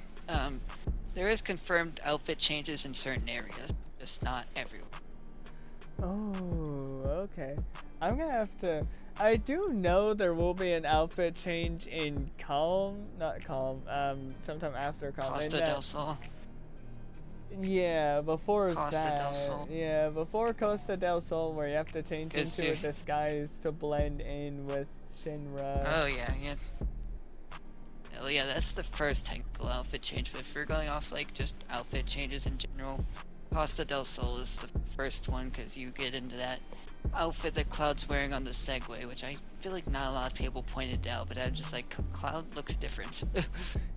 there is confirmed outfit changes in certain areas, just not everywhere. Oh, okay. I'm gonna have to. I do know there will be an outfit change in sometime after Calm. Costa del Sol. Yeah, before Costa that. del Sol. Yeah, before Costa del Sol, where you have to change Is into a there- disguise to blend in with Shinra. Oh yeah. Well, yeah, that's the first technical outfit change, but if we're going off like just outfit changes in general, Costa del Sol is the first one, because you get into that outfit that Cloud's wearing on the Segway, which I feel like not a lot of people pointed out, but I'm just like, Cloud looks different.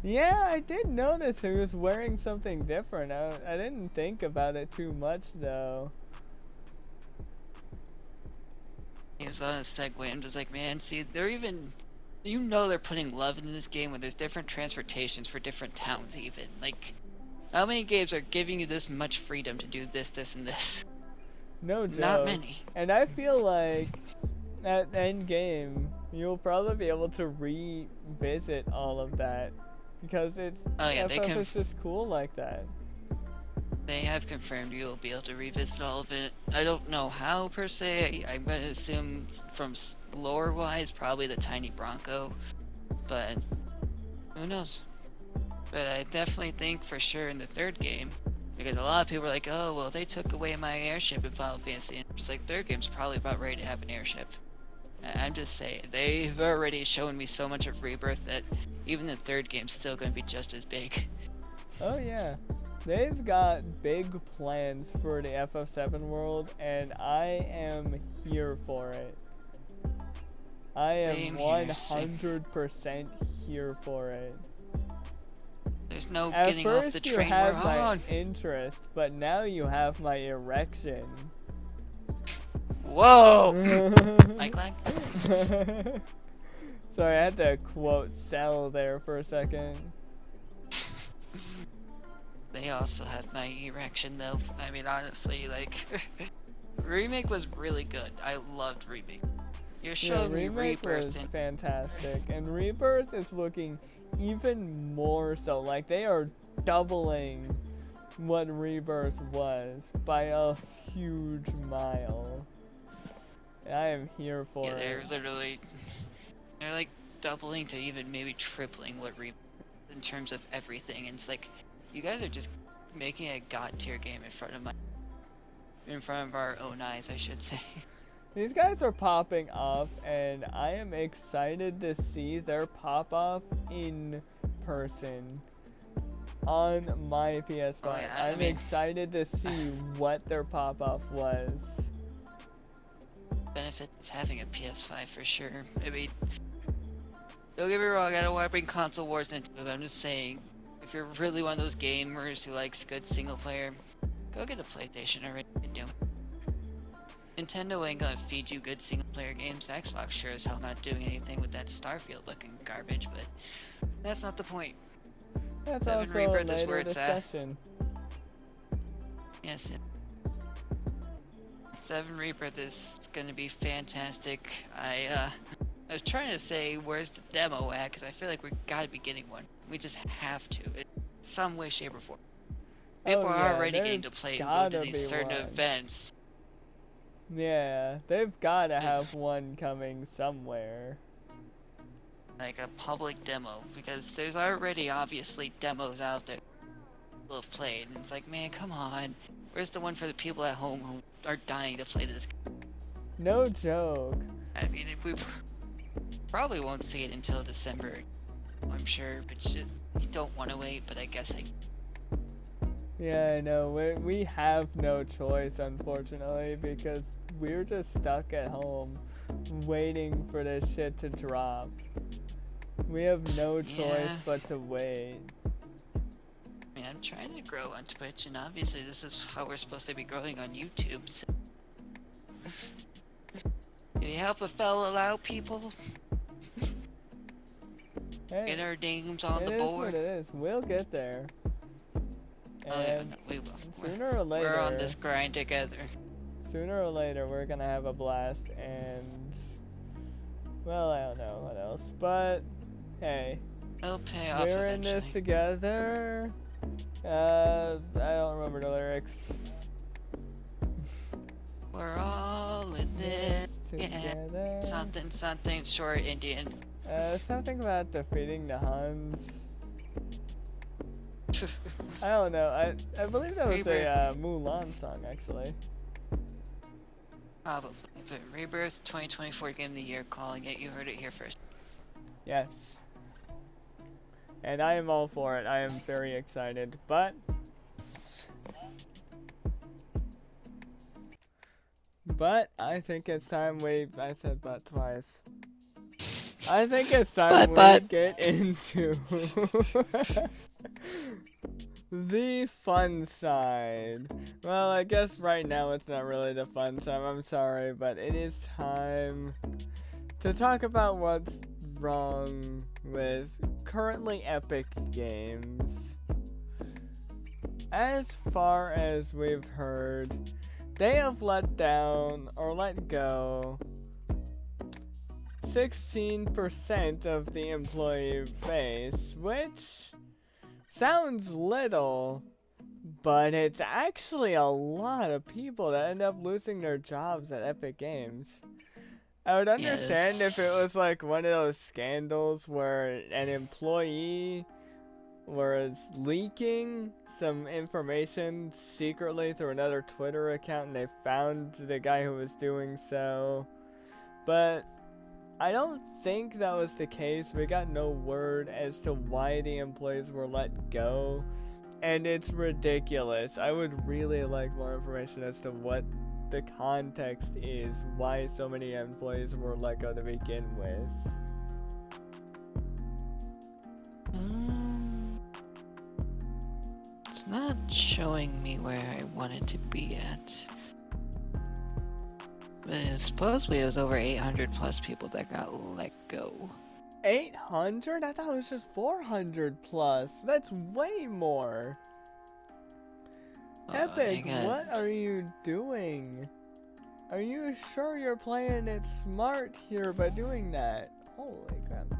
Yeah, I did notice he was wearing something different. I didn't think about it too much though. He was on a Segway. I'm just like, man, see, they're even, they're putting love into this game when there's different transportations for different towns even. Like, how many games are giving you this much freedom to do this, this, and this? No joke. Not many. And I feel like at end game, you'll probably be able to revisit all of that because it's Oh yeah, FF is just cool like that. They have confirmed you will be able to revisit all of it. I don't know how per se. I'm gonna assume from lore-wise, probably the tiny Bronco, but who knows? But I definitely think for sure in the 3rd game, because a lot of people are like, oh well, they took away my airship in Final Fantasy, and it's like 3rd game's probably about ready to have an airship. I'm just saying, they've already shown me so much of Rebirth that even the 3rd game's still gonna be just as big. Oh yeah. They've got big plans for the FF7 world, and I am here for it. I am Same here, 100% here for it. There's no At getting off the first you train we're had my on. interest, but now you have my erection. Whoa! Mic lag? Sorry, I had to quote Cell there for a second. They also had my erection though. I mean, honestly, like, Remake was really good. I loved Remake. You're showing me Remake Rebirth was and fantastic, and Rebirth is looking even more so. Like, they are doubling what Rebirth was by a huge mile. And I am here for yeah, it. they're like doubling to even maybe tripling what Rebirth in terms of everything. And it's like, you guys are just making a god tier game in front of our own eyes, I should say. These guys are popping off, and I am excited to see their pop off in person on my PS5. Oh, yeah, I'm excited to see what their pop off was. benefit of having a PS5 for sure. I mean, don't get me wrong, I don't want to bring console wars into it, but I'm just saying, if you're really one of those gamers who likes good single player, go get a PlayStation already. Nintendo ain't gonna feed you good single player games. Xbox sure as hell not doing anything with that Starfield looking garbage, but that's not the point. That's 7 also a Rebirth is where later it's at. discussion. Yes, 7 Rebirth is gonna be fantastic. I was trying to say, where's the demo at? Because I feel like we gotta be getting one. We just have to, in some way, shape, or form. People are already getting to play and go to these certain events. Yeah, they've gotta have one coming somewhere. Like a public demo, because there's already obviously demos out there people have played, and it's like, man, come on. Where's the one for the people at home who are dying to play this game? No joke. I mean, we probably won't see it until December, I'm sure, but you don't want to wait, but I guess Yeah, I know. We have no choice, unfortunately, because we're just stuck at home waiting for this shit to drop. We have no choice but to wait. I mean, I'm trying to grow on Twitch, and obviously this is how we're supposed to be growing on YouTube, so... Can you help a fellow out, people? Hey, get our names on the board. It is what it is. We'll get there. And no, we will. Sooner or later, we're on this grind together. Sooner or later, we're gonna have a blast, and well, I don't know what else, but hey, it'll pay off. We're in this together. I don't remember the lyrics. We're all in this together. Something short Indian. Something about defeating the Huns. I don't know. I believe that was a Mulan song, actually. Probably. But Rebirth 2024 Game of the Year, calling it. You heard it here first. Yes. And I am all for it. I am very excited. But I think it's time I said but twice. I think it's time we get into the fun side. Well, I guess right now it's not really the fun side. I'm sorry, but it is time to talk about what's wrong with currently Epic Games. As far as we've heard, they have let go 16% of the employee base, which sounds little, but it's actually a lot of people that end up losing their jobs at Epic Games. I would understand if it was like one of those scandals where an employee was leaking some information secretly through another Twitter account and they found the guy who was doing so. But I don't think that was the case. We got no word as to why the employees were let go, and it's ridiculous. I would really like more information as to what the context is, why so many employees were let go to begin with. It's not showing me where I wanted to be at. But supposedly it was over 800 plus people that got let go. 800? I thought it was just 400 plus. That's way more. Epic, what are you doing? Are you sure you're playing it smart here by doing that? Holy crap.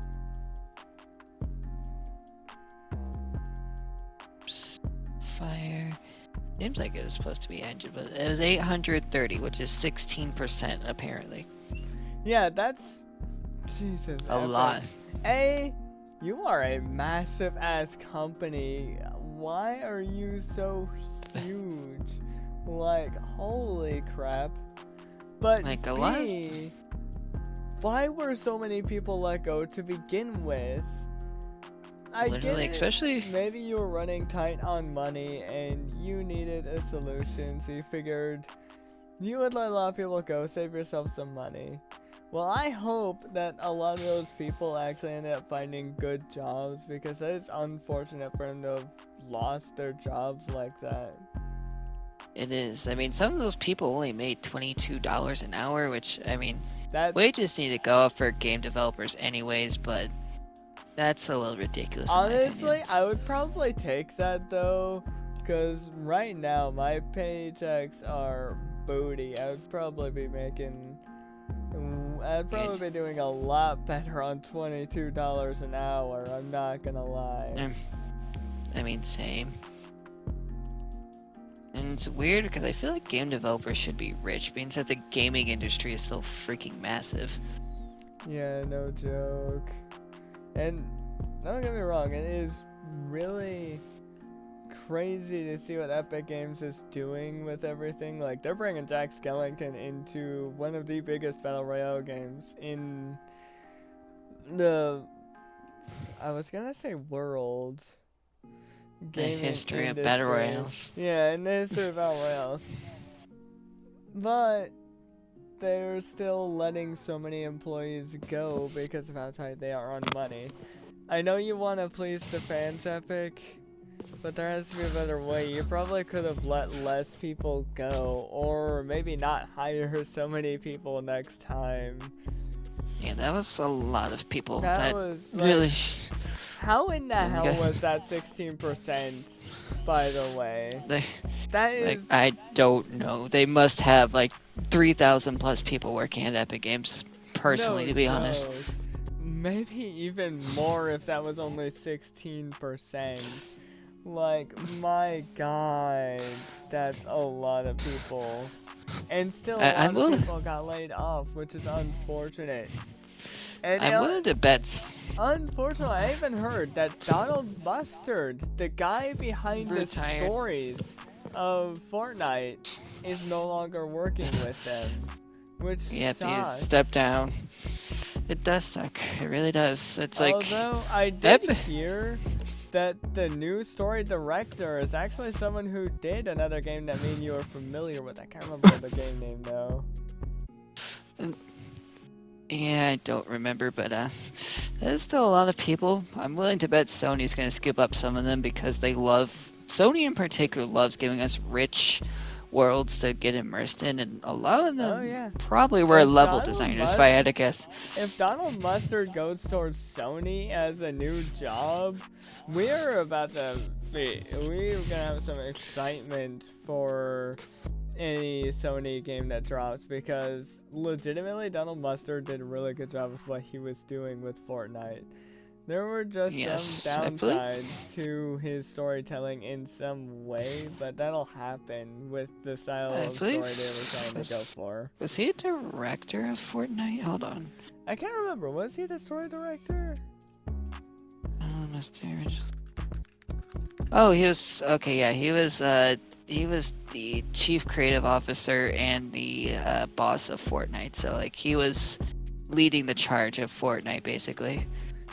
Fire. Seems like it was supposed to be 100, but it was 830, which is 16% apparently. Yeah, that's... Jesus. A lot. You are a massive ass company. Why are you so huge? Like, holy crap. But like a lot. Why were so many people let go to begin with? I get it. Especially maybe you were running tight on money and you needed a solution, so you figured You would let a lot of people go, save yourself some money. Well, I hope that a lot of those people actually end up finding good jobs, because that is unfortunate for them to have lost their jobs like that. It is. I mean, some of those people only made $22 an hour, which, I mean, That wages need to go up for game developers anyways, but that's a little ridiculous in my honestly, opinion. I would probably take that though, because right now my paychecks are booty. I'd probably be doing a lot better on $22 an hour. I'm not gonna lie. I mean, same. And it's weird because I feel like game developers should be rich, being that the gaming industry is so freaking massive. Yeah, no joke. And don't get me wrong, it is really crazy to see what Epic Games is doing with everything. Like, they're bringing Jack Skellington into one of the biggest Battle Royale games in the, I was gonna say world. The history of industry. Battle Royales. Yeah, in the history of Battle Royales. But they're still letting so many employees go because of how tight they are on money. I know you want to please the fans, Epic, but there has to be a better way. You probably could have let less people go, or maybe not hire so many people next time. Yeah, that was a lot of people. That was like, really. How in the hell was that 16%, by the way? That is... I don't know. They must have like 3,000 plus people working at Epic Games, personally, no to be joke. honest. Maybe even more if that was only 16%. Like, my god, that's a lot of people. And still a lot of people got laid off, which is unfortunate. And I'm willing to bet. Unfortunately, I even heard that Donald Mustard, the guy behind the stories of Fortnite, is no longer working with them, which sucks. He stepped down. It does suck. It really does. It's like. Although I did hear that the new story director is actually someone who did another game that me and you are familiar with. I can't remember the game name though. Yeah, I don't remember, but there's still a lot of people. I'm willing to bet Sony's gonna skip up some of them because Sony in particular loves giving us rich worlds to get immersed in, and a lot of them probably were level designers, if I had to guess. If Donald Mustard goes towards Sony as a new job, we're gonna have some excitement for any Sony game that drops, because legitimately Donald Mustard did a really good job with what he was doing with Fortnite. There were just some downsides to his storytelling in some way, but that'll happen with the style of story they were trying to go for. Was he a director of Fortnite? Hold on. I can't remember. Was he the story director? Oh, he was. Okay, yeah, he was the chief creative officer and the boss of Fortnite. So, like, he was leading the charge of Fortnite, basically.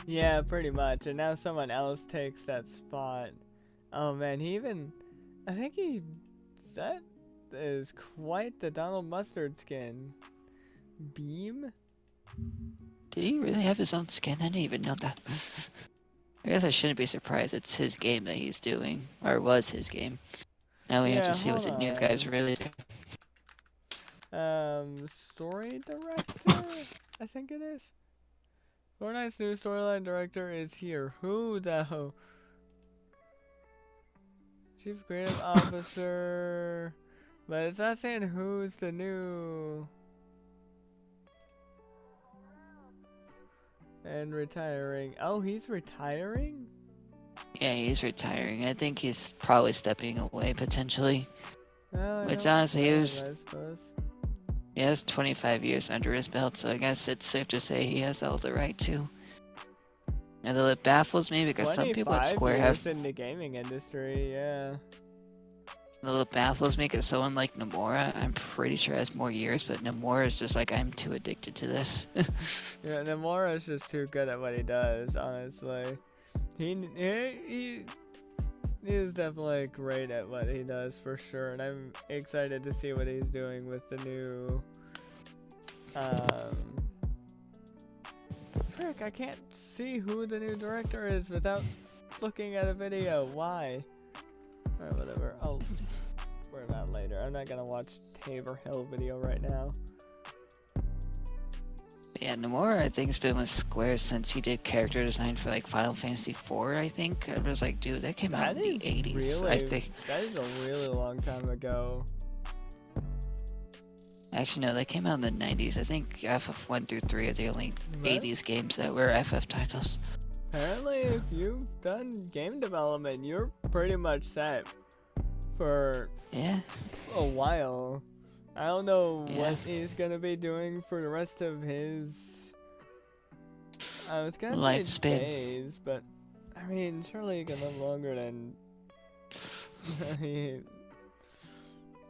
Yeah, pretty much. And now someone else takes that spot. Oh man, that is quite the Donald Mustard skin. Beam? Did he really have his own skin? I didn't even know that. I guess I shouldn't be surprised. It's his game that he's doing, or was his game. Now we have to see what the new guys really do. Story director? I think it is. Fortnite's new storyline director is here. Who though? Chief Creative Officer. But it's not saying who's the new. And retiring. Oh, he's retiring? Yeah, he's retiring. I think he's probably stepping away, potentially. Which honestly, he has 25 years under his belt, so I guess it's safe to say he has all the right to. Although it baffles me because some people at Square have in the gaming industry, yeah. Although it baffles me because someone like Nomura, I'm pretty sure has more years, but Nomura is just like, I'm too addicted to this. Yeah, Nomura is just too good at what he does, honestly. He He's definitely great at what he does for sure, and I'm excited to see what he's doing with the new. Frick, I can't see who the new director is without looking at a video. Why? Alright, whatever. I'll worry about it later. I'm not gonna watch Tabor Hill video right now. Yeah, Nomura, I think, has been with Square since he did character design for like Final Fantasy IV, I think. I was like, dude, that came out in the 80s, I think. That is a really long time ago. Actually, no, that came out in the 90s. I think FF1 through 3 are the only 80s games that were FF titles. Apparently, if you've done game development, you're pretty much set for a while. I don't know what he's gonna be doing for the rest of his. I was gonna say days, but I mean, surely you can live longer than.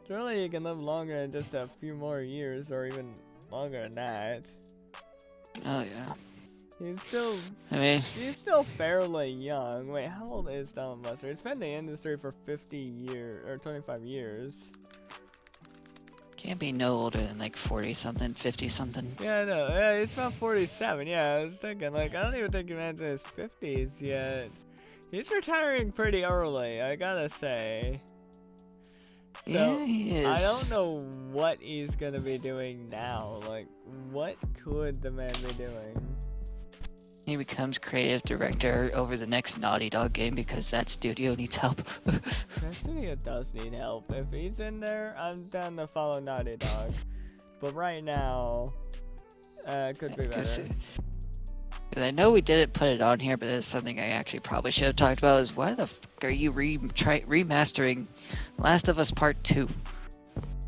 Surely you can live longer than just a few more years, or even longer than that. Oh yeah. He's still. he's still fairly young. Wait, how old is Donald Buster? He's been in the industry for 50 years or 25 years. Can't be no older than like 40 something, 50 something. Yeah, I know. Yeah, he's about 47. Yeah, I was thinking, like, I don't even think he's in his 50s yet. He's retiring pretty early, I gotta say. So, yeah, he is. I don't know what he's gonna be doing now. Like, what could the man be doing? He becomes creative director over the next Naughty Dog game because that studio needs help. That studio does need help. If he's in there, I'm down to follow Naughty Dog. But right now, could be better. Cause I know we didn't put it on here, but it's something I actually probably should have talked about. Is why the fuck are you remastering Last of Us Part 2?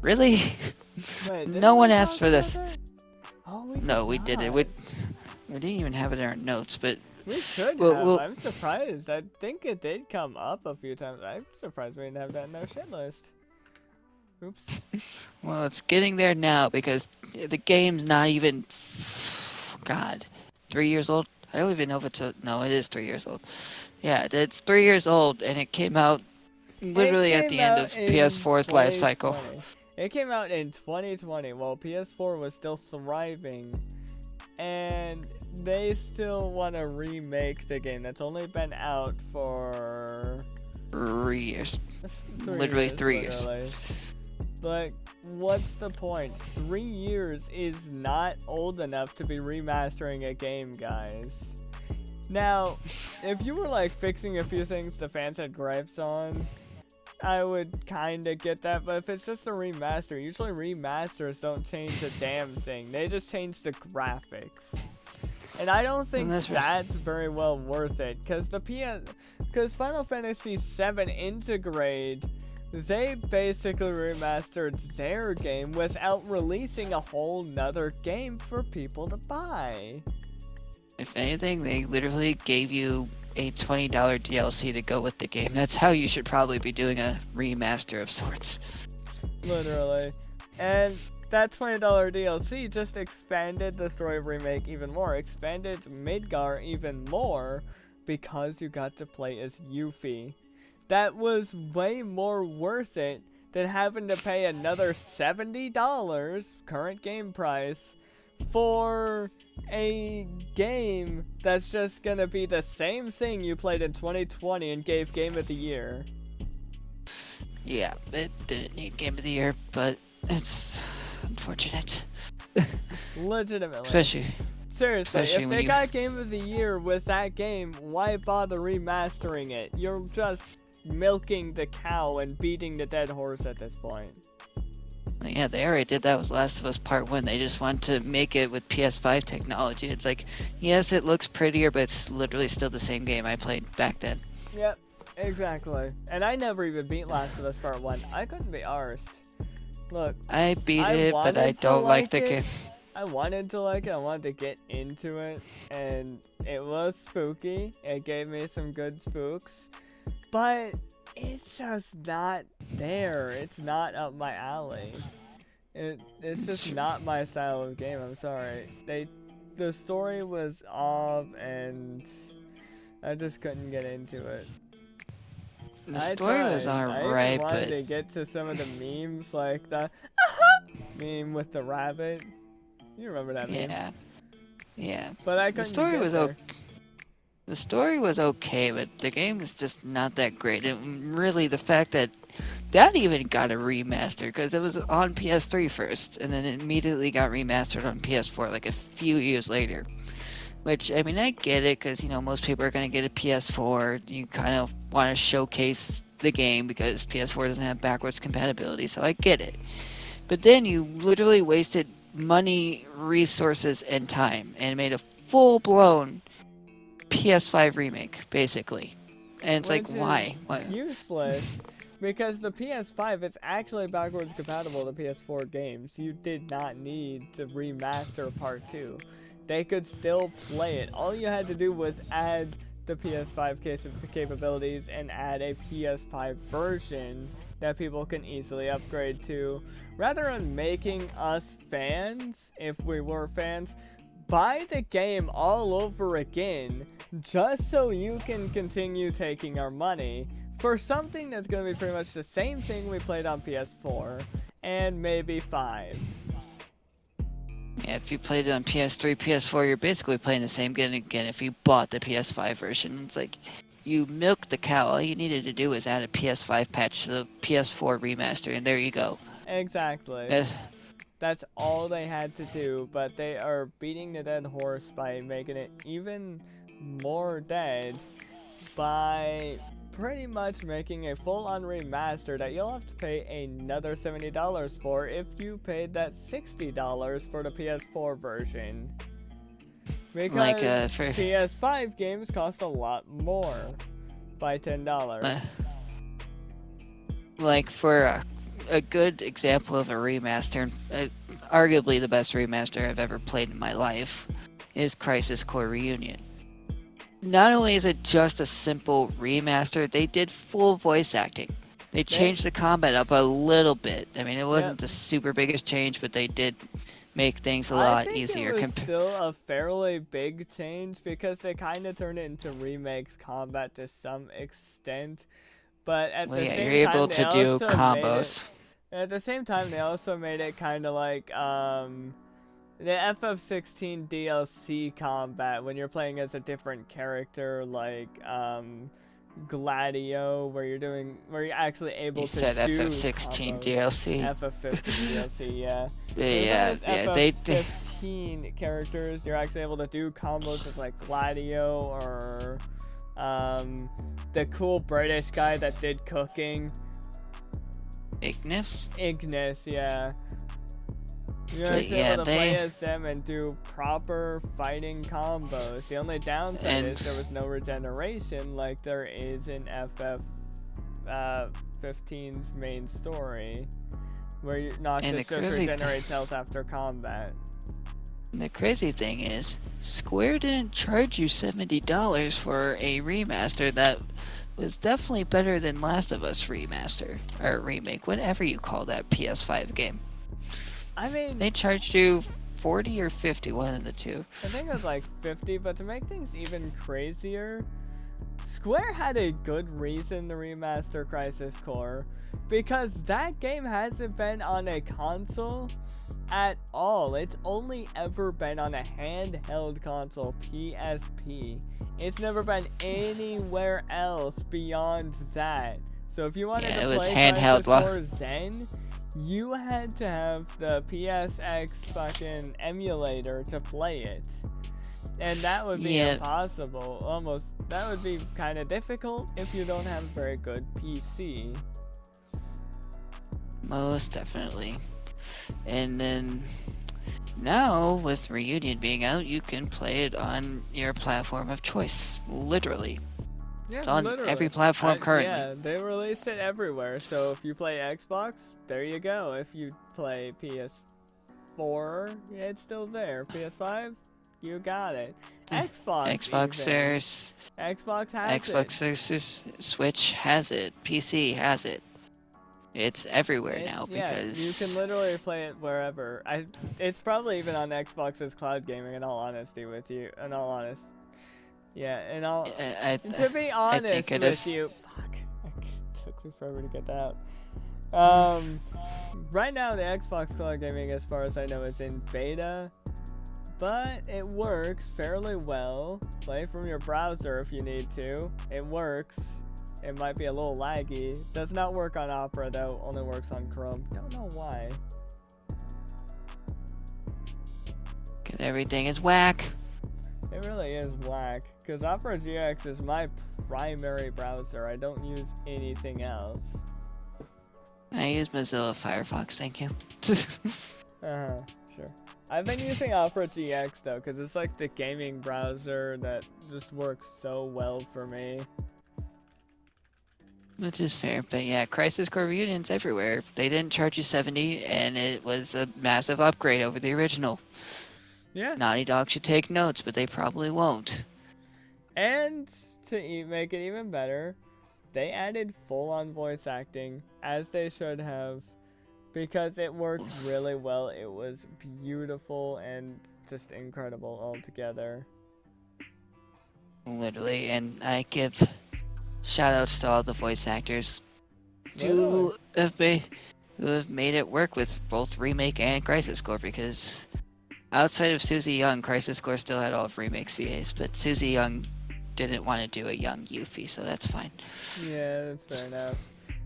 Really? Wait, no one asked for this. Oh, we didn't. We didn't even have it in our notes, but we should have. I'm surprised. I think it did come up a few times. I'm surprised we didn't have that in our shit list. Oops. Well, it's getting there now because the game's not even, 3 years old. I don't even know if it's no, it is 3 years old. Yeah, it's 3 years old, and it came out literally at the end of PS4's life cycle. It came out in 2020 while PS4 was still thriving. And they still want to remake the game that's only been out for 3 years. Literally 3 years. Like, what's the point? 3 years is not old enough to be remastering a game, guys. Now, if you were like fixing a few things the fans had gripes on, I would kind of get that, but if it's just a remaster, usually remasters don't change a damn thing. They just change the graphics. And I don't think that's very well worth it, because Final Fantasy VII Integrate, they basically remastered their game without releasing a whole nother game for people to buy. If anything, they literally gave you a $20 DLC to go with the game. That's how you should probably be doing a remaster of sorts. Literally. And that $20 DLC just expanded the story of Remake even more, expanded Midgar even more, because you got to play as Yuffie. That was way more worth it than having to pay another $70, current game price, for a game that's just gonna be the same thing you played in 2020 and gave Game of the Year. Yeah, it didn't need Game of the Year, but it's unfortunate. Legitimately. Seriously, if they got Game of the Year with that game, why bother remastering it? You're just milking the cow and beating the dead horse at this point. Yeah, they already did that with Last of Us Part 1. They just want to make it with PS5 technology. It's like, yes, it looks prettier, but it's literally still the same game I played back then. Yep, exactly. And I never even beat Last of Us Part 1. I couldn't be arsed. Look, I beat it, but I don't like the game. I wanted to like it. I wanted to get into it. And it was spooky. It gave me some good spooks. But it's just not there. It's not up my alley. It's just not my style of game. I'm sorry. The story was off, and I just couldn't get into it. The I story was tried. I even alright, wanted but to get to some of the memes, like the meme with the rabbit. You remember that meme? yeah, yeah. But I The couldn't story get was there. The story was okay, but the game is just not that great. And really, the fact that even got a remaster because it was on PS3 first, and then it immediately got remastered on PS4 like a few years later. Which, I mean, I get it because, most people are going to get a PS4. You kind of want to showcase the game because PS4 doesn't have backwards compatibility, so I get it. But then you literally wasted money, resources, and time and made a full blown PS5 remake, basically. And it's like, Which why? is Why? useless because the PS5 is actually backwards compatible to PS4 games. You did not need to remaster Part 2. They could still play it. All you had to do was add the PS5 capabilities and add a PS5 version that people can easily upgrade to. Rather than making us fans, if we were fans, buy the game all over again just so you can continue taking our money for something that's going to be pretty much the same thing we played on PS4 and maybe 5. Yeah, if you played it on PS3, PS4, you're basically playing the same game again if you bought the PS5 version. It's like, you milked the cow. All you needed to do was add a PS5 patch to the PS4 remaster, and there you go. Exactly. That's all they had to do, but they are beating the dead horse by making it even more dead by pretty much making a full-on remaster that you'll have to pay another $70 for if you paid that $60 for the PS4 version. Because for PS5 games cost a lot more by $10. like for a good example of a remaster, arguably the best remaster I've ever played in my life, is Crisis Core Reunion. Not only is it just a simple remaster, they did full voice acting. They changed the combat up a little bit. I mean, it wasn't the super biggest change, but they did make things a lot easier. I think it was still a fairly big change because they kind of turned it into remakes combat to some extent. But at the same you're time, able to do combos. At the same time, they also made it kind of like the FF16 DLC combat when you're playing as a different character, like Gladio, where you're actually able to said do FF16 combos. DLC. FF15 DLC, yeah. Yeah, they FF15 characters, you're actually able to do combos as like Gladio or the cool British guy that did cooking. Ignis, yeah. You're actually able to play as them and do proper fighting combos. The only downside is there was no regeneration like there is in FF15's main story, where you're not just regenerates health after combat. And the crazy thing is, Square didn't charge you $70 for a remaster that was definitely better than Last of Us remaster, or remake, whatever you call that PS5 game. I mean, they charged you 40 or 50, one of the two. I think it was like 50, but to make things even crazier, Square had a good reason to remaster Crisis Core, because that game hasn't been on a console at all. It's only ever been on a handheld console, PSP. It's never been anywhere else beyond that. So if you wanted to play Crisis Core Zen, you had to have the PSX fucking emulator to play it. And that would be impossible. Almost, that would be kind of difficult if you don't have a very good PC. Most definitely. And then now, with Reunion being out, you can play it on your platform of choice. Literally. Yeah, it's on every platform currently. Yeah, they released it everywhere. So if you play Xbox, there you go. If you play PS4, it's still there. PS5, you got it. Xbox there's Xbox has Xbox there's Switch has it. PC has it. It's everywhere now because you can literally play it wherever. It's probably even on Xbox's cloud gaming. In all honesty, with you, in all honest. Yeah, and to be honest with you, fuck. me forever to get that out. Right now, the Xbox Cloud Gaming, as far as I know, is in beta, but it works fairly well. Play from your browser if you need to. It works. It might be a little laggy. Does not work on Opera though. Only works on Chrome. Don't know why. 'Cause everything is whack. It really is whack. Because Opera GX is my primary browser. I don't use anything else. I use Mozilla Firefox, thank you. Sure. I've been using Opera GX though, because it's like the gaming browser that just works so well for me. Which is fair, but yeah, Crisis Core Reunions everywhere. They didn't charge you $70, and it was a massive upgrade over the original. Yeah. Naughty Dog should take notes, but they probably won't. And to make it even better, they added full-on voice acting, as they should have, because it worked really well. It was beautiful and just incredible altogether. Literally, and I give shoutouts to all the voice actors who have made it work with both Remake and Crisis Core, because outside of Susie Young, Crisis Core still had all of Remake's VAs, but Susie Young didn't want to do a young Yuffie, so that's fine. Yeah, that's fair enough.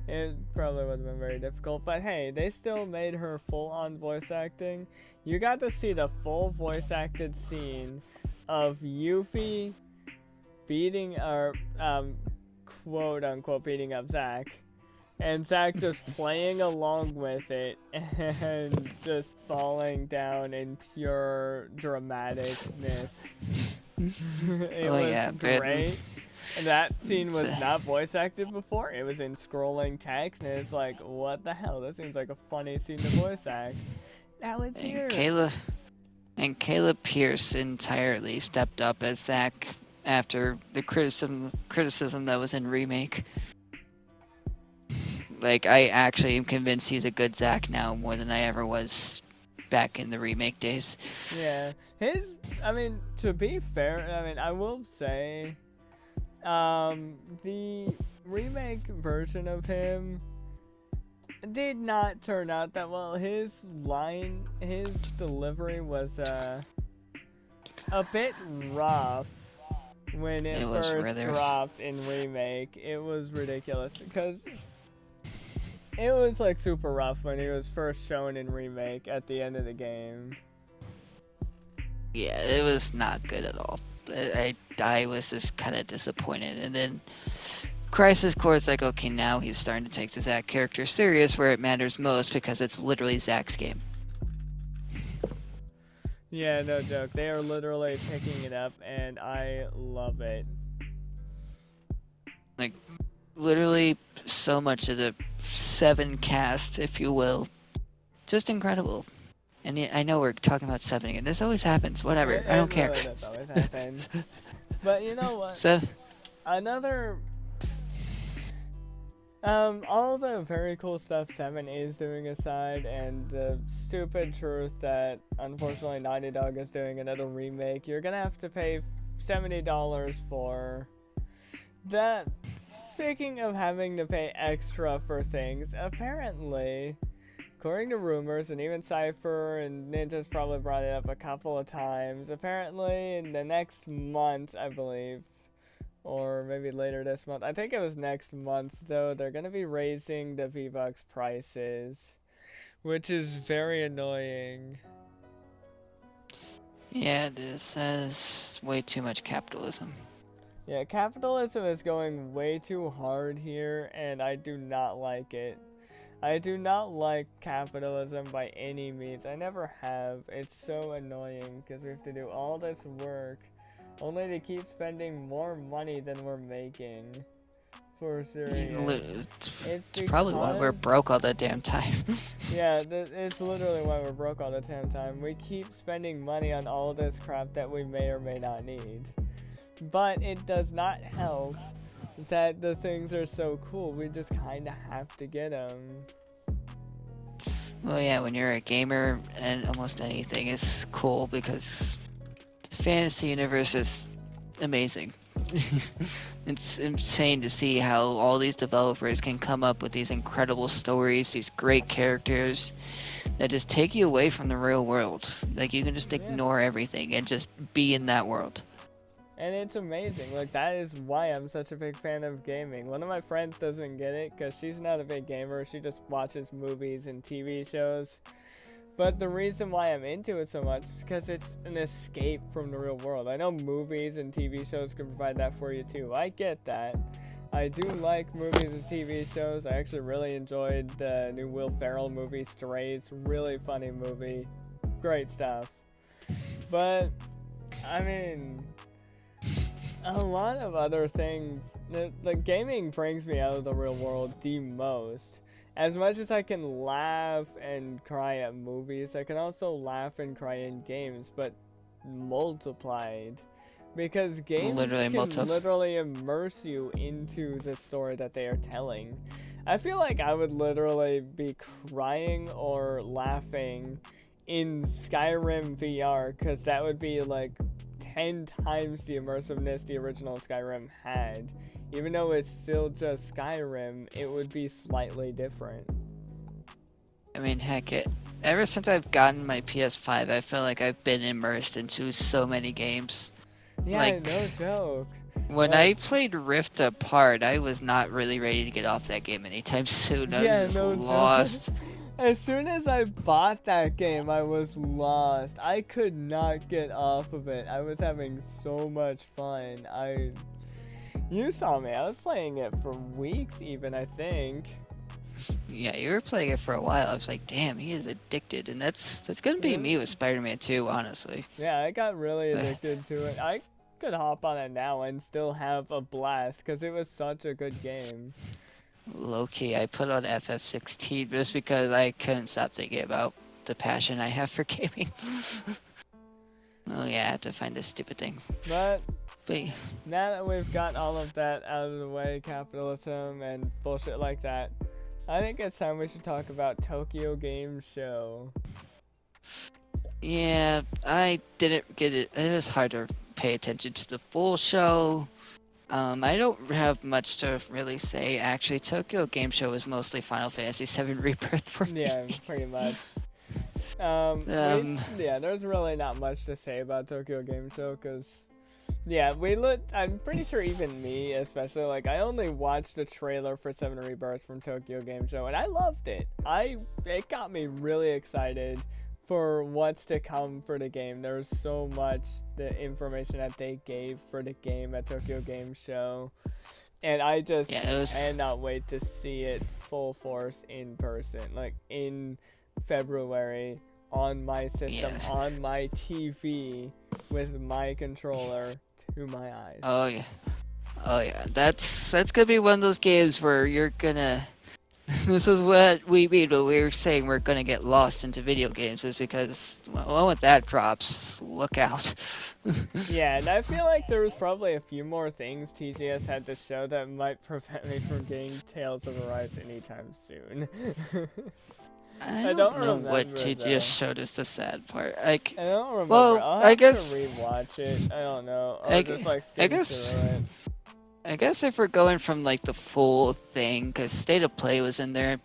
It probably would have been very difficult, but hey, they still made her full-on voice acting. You got to see the full voice-acted scene of Yuffie beating, or quote-unquote beating up Zack, and Zack just playing along with it and just falling down in pure dramaticness. It was great. And that scene was not voice acted before. It was in scrolling text, and it's like, what the hell? This seems like a funny scene to voice act. Now it's here. Caleb Pierce entirely stepped up as Zack after the criticism that was in Remake. Like, I actually am convinced he's a good Zack now, more than I ever was back in the Remake days. Yeah. I mean, to be fair, I will say, the Remake version of him did not turn out that well. His delivery was, a bit rough when it first really dropped in Remake. It was ridiculous, because it was like super rough when he was first shown in Remake at the end of the game. Yeah, it was not good at all. I was just kind of disappointed, and then Crisis Core is like, okay, now he's starting to take the Zack character serious where it matters most, because it's literally Zack's game. Yeah, no joke. They are literally picking it up, and I love it. Like, literally so much of the 7 cast, if you will. Just incredible. And I know we're talking about 7 again. This always happens. Whatever. I don't care. That's always happened. But you know what? Another... all the very cool stuff 7 is doing aside, and the stupid truth that unfortunately Naughty Dog is doing another remake, you're gonna have to pay $70 for that. Speaking of having to pay extra for things, apparently, according to rumors, and even Cypher and Ninja's probably brought it up a couple of times, apparently in the next month, I believe, or maybe later this month, I think it was next month though, they're going to be raising the V-Bucks prices, which is very annoying. Yeah, it is. That is way too much capitalism. Yeah, capitalism is going way too hard here, and I do not like it. I do not like capitalism by any means. I never have. It's so annoying because we have to do all this work only to keep spending more money than we're making. For serious. It's probably why we're broke all the damn time. Yeah, it's literally why we're broke all the damn time. We keep spending money on all this crap that we may or may not need. But it does not help that the things are so cool. We just kind of have to get them. Well, yeah, when you're a gamer, and almost anything is cool because the fantasy universe is amazing. it's insane to see how all these developers can come up with these incredible stories, these great characters that just take you away from the real world. Like you can just Yeah. ignore everything and just be in that world. And it's amazing. Like, that is why I'm such a big fan of gaming. One of my friends doesn't get it because she's not a big gamer. She just watches movies and TV shows. But the reason why I'm into it so much is because it's an escape from the real world. I know movies and TV shows can provide that for you too. I get that. I do like movies and TV shows. I actually really enjoyed the new Will Ferrell movie, Strays. Really funny movie. Great stuff. But, I mean, a lot of other things. The gaming brings me out of the real world the most. As much as I can laugh and cry at movies, I can also laugh and cry in games, but multiplied. Because games can literally immerse you into the story that they are telling. I feel like I would literally be crying or laughing in Skyrim VR, because that would be like 10 times the immersiveness the original Skyrim had. Even though it's still just Skyrim, it would be slightly different. I mean, heck, ever since I've gotten my PS5, I feel like I've been immersed into so many games. Yeah, like, no joke. When I played Rift Apart, I was not really ready to get off that game anytime soon. I was lost. Joke. As soon as I bought that game, I was lost. I could not get off of it. I was having so much fun. You saw me. I was playing it for weeks even, I think. Yeah, you were playing it for a while. I was like, damn, he is addicted. And that's gonna be me with Spider-Man 2, honestly. Yeah, I got really addicted to it. I could hop on it now and still have a blast because it was such a good game. Low-key, I put on FF16 just because I couldn't stop thinking about the passion I have for gaming. Oh yeah, I have to find this stupid thing. But now that we've got all of that out of the way, capitalism and bullshit like that, I think it's time we should talk about Tokyo Game Show. Yeah, I didn't get it. It was hard to pay attention to the full show. I don't have much to really say. Actually, Tokyo Game Show was mostly Final Fantasy VII Rebirth for me. Yeah, pretty much. Yeah, there's really not much to say about Tokyo Game Show because, yeah, I'm pretty sure even me, especially, like, I only watched the trailer for 7 Rebirth from Tokyo Game Show, and I loved it. It got me really excited for what's to come for the game. There was so much the information that they gave for the game at Tokyo Game Show, and I just cannot wait to see it full force in person, like in February on my system, on my TV with my controller to my eyes. Oh yeah, that's gonna be one of those games where you're gonna. This is what we mean when we were saying we're gonna get lost into video games, is because when that drops, look out. Yeah, and I feel like there was probably a few more things TGS had to show that might prevent me from getting Tales of Arise anytime soon. I don't know what TGS showed us the sad part. I don't remember. Well, I'll I have guess to rewatch it. I don't know. Or just like skim through it. I guess if we're going from like the full thing, because State of Play was in there,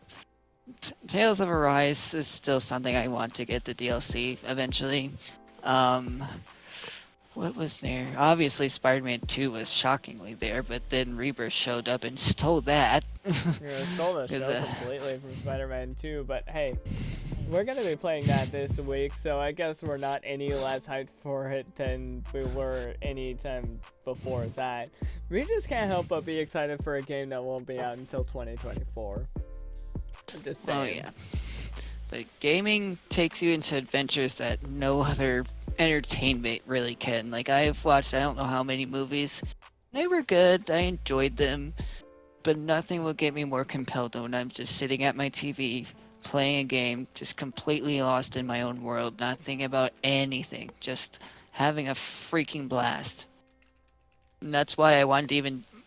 Tales of Arise is still something I want to get the DLC eventually. What was there? Obviously Spider-Man 2 was shockingly there, but then Rebirth showed up and stole that. Yeah, stole the show completely from Spider-Man 2, but hey, we're gonna be playing that this week, so I guess we're not any less hyped for it than we were any time before that. We just can't help but be excited for a game that won't be out until 2024. I'm just saying. Oh yeah. But gaming takes you into adventures that no other entertainment really can. Like, I've watched I don't know how many movies. They were good, I enjoyed them, but nothing will get me more compelled than when I'm just sitting at my TV playing a game, just completely lost in my own world, not thinking about anything, just having a freaking blast. And that's why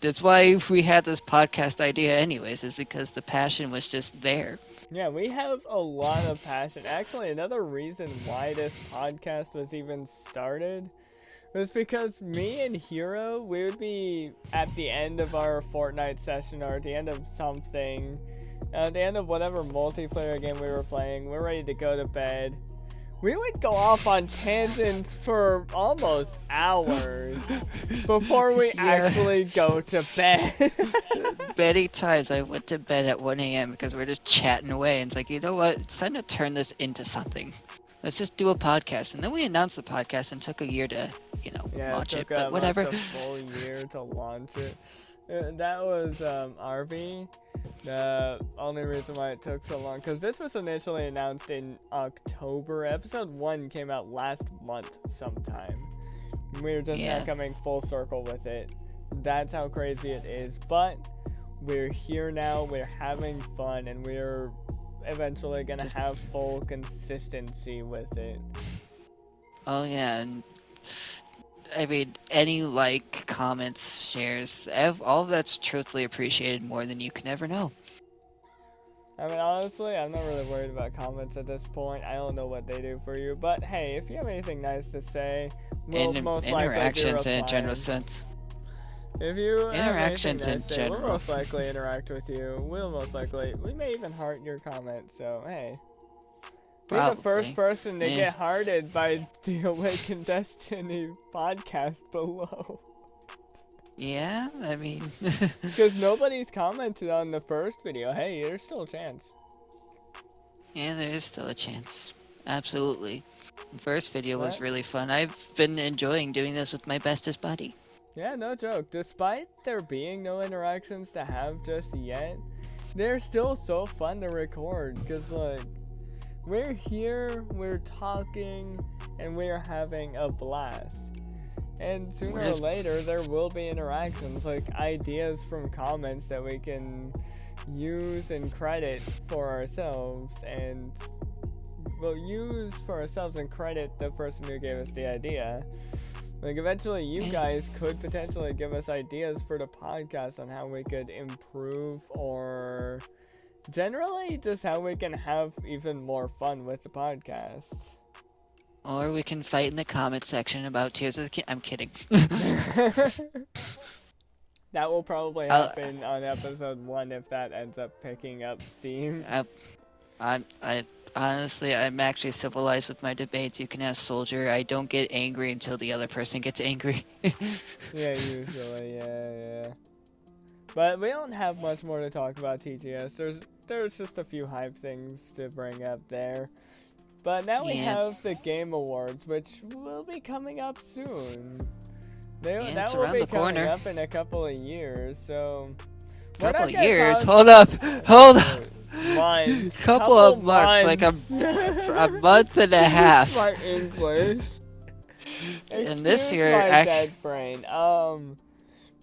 that's why we had this podcast idea anyways, is because the passion was just there. Yeah, we have a lot of passion. Actually, another reason why this podcast was even started was because me and Hero, we would be at the end of our Fortnite session or at the end of something, at the end of whatever multiplayer game we were playing, we're ready to go to bed. We would go off on tangents for almost hours before we actually go to bed. Many times I went to bed at 1 a.m. because we're just chatting away, and it's like, you know what? It's time to turn this into something. Let's just do a podcast. And then we announced the podcast and took a year to, launch it. But whatever. It took a full year to launch it. That was RB. The only reason why it took so long, because this was initially announced in October. Episode 1 came out last month sometime. We were just now coming full circle with it. That's how crazy it is. But we're here now, we're having fun, and we're eventually going to have full consistency with it. Oh, yeah, and I mean, any comments, shares, all of that's truthfully appreciated more than you can ever know. I mean, honestly, I'm not really worried about comments at this point. I don't know what they do for you. But hey, if you have anything nice to say, we'll most likely interactions in a general sense. If you have anything Interactions nice in to say, general. we'll most likely interact with you. We may even heart your comment. So hey, be the first person to get hearted by the Awakened Destiny podcast below. Yeah, I mean... Because nobody's commented on the first video. Hey, there's still a chance. Yeah, there is still a chance. Absolutely. The first video was really fun. I've been enjoying doing this with my bestest buddy. Yeah, no joke. Despite there being no interactions to have just yet, they're still so fun to record. Because, we're here, we're talking, and we're having a blast. And sooner or later, there will be interactions, ideas from comments that we can use and credit for ourselves, and we'll use for ourselves and credit the person who gave us the idea. Eventually, you guys could potentially give us ideas for the podcast on how we could improve, or generally just how we can have even more fun with the podcast. Or we can fight in the comment section about Tears of the Kingdom. I'm kidding. That will probably happen on episode 1 if that ends up picking up steam. Honestly, I'm actually civilized with my debates. You can ask Soldier. I don't get angry until the other person gets angry. Yeah, usually, yeah. But we don't have much more to talk about TGS. There's just a few hype things to bring up there. But now we have the Game Awards, which will be coming up soon. That will be coming up in a couple of years, so... Couple of years? Hold up! Months. Couple of months, like a month and a half. My English. And this year,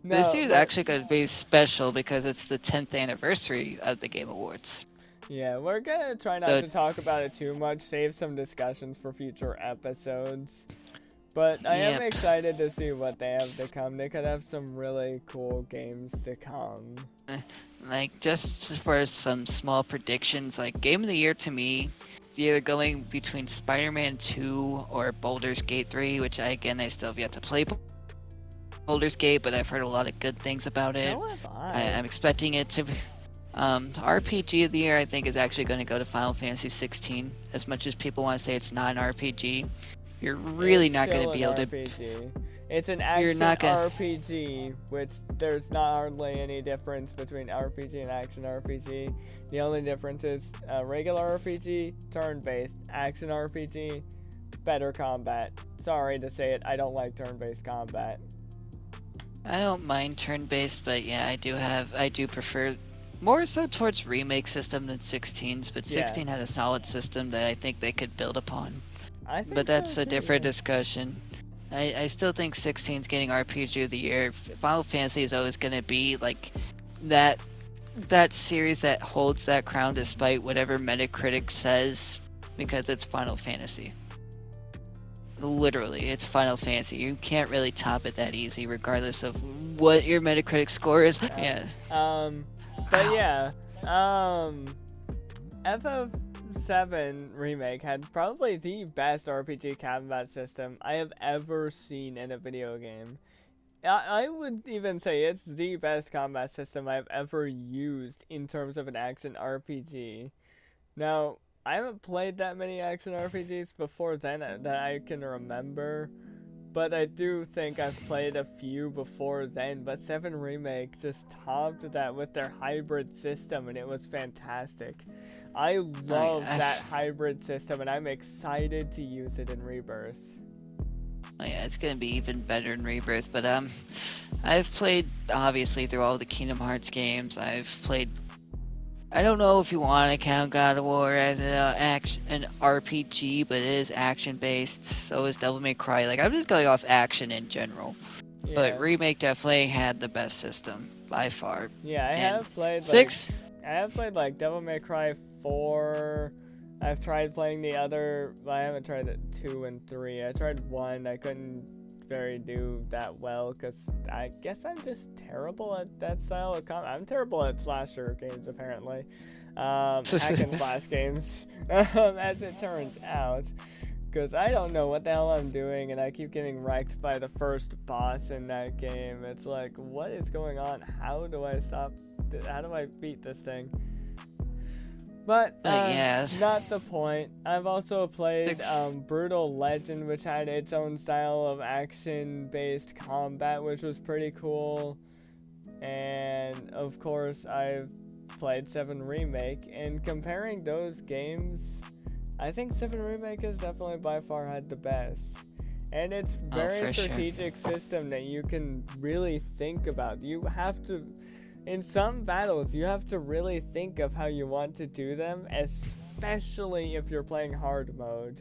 this year is actually going to be special because it's the 10th anniversary of the Game Awards. Yeah, we're gonna try not to talk about it too much, save some discussions for future episodes. But I am excited to see what they have to come. They could have some really cool games to come. Just for some small predictions, Game of the Year to me, either going between Spider-Man 2 or Baldur's Gate 3, which I still have yet to play Baldur's Gate, but I've heard a lot of good things about it. So have I. I'm expecting it to be... RPG of the year, I think, is actually going to go to Final Fantasy 16. As much as people want to say it's not an RPG, you're really not going to be able to... RPG. It's an action RPG, which there's not hardly any difference between RPG and action RPG. The only difference is regular RPG, turn-based, action RPG, better combat. Sorry to say it, I don't like turn-based combat. I don't mind turn-based, but yeah, I do prefer... more so towards remake system than 16's, but 16 had a solid system that I think they could build upon. But that's a different discussion. I still think 16's getting RPG of the year. Final Fantasy is always going to be that series that holds that crown despite whatever Metacritic says, because it's Final Fantasy. Literally, it's Final Fantasy. You can't really top it that easy, regardless of what your Metacritic score is. But yeah, 7 Remake had probably the best RPG combat system I have ever seen in a video game. I would even say it's the best combat system I've ever used in terms of an action RPG. Now, I haven't played that many action RPGs before then that I can remember, but I do think I've played a few before then, but 7 Remake just topped that with their hybrid system, and it was fantastic. I love that hybrid system, and I'm excited to use it in Rebirth. Oh yeah, it's gonna be even better in Rebirth, but I've played, obviously, through all the Kingdom Hearts games. I've played, I don't know if you want to count God of War as an RPG, but it is action-based, so is Devil May Cry. Like, I'm just going off action in general. Yeah. But Remake definitely had the best system, by far. Yeah, I have played, 6? I have played, like, Devil May Cry 4. I've tried playing the other, I haven't tried it 2 and 3. I tried 1, I couldn't do that well, because I guess I'm just terrible at that style of combat. I'm terrible at slasher games, apparently. Hack and slash games, as it turns out. Because I don't know what the hell I'm doing, and I keep getting wrecked by the first boss in that game. It's like, what is going on? How do I beat this thing? But not the point. I've also played Brutal Legend, which had its own style of action-based combat, which was pretty cool. And of course, I've played 7 Remake. And comparing those games, I think 7 Remake has definitely by far had the best. And it's very strategic system that you can really think about. You have to... In some battles, you have to really think of how you want to do them, especially if you're playing hard mode.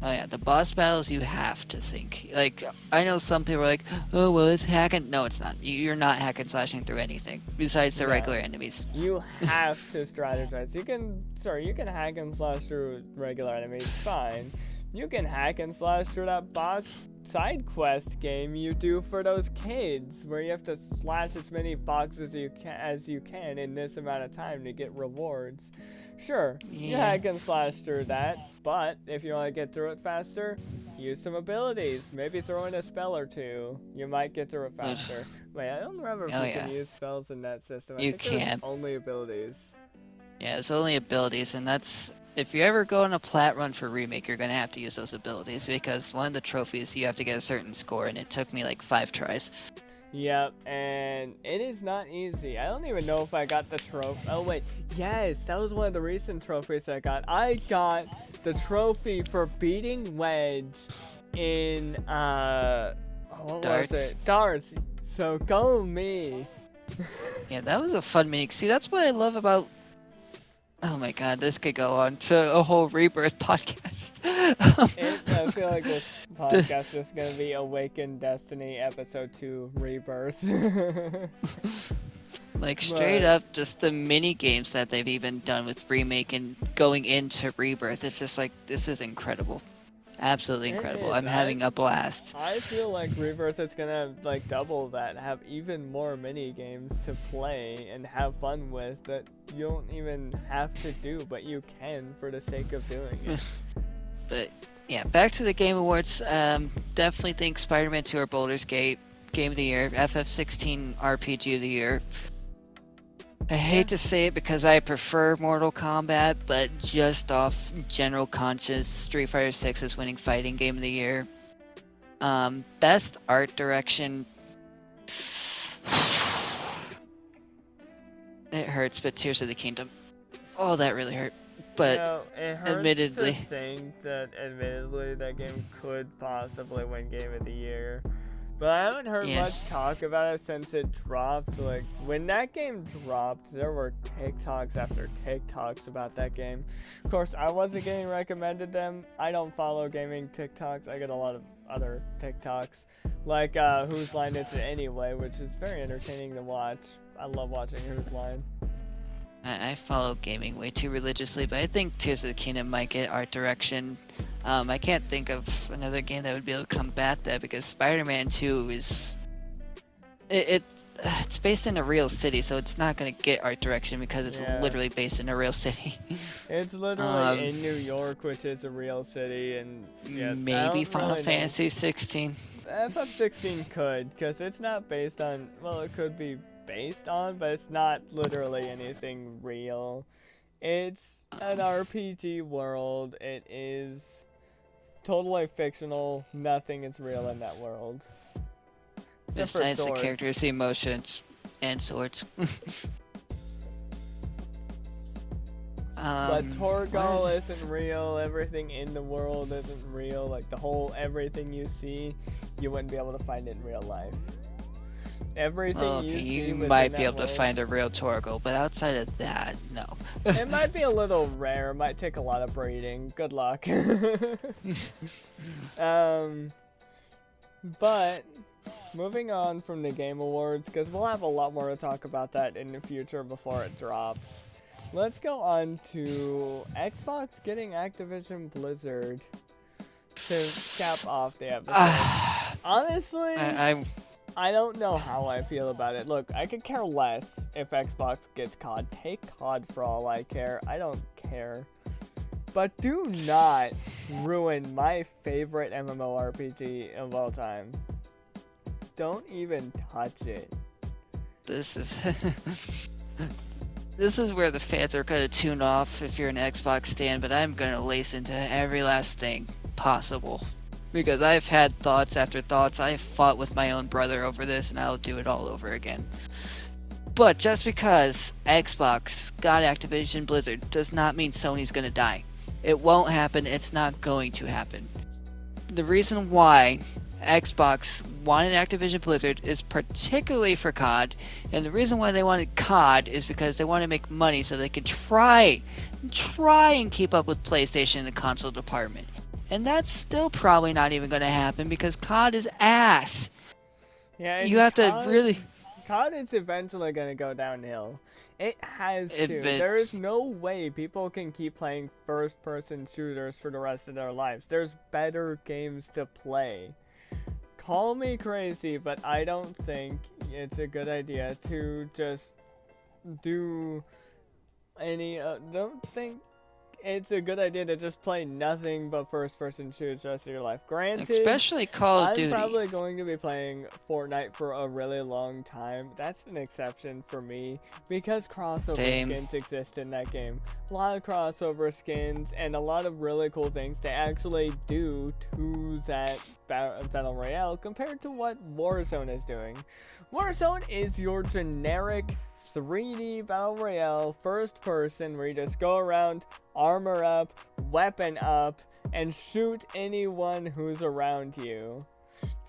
Oh yeah, the boss battles you have to think. Like, I know some people are like, oh well, it's hacking. No, it's not. You're not hack and slashing through anything besides the regular enemies. You have to strategize. You can hack and slash through regular enemies, fine. You can hack and slash through that box side quest game you do for those kids, where you have to slash as many boxes as you can in this amount of time to get rewards. Sure, you hack and slash through that, but if you want to get through it faster, use some abilities. Maybe throw in a spell or two. You might get through it faster. Wait, I don't remember if you can use spells in that system. I think there's only abilities. Yeah, it's only abilities, and that's... If you ever go on a plat run for Remake, you're going to have to use those abilities, because one of the trophies, you have to get a certain score, and it took me like 5 tries. Yep, and it is not easy. I don't even know if I got the trophy. Oh, wait. Yes, that was one of the recent trophies I got. I got the trophy for beating Wedge in, what was it? Darts. So go me. Yeah, that was a fun mini. See, that's what I love about... Oh my god, this could go on to a whole Rebirth podcast. I feel like this podcast is going to be Awakened Destiny Episode 2 Rebirth. Like, straight up, just the mini games that they've even done with Remake and going into Rebirth, it's just like, this is incredible. Absolutely incredible. I'm having a blast. I feel like Rebirth is gonna like double that, have even more mini games to play and have fun with that you don't even have to do, but you can for the sake of doing it. But yeah, back to the Game Awards. Definitely think Spider-Man 2 or Baldur's Gate Game of the Year, FF16 RPG of the Year. I hate to say it because I prefer Mortal Kombat, but just off general conscience, Street Fighter 6 is winning Fighting Game of the Year. Best Art Direction. It hurts, but Tears of the Kingdom. Oh, that really hurt. But it hurts admittedly, to think that that game could possibly win Game of the Year. But I haven't heard much talk about it since it dropped. Like, when that game dropped, there were TikToks after TikToks about that game. Of course, I wasn't getting recommended them. I don't follow gaming TikToks. I get a lot of other TikToks. Like, Whose Line Is It Anyway, which is very entertaining to watch. I love watching Whose Line. I follow gaming way too religiously, but I think Tears of the Kingdom might get art direction. I can't think of another game that would be able to combat that, because Spider-Man 2 is... it's based in a real city, so it's not gonna get art direction because it's Yeah. literally based in a real city. It's literally in New York, which is a real city, and yeah, I Maybe don't Final really know. Fantasy 16. FF16 could, because it's not based on, well, it could be based on, but it's not literally anything real. It's an RPG world. It is totally fictional. Nothing is real in that world. Except for Besides the swords. characters' emotions and swords. But What Torgal is isn't real. Everything in the world isn't real. Like the whole everything you see, you wouldn't be able to find it in real life. Everything okay, you see you within might that be able world, to find a real Torgal, but outside of that, no. it might be a little rare. It might take a lot of breeding. Good luck. But moving on from the Game Awards, because we'll have a lot more to talk about that in the future before it drops. Let's go on to Xbox getting Activision Blizzard to cap off the episode. Honestly, I don't know how I feel about it. Look, I could care less if Xbox gets COD. Take COD for all I care. I don't care. But do not ruin my favorite MMORPG of all time. Don't even touch it. This is this is where the fans are gonna tune off if you're an Xbox stan, but I'm gonna lace into every last thing possible. Because I've had thoughts after thoughts. I've fought with my own brother over this, and I'll do it all over again. But just because Xbox got Activision Blizzard does not mean Sony's gonna die. It won't happen. It's not going to happen. The reason why Xbox wanted Activision Blizzard is particularly for COD, and the reason why they wanted COD is because they want to make money so they could try and keep up with PlayStation in the console department. And that's still probably not even going to happen because COD is ass. Yeah, You have to really... COD is eventually going to go downhill. It has to. There is no way people can keep playing first-person shooters for the rest of their lives. There's better games to play. Call me crazy, but I don't think it's a good idea to just do any... don't think it's a good idea to just play nothing but first-person shooters the rest of your life. Granted, especially Call of Duty. I'm probably going to be playing Fortnite for a really long time. That's an exception for me because crossover skins exist in that game. A lot of crossover skins and a lot of really cool things to actually do to that Battle Royale compared to what Warzone is doing. Warzone is your generic 3D Battle Royale, first person, where you just go around, armor up, weapon up, and shoot anyone who's around you.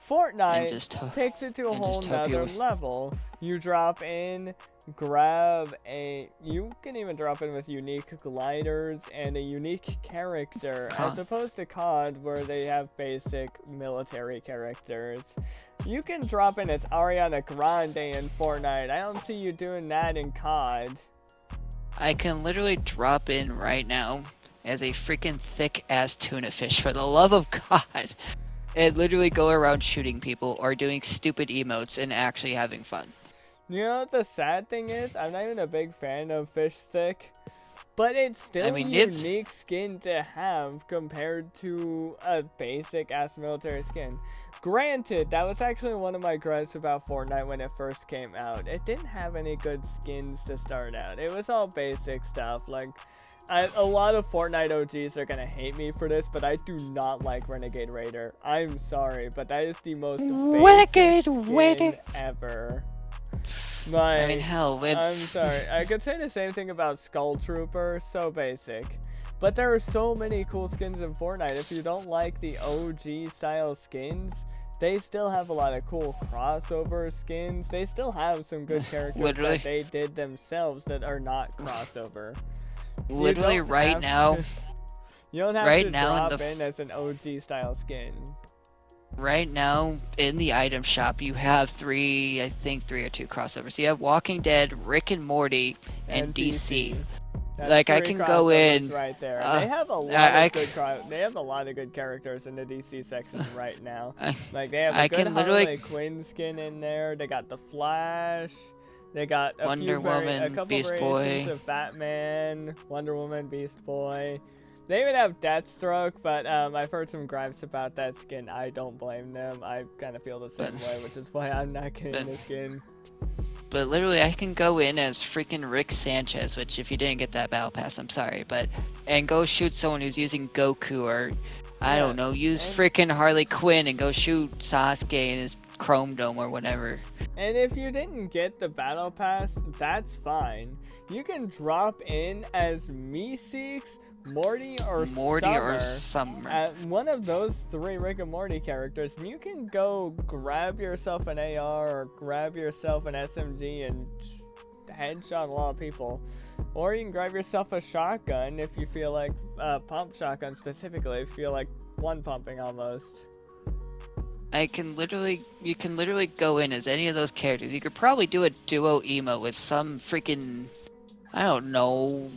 Fortnite takes it to a whole nother level. You drop in, grab a... You can even drop in with unique gliders and a unique character, as opposed to COD, where they have basic military characters. You can drop in as Ariana Grande in Fortnite. I don't see you doing that in COD. I can literally drop in right now as a freaking thick-ass tuna fish, for the love of God, and literally go around shooting people or doing stupid emotes and actually having fun. You know what the sad thing is? I'm not even a big fan of Fish Stick, but it's still a unique skin to have compared to a basic-ass military skin. Granted, that was actually one of my gripes about Fortnite when it first came out. It didn't have any good skins to start out. It was all basic stuff. Like, a lot of Fortnite OGs are gonna hate me for this, but I do not like Renegade Raider. I'm sorry, but that is the most basic skin ever. Like, I mean, hell, I'm sorry. I could say the same thing about Skull Trooper. So basic. But there are so many cool skins in Fortnite. If you don't like the OG style skins, they still have a lot of cool crossover skins. They still have some good characters that they did themselves that are not crossover. Literally right now. You don't have to drop in as an OG style skin. Right now, in the item shop, you have I think three or two crossovers. You have Walking Dead, Rick and Morty, and DC. That's Like, I 3 can go crossovers in. right there. And they have a lot I of c- they have a lot of good characters in the DC section right now. I, Like they have a I good can literally Harley Quinn skin in there. They got the Flash. They got a Wonder a Woman, couple Beast variations Boy. of Batman, Wonder Woman, Beast Boy. They even have Deathstroke, but I've heard some gripes about that skin. I don't blame them. I kind of feel the same way, which is why I'm not getting the skin. But literally, I can go in as freaking Rick Sanchez, which if you didn't get that battle pass, I'm sorry, and go shoot someone who's using Goku, or I don't know, use freaking Harley Quinn and go shoot Sasuke in his Chrome Dome or whatever. And if you didn't get the battle pass, that's fine. You can drop in as Meeseeks, Morty or Summer. One of those 3 Rick and Morty characters, and you can go grab yourself an AR or grab yourself an SMG and headshot a lot of people. Or you can grab yourself a shotgun if you feel like, pump shotgun specifically, if you feel like one pumping almost. You can literally go in as any of those characters. You could probably do a duo emo with some freaking, I don't know,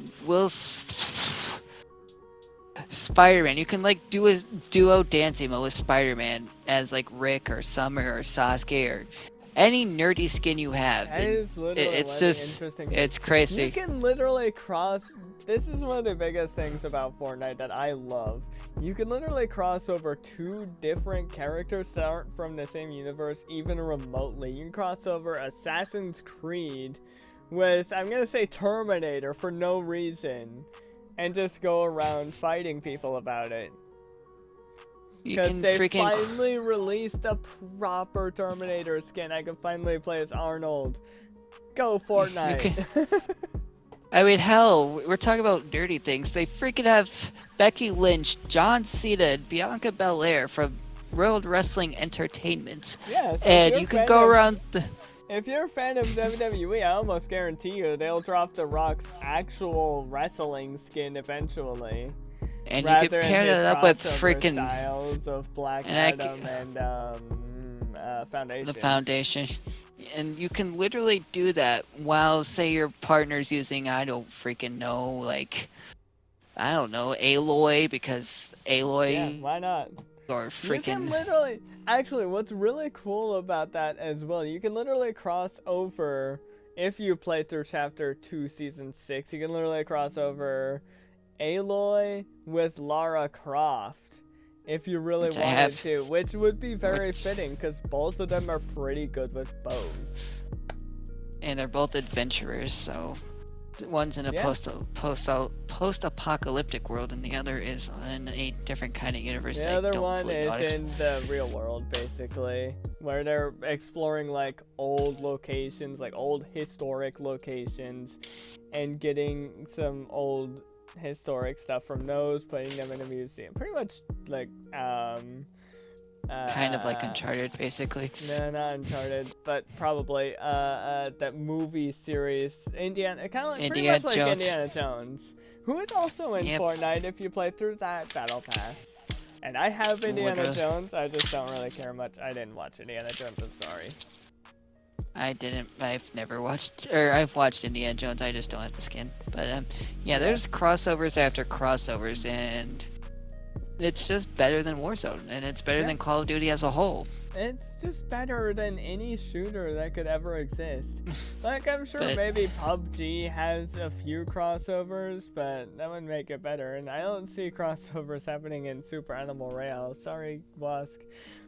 Spider-Man. You can like do a duo dance emo with Spider-Man as like Rick or Summer or Sasuke or any nerdy skin you have. That is literally interesting. It's crazy. You can literally cross. This is one of the biggest things about Fortnite that I love. You can literally cross over 2 different characters that aren't from the same universe, even remotely. You can cross over Assassin's Creed with, I'm gonna say, Terminator for no reason, and just go around fighting people about it. Because they finally released a proper Terminator skin. I can finally play as Arnold. Go Fortnite. I mean, hell, we're talking about dirty things. They freaking have Becky Lynch, John Cena, and Bianca Belair from World Wrestling Entertainment. Yeah, so and you can go around If you're a fan of WWE, I almost guarantee you they'll drop The Rock's actual wrestling skin eventually. And you can pair that up with freaking styles of Black Adam and Foundation. The Foundation. And you can literally do that while, say, your partner's using, I don't freaking know, like, I don't know, Aloy, because Aloy... Yeah, why not? Or freaking... You can literally... Actually, what's really cool about that as well, you can literally cross over, if you play through Chapter 2, Season 6, you can literally cross over Aloy with Lara Croft. If you really wanted to, which would be very fitting, because both of them are pretty good with bows. And they're both adventurers, so one's in a post-apocalyptic world, and the other is in a different kind of universe. The other one is in the real world, basically, where they're exploring like old locations, like old historic locations, and getting some old historic stuff from those, putting them in a museum. Pretty much like kind of like Uncharted, basically. No, not Uncharted, but probably that movie series, Indiana, kind of like pretty much like Indiana Jones, who is also in Fortnite if you play through that battle pass. And I have Indiana Jones, I just don't really care much. I didn't watch Indiana Jones, I'm sorry. I've never watched, or I've watched Indiana Jones, I just don't have the skin. But yeah, there's crossovers after crossovers, and it's just better than Warzone, and it's better than Call of Duty as a whole. It's just better than any shooter that could ever exist. Like, I'm sure maybe PUBG has a few crossovers, but that would make it better. And I don't see crossovers happening in Super Animal Royale. Sorry, Wask.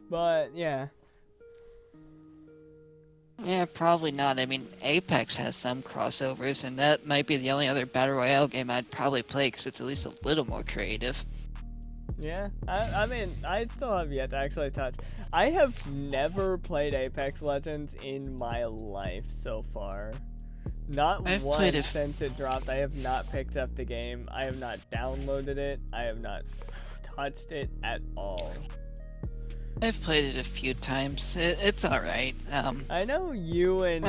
But, yeah. Yeah, probably not. I mean, Apex has some crossovers, and that might be the only other Battle Royale game I'd probably play, because it's at least a little more creative. Yeah, I mean, I still have yet to actually touch. I have never played Apex Legends in my life so far. Not once since it dropped. I have not picked up the game. I have not downloaded it. I have not touched it at all. I've played it a few times. It's alright. I know you and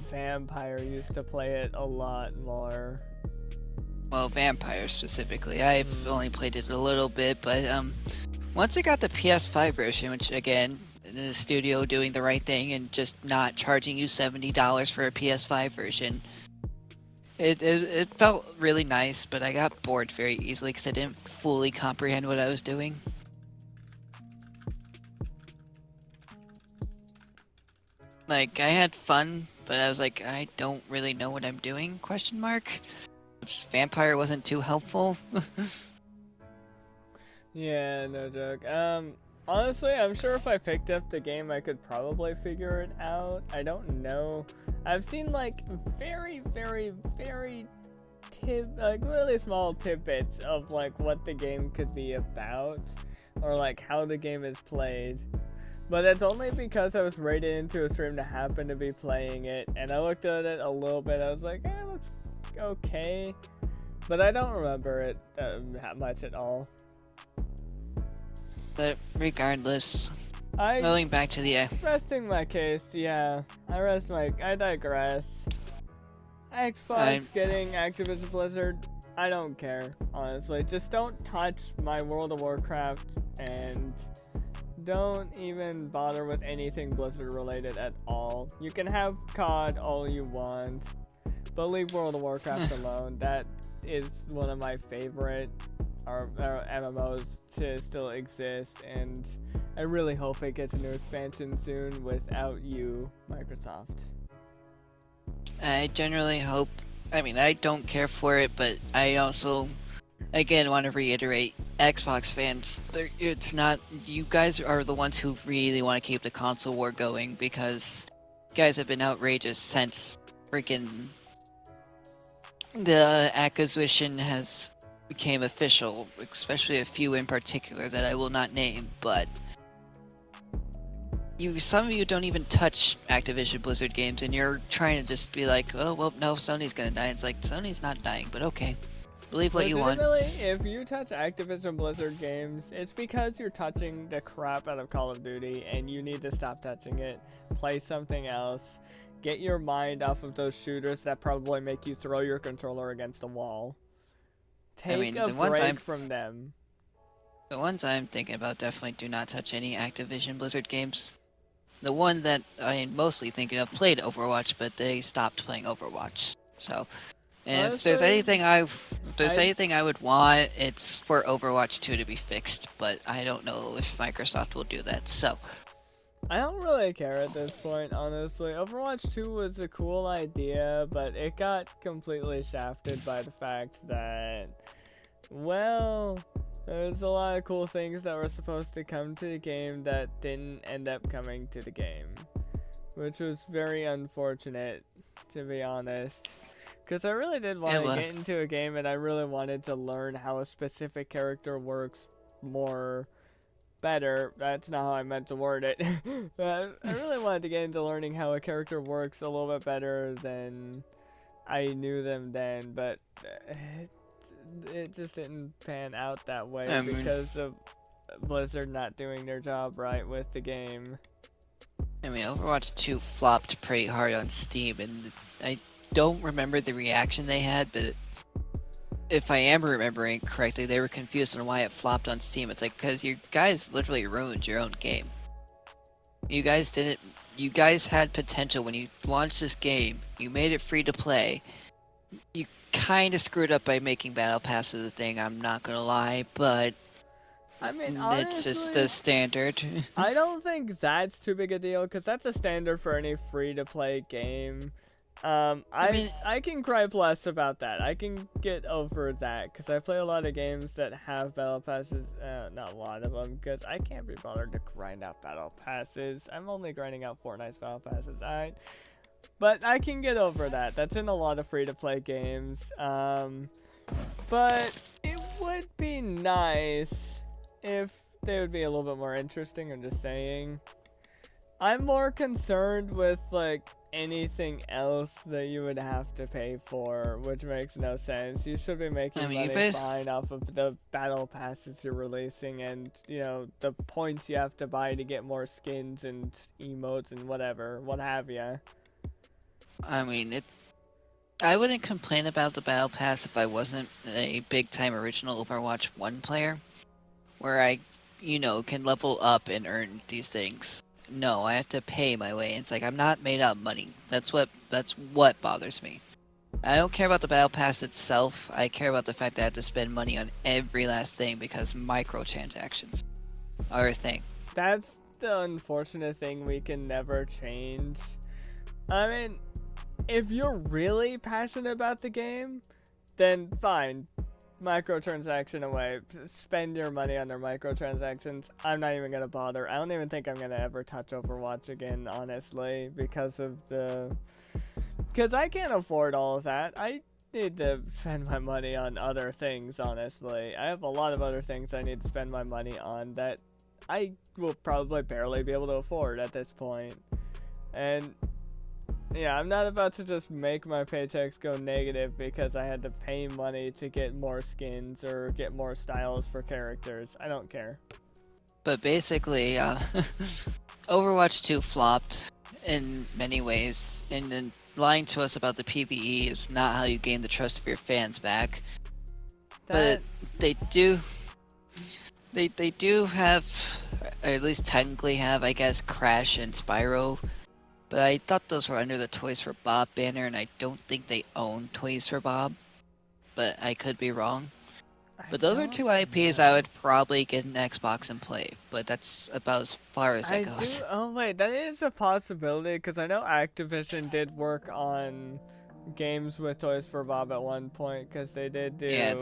Vampire used to play it a lot more. Well, Vampire specifically. I've only played it a little bit, but once I got the PS5 version, which again, the studio doing the right thing and just not charging you $70 for a PS5 version, It felt really nice, but I got bored very easily because I didn't fully comprehend what I was doing. Like, I had fun, but I was like, I don't really know what I'm doing, question mark. Vampire wasn't too helpful. Yeah, no joke. Honestly, I'm sure if I picked up the game, I could probably figure it out. I don't know. I've seen like very, very, very like really small tidbits of like what the game could be about, or like how the game is played. But that's only because I was rated into a stream that happened to be playing it, and I looked at it a little bit. I was like, it looks okay, but I don't remember it that much at all. But regardless, I going back to the resting my case, yeah. I digress. Xbox getting Activision Blizzard, I don't care, honestly. Just don't touch my World of Warcraft and don't even bother with anything Blizzard related at all. You can have COD all you want, but leave World of Warcraft alone. That is one of my favorite MMOs to still exist, and I really hope it gets a new expansion soon without you, Microsoft. I generally hope. I mean, I don't care for it, but I also, again, want to reiterate, Xbox fans, it's not. You guys are the ones who really want to keep the console war going because you guys have been outrageous since freaking the acquisition has became official, especially a few in particular that I will not name, but some of you don't even touch Activision Blizzard games, and you're trying to just be like, oh well, no, Sony's gonna die. It's like Sony's not dying, but okay, believe what you want. If you touch Activision Blizzard games, it's because you're touching the crap out of Call of Duty, and you need to stop touching it. Play something else. Get your mind off of those shooters that probably make you throw your controller against the wall. Take a break from them. The ones I'm thinking about definitely do not touch any Activision Blizzard games. The one that I'm mostly thinking of played Overwatch, but they stopped playing Overwatch. So, and if there's anything I would want, it's for Overwatch 2 to be fixed. But I don't know if Microsoft will do that. So, I don't really care at this point, honestly. Overwatch 2 was a cool idea, but it got completely shafted by the fact that, well, there's a lot of cool things that were supposed to come to the game that didn't end up coming to the game, which was very unfortunate, to be honest. Because I really did want to get into a game, and I really wanted to learn how a specific character works better. That's not how I meant to word it. I really wanted to get into learning how a character works a little bit better than I knew them then, but it just didn't pan out that way because of Blizzard not doing their job right with the game. I mean, Overwatch 2 flopped pretty hard on Steam, and I don't remember the reaction they had, but if I am remembering correctly, they were confused on why it flopped on Steam. It's like, because you guys literally ruined your own game. You guys had potential when you launched this game. You made it free to play. You kind of screwed up by making Battle Passes a thing, I'm not gonna lie, but I mean, honestly, it's just the standard. I don't think that's too big a deal, because that's a standard for any free-to-play game. I can gripe less about that. I can get over that, because I play a lot of games that have Battle Passes. Not a lot of them, because I can't be bothered to grind out Battle Passes. I'm only grinding out Fortnite's Battle Passes, alright? But I can get over that. That's in a lot of free-to-play games. But it would be nice if they would be a little bit more interesting, I'm just saying. I'm more concerned with, like, anything else that you would have to pay for, which makes no sense. You should be making money fine off of the battle passes you're releasing and, you know, the points you have to buy to get more skins and emotes and whatever, what have you. I mean, I wouldn't complain about the battle pass if I wasn't a big-time original Overwatch 1 player, where I, can level up and earn these things. No, I have to pay my way. It's like I'm not made out of money. That's what bothers me. I don't care about the battle pass itself. I care about the fact that I have to spend money on every last thing because microtransactions are a thing. That's the unfortunate thing we can never change. I mean, if you're really passionate about the game, then fine. Microtransaction away. Spend your money on their microtransactions. I'm not even gonna bother. I don't even think I'm gonna ever touch Overwatch again, honestly, because I can't afford all of that. I need to spend my money on other things, honestly. I have a lot of other things I need to spend my money on that I will probably barely be able to afford at this point. And yeah, I'm not about to just make my paychecks go negative because I had to pay money to get more skins or get more styles for characters. I don't care. But basically, Overwatch 2 flopped in many ways, and then lying to us about the PvE is not how you gain the trust of your fans back. But they do have, or at least technically have, I guess, Crash and Spyro. But I thought those were under the Toys for Bob banner, and I don't think they own Toys for Bob. But I could be wrong. But those are two IPs I would probably get an Xbox and play. But that's about as far as it goes. Oh wait, that is a possibility because I know Activision did work on games with Toys for Bob at one point because they did do. Yeah,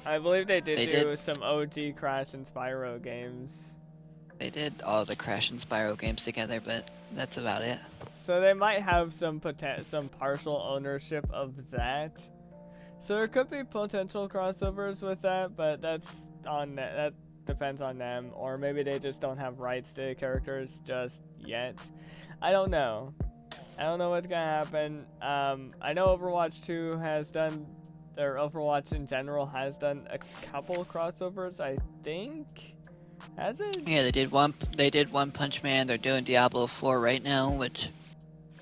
I believe they did some OG Crash and Spyro games. They did all the Crash and Spyro games together, but that's about it. So they might have some partial ownership of that. So there could be potential crossovers with that, but that's that depends on them, or maybe they just don't have rights to the characters just yet. I don't know. I don't know what's gonna happen. I know Overwatch 2 has done, or Overwatch in general has done a couple crossovers, I think. Has it? Yeah, they did One Punch Man. They're doing Diablo 4 right now, which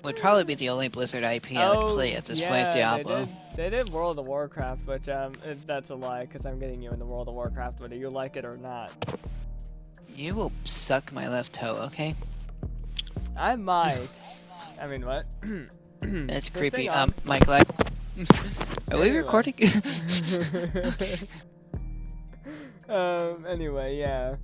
would probably be the only Blizzard IP I would play at this point. Diablo. They did World of Warcraft, which that's a lie because I'm getting you into World of Warcraft whether you like it or not. You will suck my left toe, okay? I might. I mean, what? That's creepy. Michael, are we recording? Anyway, yeah.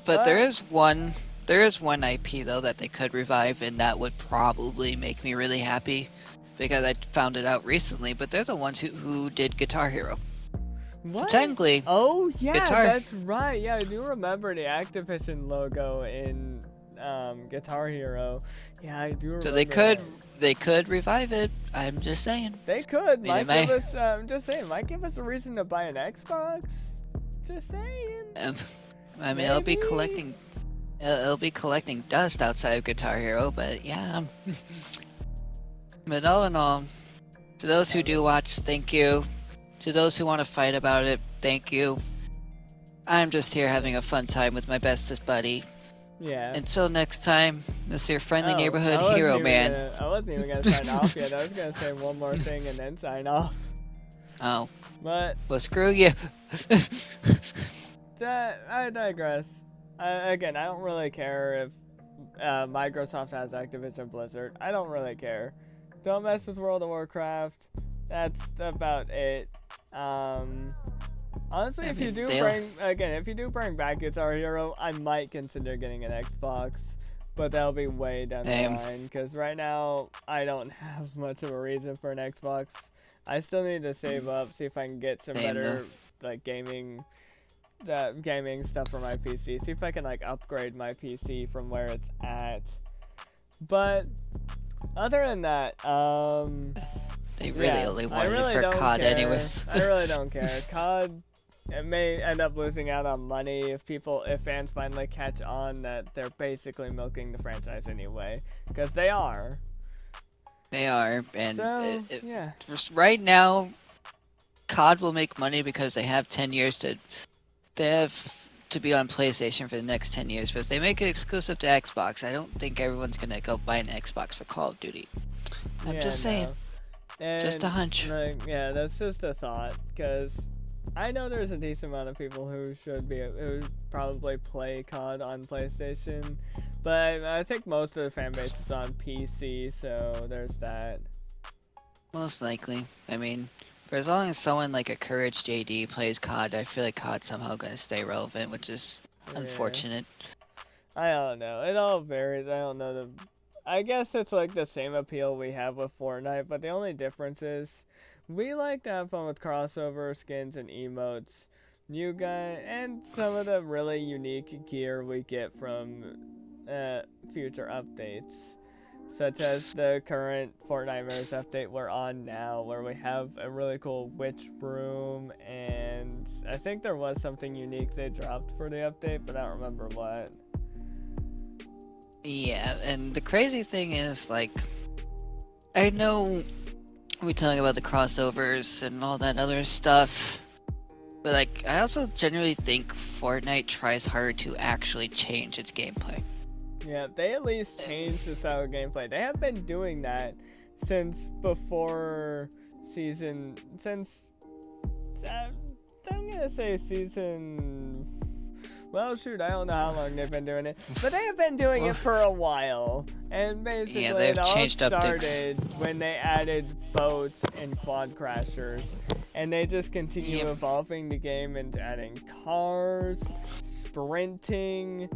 But there is one IP though that they could revive, and that would probably make me really happy because I found it out recently. But they're the ones who did Guitar Hero. What? So technically, oh yeah, that's right. Yeah, I do remember the Activision logo in Guitar Hero. Yeah, I do remember. So they could revive it. I'm just saying. They could. Might give us. I'm just saying. Might give us a reason to buy an Xbox. Just saying. I mean, it'll be collecting dust outside of Guitar Hero, but yeah. But all in all, to those who do watch, thank you. To those who want to fight about it, thank you. I'm just here having a fun time with my bestest buddy. Yeah. Until next time, this is your friendly neighborhood hero man. I wasn't even gonna sign off yet. I was gonna say one more thing and then sign off. Oh. But well, screw you. I digress. Again, I don't really care if Microsoft has Activision Blizzard. I don't really care. Don't mess with World of Warcraft. That's about it. Honestly, if you do bring back Guitar Hero, I might consider getting an Xbox, but that'll be way down the line. Because right now, I don't have much of a reason for an Xbox. I still need to save up, see if I can get some better like gaming stuff for my PC. See if I can like upgrade my PC from where it's at. But other than that, they really only wanted it for COD anyways. I really don't care. COD, it may end up losing out on money if fans finally catch on that they're basically milking the franchise anyway, because they are. They are, and so, right now, COD will make money because they have 10 years to. They have to be on PlayStation for the next 10 years, but if they make it exclusive to Xbox, I don't think everyone's gonna go buy an Xbox for Call of Duty. I'm just saying. And, just a hunch. Like, yeah, that's just a thought, because I know there's a decent amount of people who probably play COD on PlayStation, but I think most of the fan base is on PC, so there's that. Most likely. I mean, for as long as someone like a Courage JD plays COD, I feel like COD's somehow gonna stay relevant, which is Yeah. unfortunate. I don't know. It all varies. I don't know I guess it's like the same appeal we have with Fortnite, but the only difference is we like to have fun with crossover skins and emotes. You guys and some of the really unique gear we get from future updates, such as the current Fortnite update we're on now, where we have a really cool witch broom, and I think there was something unique they dropped for the update, but I don't remember what. Yeah, and the crazy thing is, like, I know we're talking about the crossovers and all that other stuff, but like, I also generally think Fortnite tries harder to actually change its gameplay. Yeah, they at least changed the style of gameplay. They have been doing that since before since I'm gonna say season. Well, shoot, I don't know how long they've been doing it, but they have been doing it for a while. And basically, Yeah, they've it all changed started when they added boats and quad crashers, and they just continue evolving the game into adding cars, sprinting,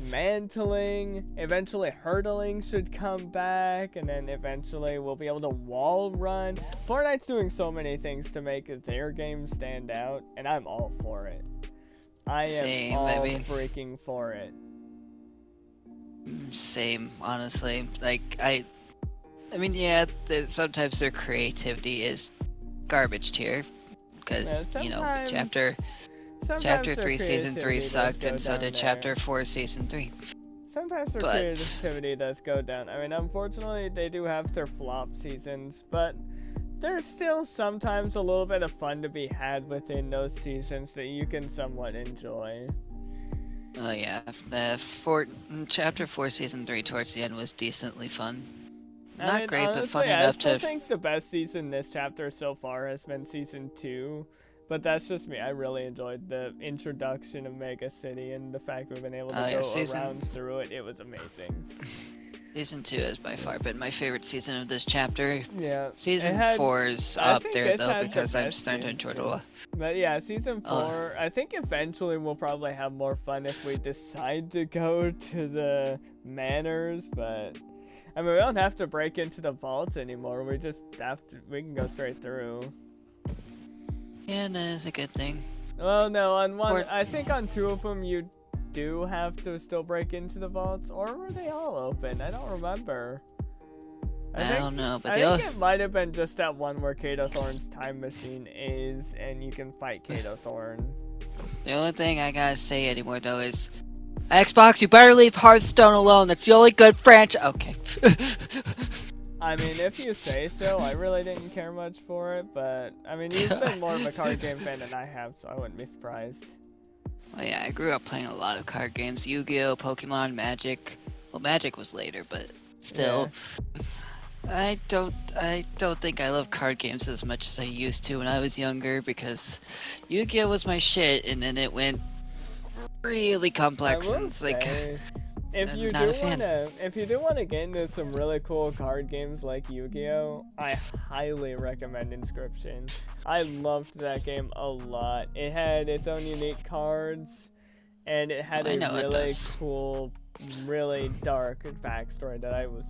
mantling, eventually hurdling should come back, and then eventually we'll be able to wall run. Fortnite's doing so many things to make their game stand out, and I'm all for it. I am all freaking for it. Same, honestly. Like, I mean, yeah, sometimes their creativity is garbage tier, because, you know, Chapter 3 Season 3 sucked, and so did Chapter 4 Season 3. Sometimes their creativity does go down. I mean, unfortunately, they do have their flop seasons, but there's still sometimes a little bit of fun to be had within those seasons that you can somewhat enjoy. Oh yeah, Chapter 4 Season 3 towards the end was decently fun. Not great, honestly, but fun enough to... I think the best season this chapter so far has been Season 2. But that's just me. I really enjoyed the introduction of Mega City and the fact we've been able to go around through it. It was amazing. Season 2 has by far been my favorite season of this chapter. Yeah. Season 4 is up there, though, because I'm starting to enjoy it a lot. But yeah, Season 4, I think eventually we'll probably have more fun if we decide to go to the manors, but... I mean, we don't have to break into the vaults anymore. We just have to... We can go straight through. Yeah, that is a good thing. Well, no, on one... I think on 2 of them you do have to still break into the vaults, or were they all open? I don't remember. I don't know, but I think it might have been just that one where Kato Thorn's time machine is, and you can fight Kato Thorn. The only thing I gotta say anymore, though, is Xbox, you better leave Hearthstone alone. That's the only good franchise. Okay. I mean, if you say so. I really didn't care much for it, but I mean, you've been more of a card game fan than I have, so I wouldn't be surprised. Well, yeah, I grew up playing a lot of card games: Yu-Gi-Oh, Pokemon, Magic. Well, Magic was later, but still. Yeah. I don't think I love card games as much as I used to when I was younger, because Yu-Gi-Oh was my shit, and then it went really complex, and it's like, if you do wanna get into some really cool card games like Yu-Gi-Oh, I highly recommend Inscription. I loved that game a lot. It had its own unique cards, and it had a really cool, really dark backstory that I was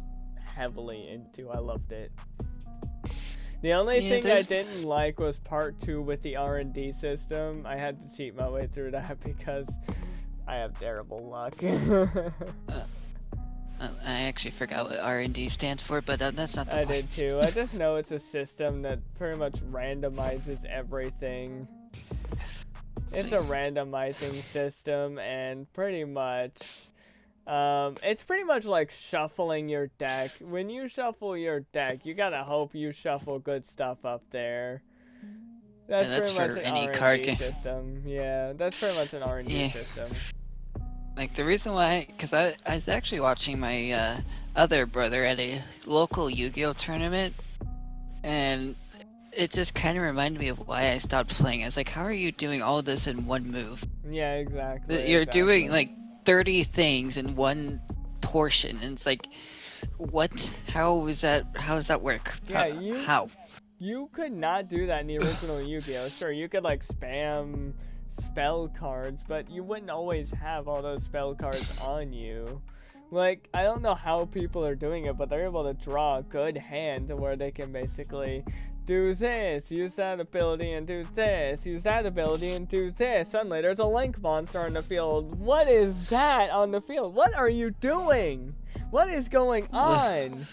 heavily into. I loved it. The only thing I didn't like was part 2 with the R&D system. I had to cheat my way through that because I have terrible luck. I actually forgot what R&D stands for, but that's not the point. I did too. I just know it's a system that pretty much randomizes everything. It's a randomizing system, and pretty much... it's pretty much like shuffling your deck. When you shuffle your deck, you gotta hope you shuffle good stuff up there. That's pretty much an R&D system. Yeah, that's pretty much an R&D system. Like, the reason why, because I was actually watching my other brother at a local Yu-Gi-Oh tournament, and it just kind of reminded me of why I stopped playing. I was like, how are you doing all this in one move? Yeah, exactly. You're doing, like, 30 things in one portion, and it's like, what? How does that work? Yeah, how? you could not do that in the original Yu-Gi-Oh. Sure, you could like spam spell cards, but you wouldn't always have all those spell cards on you. Like, I don't know how people are doing it, but they're able to draw a good hand to where they can basically do this, use that ability and do this, use that ability and do this. Suddenly there's a Link monster on the field. What is that on the field? What are you doing? What is going on?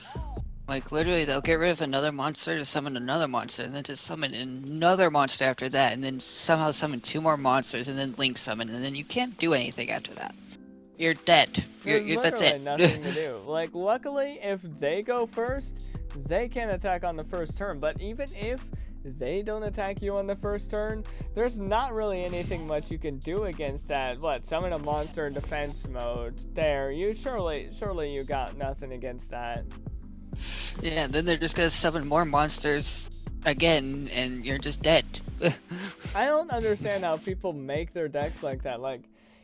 Like, literally, they'll get rid of another monster to summon another monster, and then to summon another monster after that, and then somehow summon 2 more monsters, and then Link summon, and then you can't do anything after that. You're dead. That's it. Nothing to do. Like, luckily, if they go first, they can attack on the first turn. But even if they don't attack you on the first turn, there's not really anything much you can do against that. What? Summon a monster in defense mode. There, you surely you got nothing against that. Yeah, then they're just gonna summon more monsters again, and you're just dead. I don't understand how people make their decks like that. Like,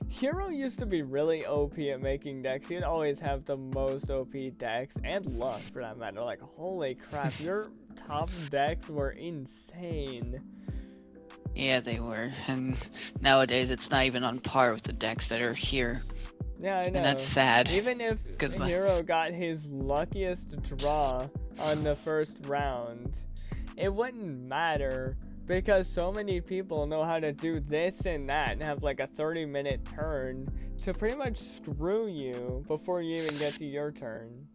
Hero used to be really OP at making decks. He'd always have the most OP decks, and luck for that matter. Like, holy crap, your top decks were insane. Yeah, they were, and nowadays it's not even on par with the decks that are here. Yeah, I know. And that's sad. Even if Hero got his luckiest draw on the first round, it wouldn't matter because so many people know how to do this and that and have like a 30-minute turn to pretty much screw you before you even get to your turn.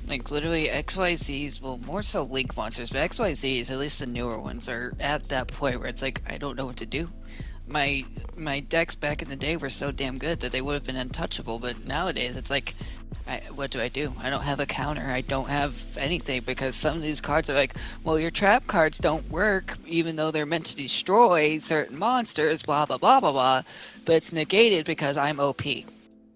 Like, literally, XYZs, well, more so Link monsters, but XYZs, at least the newer ones, are at that point where it's like, I don't know what to do. My decks back in the day were so damn good that they would have been untouchable, but nowadays it's like, what do? I don't have a counter, I don't have anything, because some of these cards are like, well, your trap cards don't work, even though they're meant to destroy certain monsters, blah blah blah blah blah, but it's negated because I'm OP. And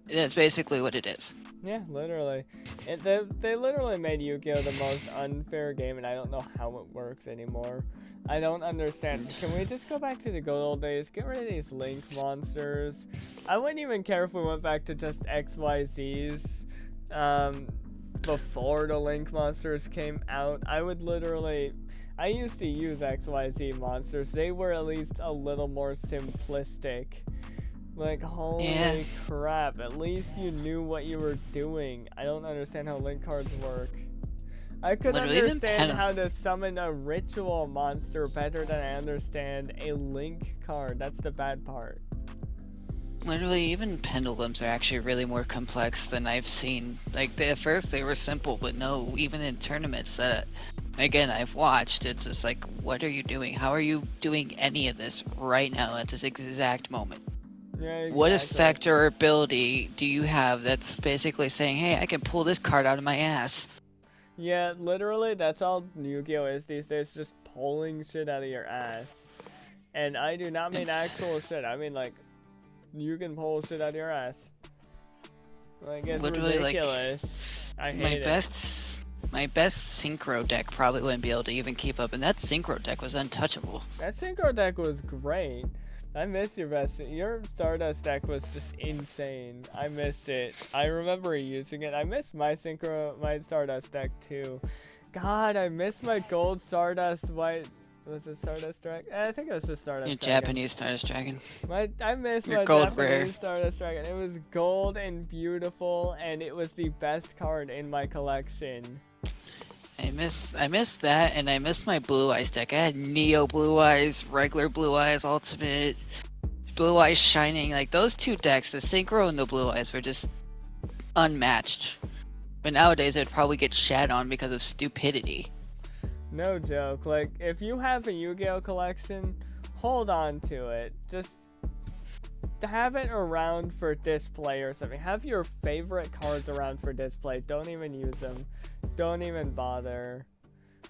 that's basically what it is. Yeah, literally. They literally made Yu-Gi-Oh! The most unfair game, and I don't know how it works anymore. I don't understand. Can we just go back to the good old days? Get rid of these Link monsters. I wouldn't even care if we went back to just XYZs before the Link monsters came out. I used to use XYZ monsters. They were at least a little more simplistic. Like, holy crap, at least you knew what you were doing. I don't understand how Link cards work. I could understand how to summon a ritual monster better than I understand a Link card. That's the bad part. Literally, even pendulums are actually really more complex than I've seen. Like, at first they were simple, but no, even in tournaments that, again, I've watched, it's just like, what are you doing? How are you doing any of this right now at this exact moment? Yeah, exactly. What effect or ability do you have that's basically saying, hey, I can pull this card out of my ass? Yeah, literally, that's all Yu-Gi-Oh! Is these days, just pulling shit out of your ass. And I do not mean actual shit, I mean, like, you can pull shit out of your ass. Like, it's literally ridiculous. Like, I hate it. My best Synchro deck probably wouldn't be able to even keep up, and that Synchro deck was untouchable. That Synchro deck was great. I miss your Stardust deck was just insane. I missed it. I remember using it. I missed my Stardust deck too. God, I miss my gold Stardust white. Was it Stardust Dragon? I think it was just Stardust Your Dragon. Japanese Stardust Dragon. I miss my gold Japanese rare. Stardust Dragon. It was gold and beautiful, and it was the best card in my collection. I miss that, and I miss my Blue Eyes deck. I had Neo Blue Eyes, regular Blue Eyes, Ultimate, Blue Eyes Shining. Like, those two decks, the Synchro and the Blue Eyes, were just unmatched. But nowadays, it'd probably get shat on because of stupidity. No joke. Like, if you have a Yu-Gi-Oh! Collection, hold on to it. Just have it around for display or something. Have your favorite cards around for display. Don't even use them. Don't even bother.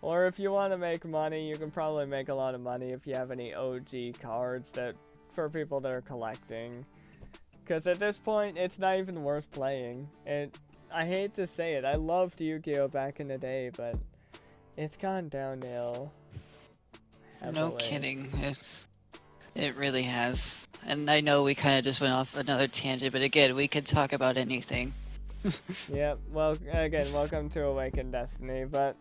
Or if you want to make money, you can probably make a lot of money if you have any OG cards for people that are collecting. Because at this point, it's not even worth playing. I hate to say it. I loved Yu-Gi-Oh! Back in the day, but it's gone downhill. No kidding. It really has. And I know we kind of just went off another tangent, but again, we could talk about anything. Yep, well, again, welcome to Awakened Destiny, but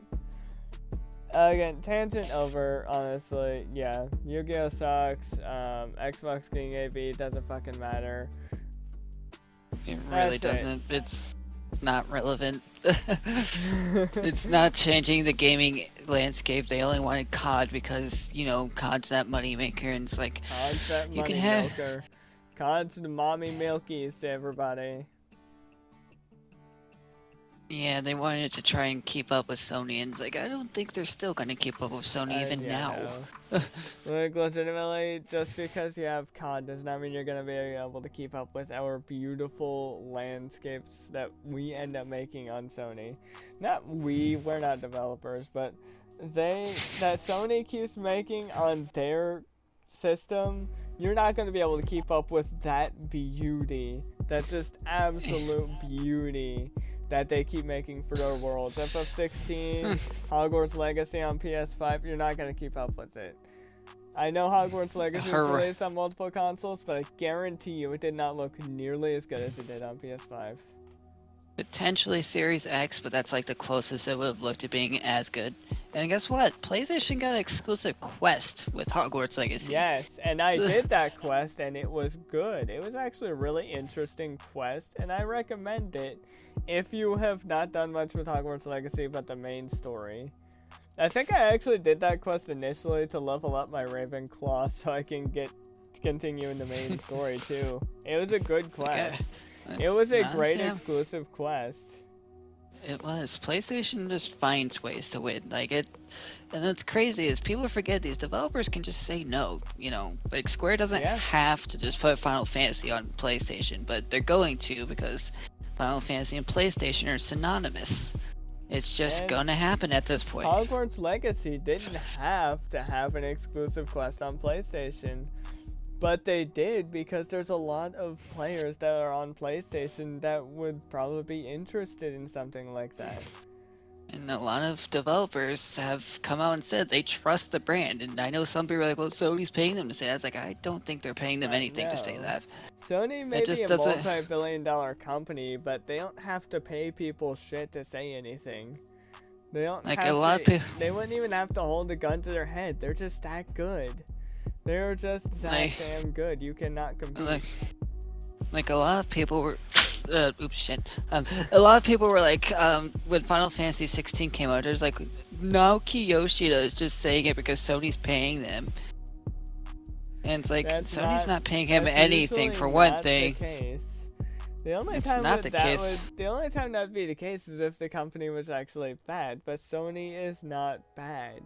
Again, tangent over, honestly. Yeah, Yu-Gi-Oh! Sucks. Xbox getting AB doesn't fucking matter. It really doesn't. It's not relevant. It's not changing the gaming landscape. They only wanted COD because, you know, COD's that moneymaker, and it's like, COD's that you money can have... milker. COD's the mommy milkies to everybody. Yeah, they wanted to try and keep up with Sony, and it's like, I don't think they're still gonna keep up with Sony even now. No. Like, legitimately, just because you have COD does not mean you're gonna be able to keep up with our beautiful landscapes that we end up making on Sony. We're not developers, but that Sony keeps making on their system, you're not gonna be able to keep up with that beauty, that just absolute beauty that they keep making for their worlds. FF16, Hogwarts Legacy on PS5, you're not going to keep up with it. I know Hogwarts Legacy was released on multiple consoles, but I guarantee you it did not look nearly as good as it did on PS5. Potentially Series X, but that's like the closest it would have looked to being as good. And guess what? PlayStation got an exclusive quest with Hogwarts Legacy. Yes, and I did that quest, and it was good. It was actually a really interesting quest, and I recommend it if you have not done much with Hogwarts Legacy but the main story. I think I actually did that quest initially to level up my Ravenclaw so I can continue in the main story too. It was a good quest. It was a great exclusive quest. It was. PlayStation just finds ways to win. Like it, and what's crazy is people forget these developers can just say no. You know, like Square doesn't have to just put Final Fantasy on PlayStation, but they're going to because Final Fantasy and PlayStation are synonymous. It's just gonna happen at this point. Hogwarts Legacy didn't have to have an exclusive quest on PlayStation. But they did because there's a lot of players that are on PlayStation that would probably be interested in something like that. And a lot of developers have come out and said they trust the brand. And I know some people are like, well, Sony's paying them to say that. It's like, I don't think they're paying them anything to say that. Sony may be a multi-billion-dollar company, but they don't have to pay people shit to say anything. They don't like have a lot of people. They wouldn't even have to hold a gun to their head. They're just that good. They're just that damn good. You cannot compete. Like a lot of people were. Oops, shit. A lot of people were like, when Final Fantasy 16 came out, there's like, Naoki Yoshida is just saying it because Sony's paying them. And it's like, Sony's not paying him anything for one thing. The only time that would be the case is if the company was actually bad, but Sony is not bad.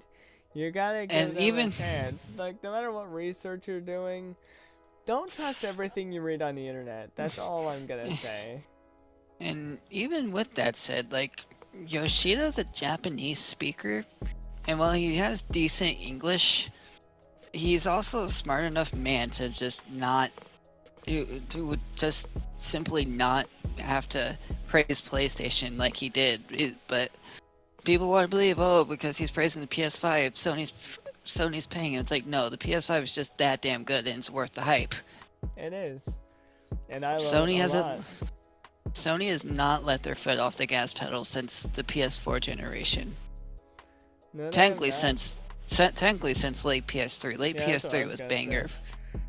You gotta give them a chance. Like, no matter what research you're doing, don't trust everything you read on the internet. That's all I'm gonna say. And even with that said, like, Yoshida's a Japanese speaker, and while he has decent English, he's also a smart enough man to just not, to just simply not have to praise PlayStation like he did. But people want to believe, oh, because he's praising the PS5, Sony's paying him. It's like, no, the PS5 is just that damn good and it's worth the hype. It is. And I love it a lot. Sony has not let their foot off the gas pedal since the PS4 generation. No, technically since late PS3. Late PS3 was banger.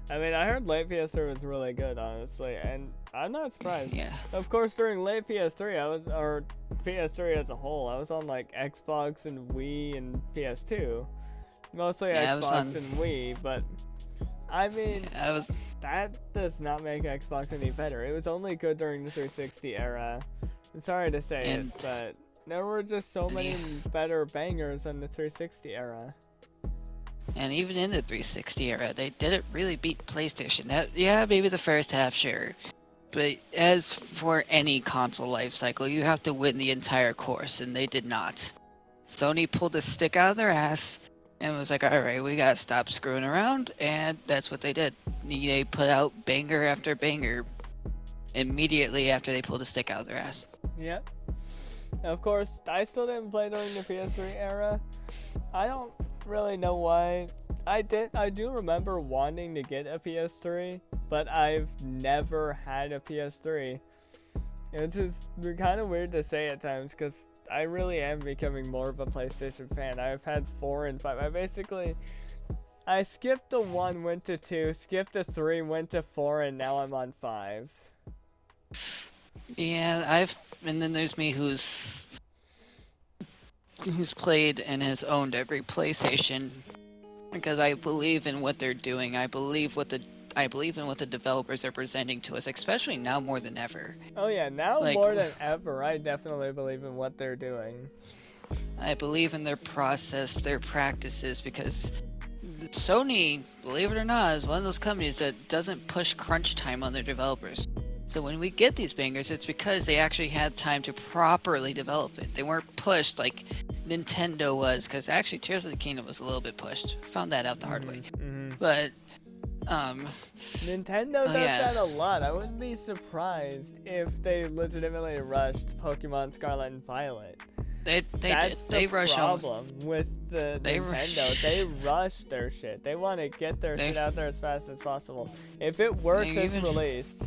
I mean, I heard late PS3 was really good, honestly, and I'm not surprised. Yeah. Of course, during late PS3, or PS3 as a whole, I was on like Xbox and Wii and PS2. Mostly Xbox and Wii, but I mean, that does not make Xbox any better. It was only good during the 360 era. I'm sorry to say it, but there were just so many better bangers in the 360 era. And even in the 360 era, they didn't really beat PlayStation. Yeah, maybe the first half, sure. But as for any console life cycle, you have to win the entire course, and they did not. Sony pulled a stick out of their ass and was like, alright, we gotta stop screwing around, and that's what they did. They put out banger after banger immediately after they pulled a stick out of their ass. Yep. Of course, I still didn't play during the PS3 era. I don't really know why. I do remember wanting to get a PS3, but I've never had a PS3. It's just kind of weird to say at times because I really am becoming more of a PlayStation fan. I've had 4 and 5. I skipped the 1, went to 2, skipped the 3, went to 4, and now I'm on 5. Yeah, and then there's me who's played and has owned every PlayStation because I believe in what they're doing. I believe in what the developers are presenting to us, especially now more than ever. Oh yeah, now Like, more than ever, I definitely believe in what they're doing. I believe in their process, their practices, because Sony, believe it or not, is one of those companies that doesn't push crunch time on their developers. So when we get these bangers, it's because they actually had time to properly develop it. They weren't pushed like Nintendo was, because actually Tears of the Kingdom was a little bit pushed. Found that out the hard way. But, Nintendo does that a lot. I wouldn't be surprised if they legitimately rushed Pokemon Scarlet and Violet. That's the problem with the Nintendo. They rush their shit. They want to get their shit out there as fast as possible. If it works, it's released.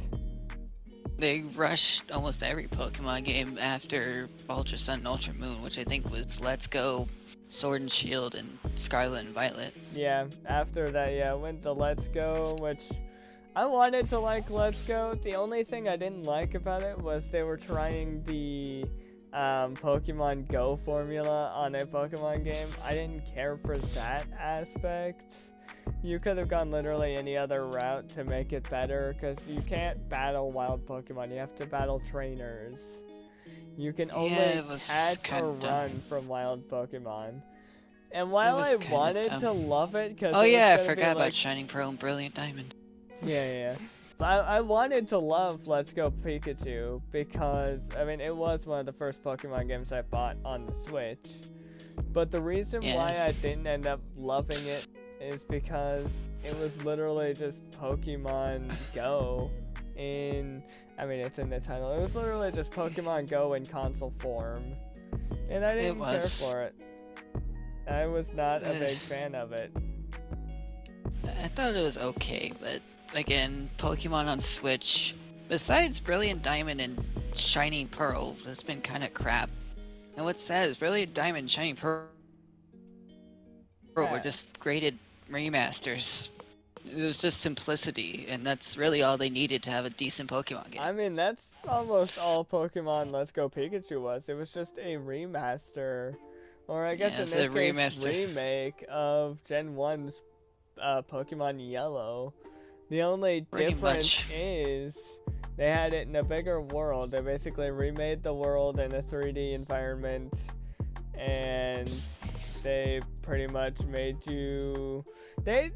They rushed almost every Pokemon game after Ultra Sun and Ultra Moon, which I think was Let's Go, Sword and Shield, and Scarlet and Violet. Yeah, after that, went to Let's Go, which I wanted to like Let's Go. The only thing I didn't like about it was they were trying the Pokemon Go formula on a Pokemon game. I didn't care for that aspect. You could have gone literally any other route to make it better, because you can't battle wild Pokemon. You have to battle trainers. You can only catch or run from wild Pokemon. And while I wanted to love it, because I forgot about Shining Pearl and Brilliant Diamond. Yeah. I wanted to love Let's Go Pikachu because, I mean, it was one of the first Pokemon games I bought on the Switch. But the reason why I didn't end up loving it is because it was literally just Pokemon Go it's in the title. It was literally just Pokemon Go in console form. And I didn't care for it. I was not a big fan of it. I thought it was okay, but again, Pokemon on Switch, besides Brilliant Diamond and Shining Pearl, has been kind of crap. And what's sad is Brilliant Diamond and Shining Pearl were just graded remasters. It was just simplicity, and that's really all they needed to have a decent Pokemon game. I mean, that's almost all Pokemon Let's Go Pikachu was. It was just a remaster, or I guess in this case, remake of Gen 1's Pokemon Yellow. The only difference is they had it in a bigger world. They basically remade the world in a 3D environment, and they pretty much made you...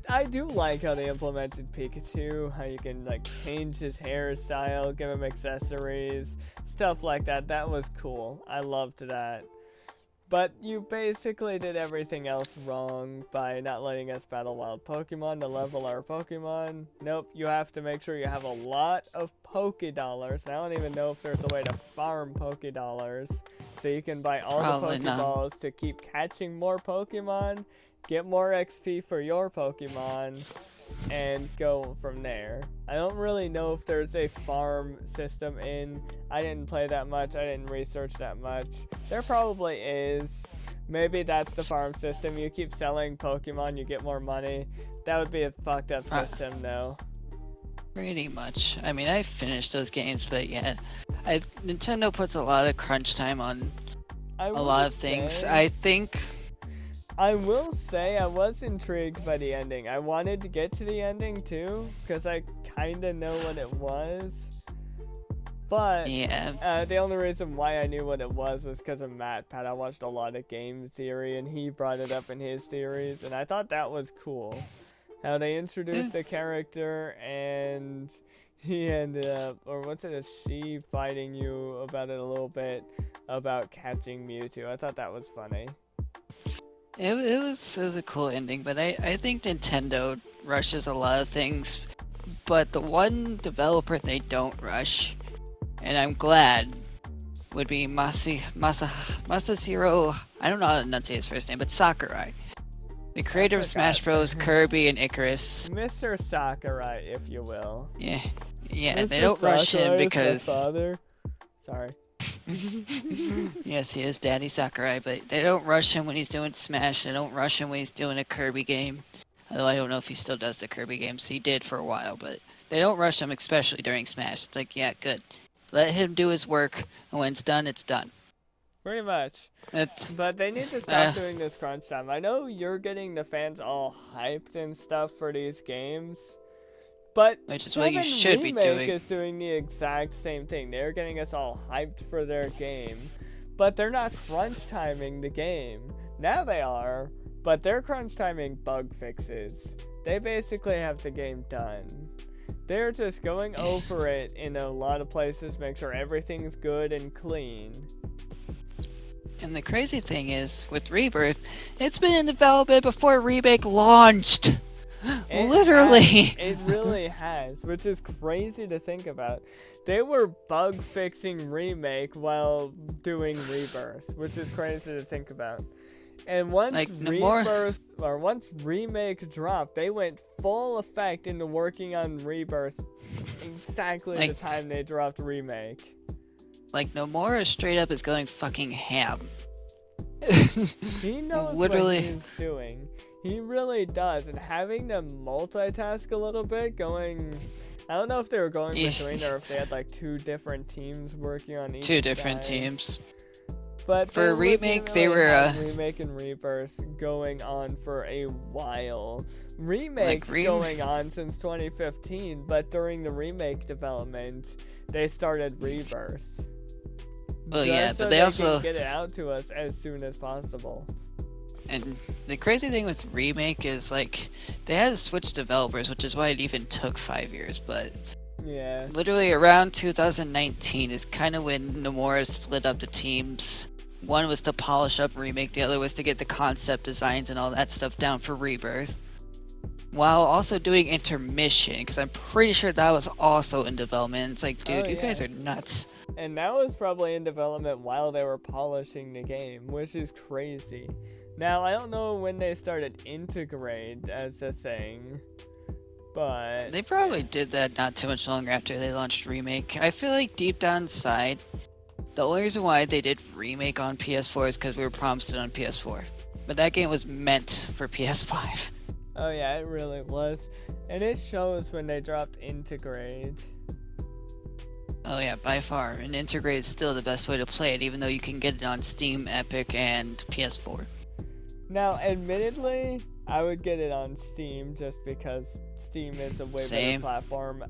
I do like how they implemented Pikachu, how you can like change his hairstyle, give him accessories, stuff like that. That was cool. I loved that. But you basically did everything else wrong by not letting us battle wild Pokemon to level our Pokemon. Nope, you have to make sure you have a lot of Pokédollars. And I don't even know if there's a way to farm Pokédollars. So you can buy all the Pokéballs to keep catching more Pokemon, get more XP for your Pokemon, and go from there. I don't really know if there's a farm system in. I didn't play that much. I didn't research that much. There probably is. Maybe that's the farm system. You keep selling Pokemon, you get more money. That would be a fucked up system, though. Pretty much. I mean, I finished those games, but yeah, Nintendo puts a lot of crunch time on a lot of things. I will say I was intrigued by the ending. I wanted to get to the ending too, because I kind of know what it was. But the only reason why I knew what it was because of Matt. I watched a lot of game theory, and he brought it up in his theories, and I thought that was cool. How they introduced the character, and he ended up, or what's it, she fighting you about it a little bit, about catching Mewtwo. I thought that was funny. It was a cool ending, but I think Nintendo rushes a lot of things, but the one developer they don't rush, and I'm glad, would be Masahiro, I don't know how to enunciate his first name, but Sakurai. The creator of Smash Bros, Kirby, and Icarus. Mr. Sakurai, if you will. Yeah, Mr. they don't rush him because... My father. Sorry. Yes, he is Daddy Sakurai, but they don't rush him when he's doing Smash. They don't rush him when he's doing a Kirby game. Although I don't know if he still does the Kirby games. He did for a while, but they don't rush him, especially during Smash. It's like, yeah, good. Let him do his work, and when it's done, it's done. Pretty much. It, But they need to stop doing this crunch time. I know you're getting the fans all hyped and stuff for these games, but which is what you 7 should be Remake doing. is doing the exact same thing. They're getting us all hyped for their game, but they're not crunch timing the game. Now they are, but they're crunch timing bug fixes. They basically have the game done. They're just going over it in a lot of places, make sure everything's good and clean. And the crazy thing is, with Rebirth, it's been in development before Remake launched. Literally. It really has, which is crazy to think about. They were bug fixing Remake while doing Rebirth, which is crazy to think about. And once once Remake dropped, they went full effect into working on Rebirth exactly the time they dropped Remake. Like, Nomura straight up is going fucking ham. He knows Literally. what he's doing. He really does. And having them multitask a little bit, going... I don't know if they were going between or if they had like 2 different teams working on each 2 different side. teams. But for Remake, they were Remake and Rebirth going on for a while. Remake going on since 2015, but during the Remake development, they started Rebirth. Oh yeah, so but they also can get it out to us as soon as possible. And the crazy thing with Remake is, like, they had to switch developers, which is why it even took 5 years, but yeah, literally around 2019 is kind of when Nomura split up the teams. One was to polish up Remake, the other was to get the concept designs and all that stuff down for Rebirth. While also doing Intermission, because I'm pretty sure that was also in development. It's like, dude, you guys are nuts. And that was probably in development while they were polishing the game, which is crazy. Now, I don't know when they started Integrate as a thing, but... They probably did that not too much longer after they launched Remake. I feel like deep down inside, the only reason why they did Remake on PS4 is because we were promised it on PS4. But that game was meant for PS5. Oh yeah, it really was. And it shows when they dropped Integrate. Oh yeah, by far. And Integrate is still the best way to play it, even though you can get it on Steam, Epic, and PS4. Now, admittedly, I would get it on Steam just because Steam is a way better platform.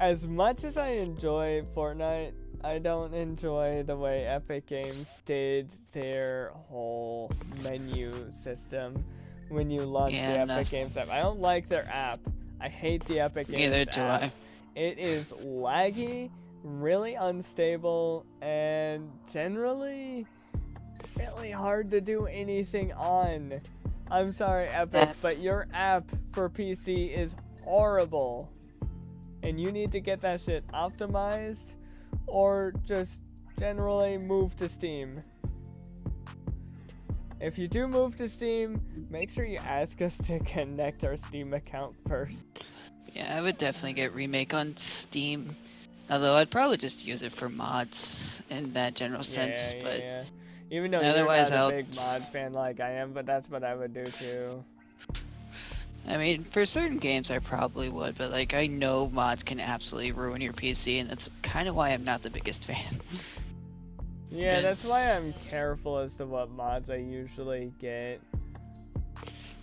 As much as I enjoy Fortnite, I don't enjoy the way Epic Games did their whole menu system when you launch the Epic Games app. I don't like their app. I hate the Epic Games app. Neither do I. It is laggy, really unstable, and generally really hard to do anything on. I'm sorry, Epic, but your app for PC is horrible. And you need to get that shit optimized or just generally move to Steam. If you do move to Steam, make sure you ask us to connect our Steam account first. Yeah, I would definitely get Remake on Steam. Although I'd probably just use it for mods in that general sense. But even though you're not a big mod fan like I am, but that's what I would do too. I mean, for certain games I probably would, but like I know mods can absolutely ruin your PC, and that's kind of why I'm not the biggest fan. Yeah, that's why I'm careful as to what mods I usually get.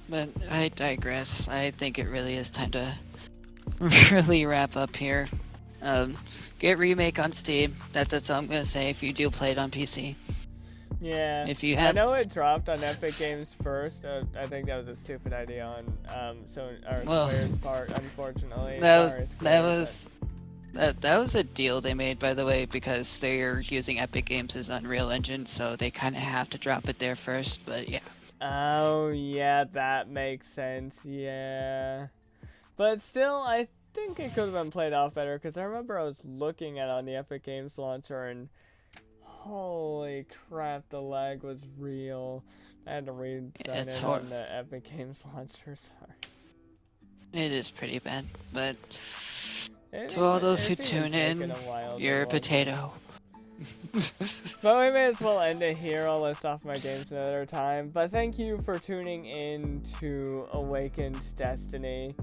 But I digress. I think it really is time to really wrap up here. Get Remake on Steam. That's all I'm gonna say if you do play it on PC. Yeah, if you have... I know it dropped on Epic Games first. I think that was a stupid idea on Square's part, unfortunately. That was a deal they made, by the way, because they're using Epic Games' Unreal Engine, so they kind of have to drop it there first. But yeah. Oh yeah, that makes sense. Yeah, but still, I think it could have been played off better because I remember I was looking at it on the Epic Games launcher and. Holy crap, the lag was real. I had to redesign it on the Epic Games launcher, sorry. It is pretty bad, but to all those who tune in, you're a potato. But we may as well end it here. I'll list off my games another time. But thank you for tuning in to Awakened Destiny.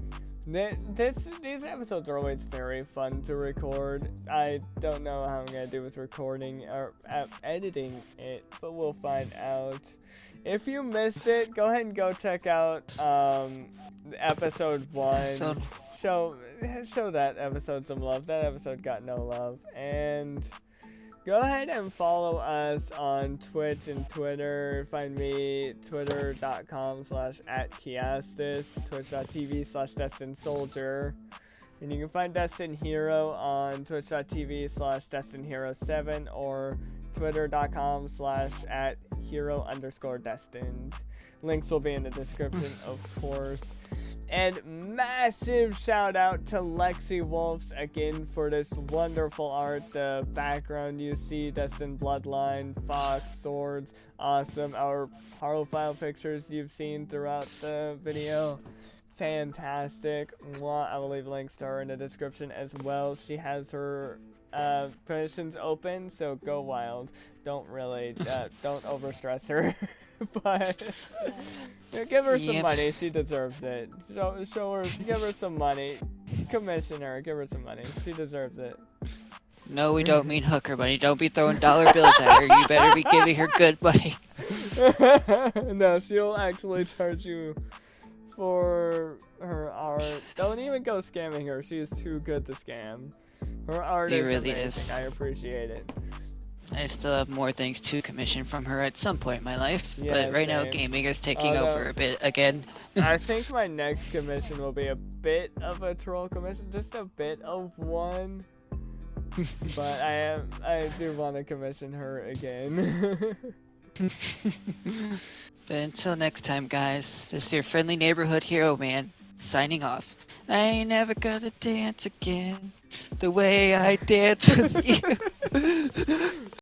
These episodes are always very fun to record. I don't know how I'm going to do with recording or editing it, but we'll find out. If you missed it, go ahead and go check out episode 1. Show that episode some love. That episode got no love. And go ahead and follow us on Twitch and Twitter. Find me twitter.com/@Kiastis, twitch.tv/DestinedSoldier. And you can find DestinedHero on twitch.tv/DestinedHero7 or twitter.com/@hero_destined. Links will be in the description, of course. And massive shout out to Lexi Wolfs again for this wonderful art. The background you see, Destined Bloodline, Fox, Swords, awesome. Our profile pictures you've seen throughout the video, fantastic. Mwah. I will leave links to her in the description as well. She has her permissions open, so go wild. Don't overstress her. But give her some money. She deserves it. Show her. Give her some money. Commission her. Give her some money. She deserves it. No, we don't mean hooker money. Don't be throwing dollar bills at her. You better be giving her good money. No, she'll actually charge you for her art. Don't even go scamming her. She is too good to scam. Her art is really amazing. I appreciate it. I still have more things to commission from her at some point in my life, but right now gaming is taking over a bit again. I think my next commission will be a bit of a troll commission, just a bit of one. But I do want to commission her again. But until next time, guys, this is your friendly neighborhood hero man signing off. I ain't never gonna dance again the way I dance with you.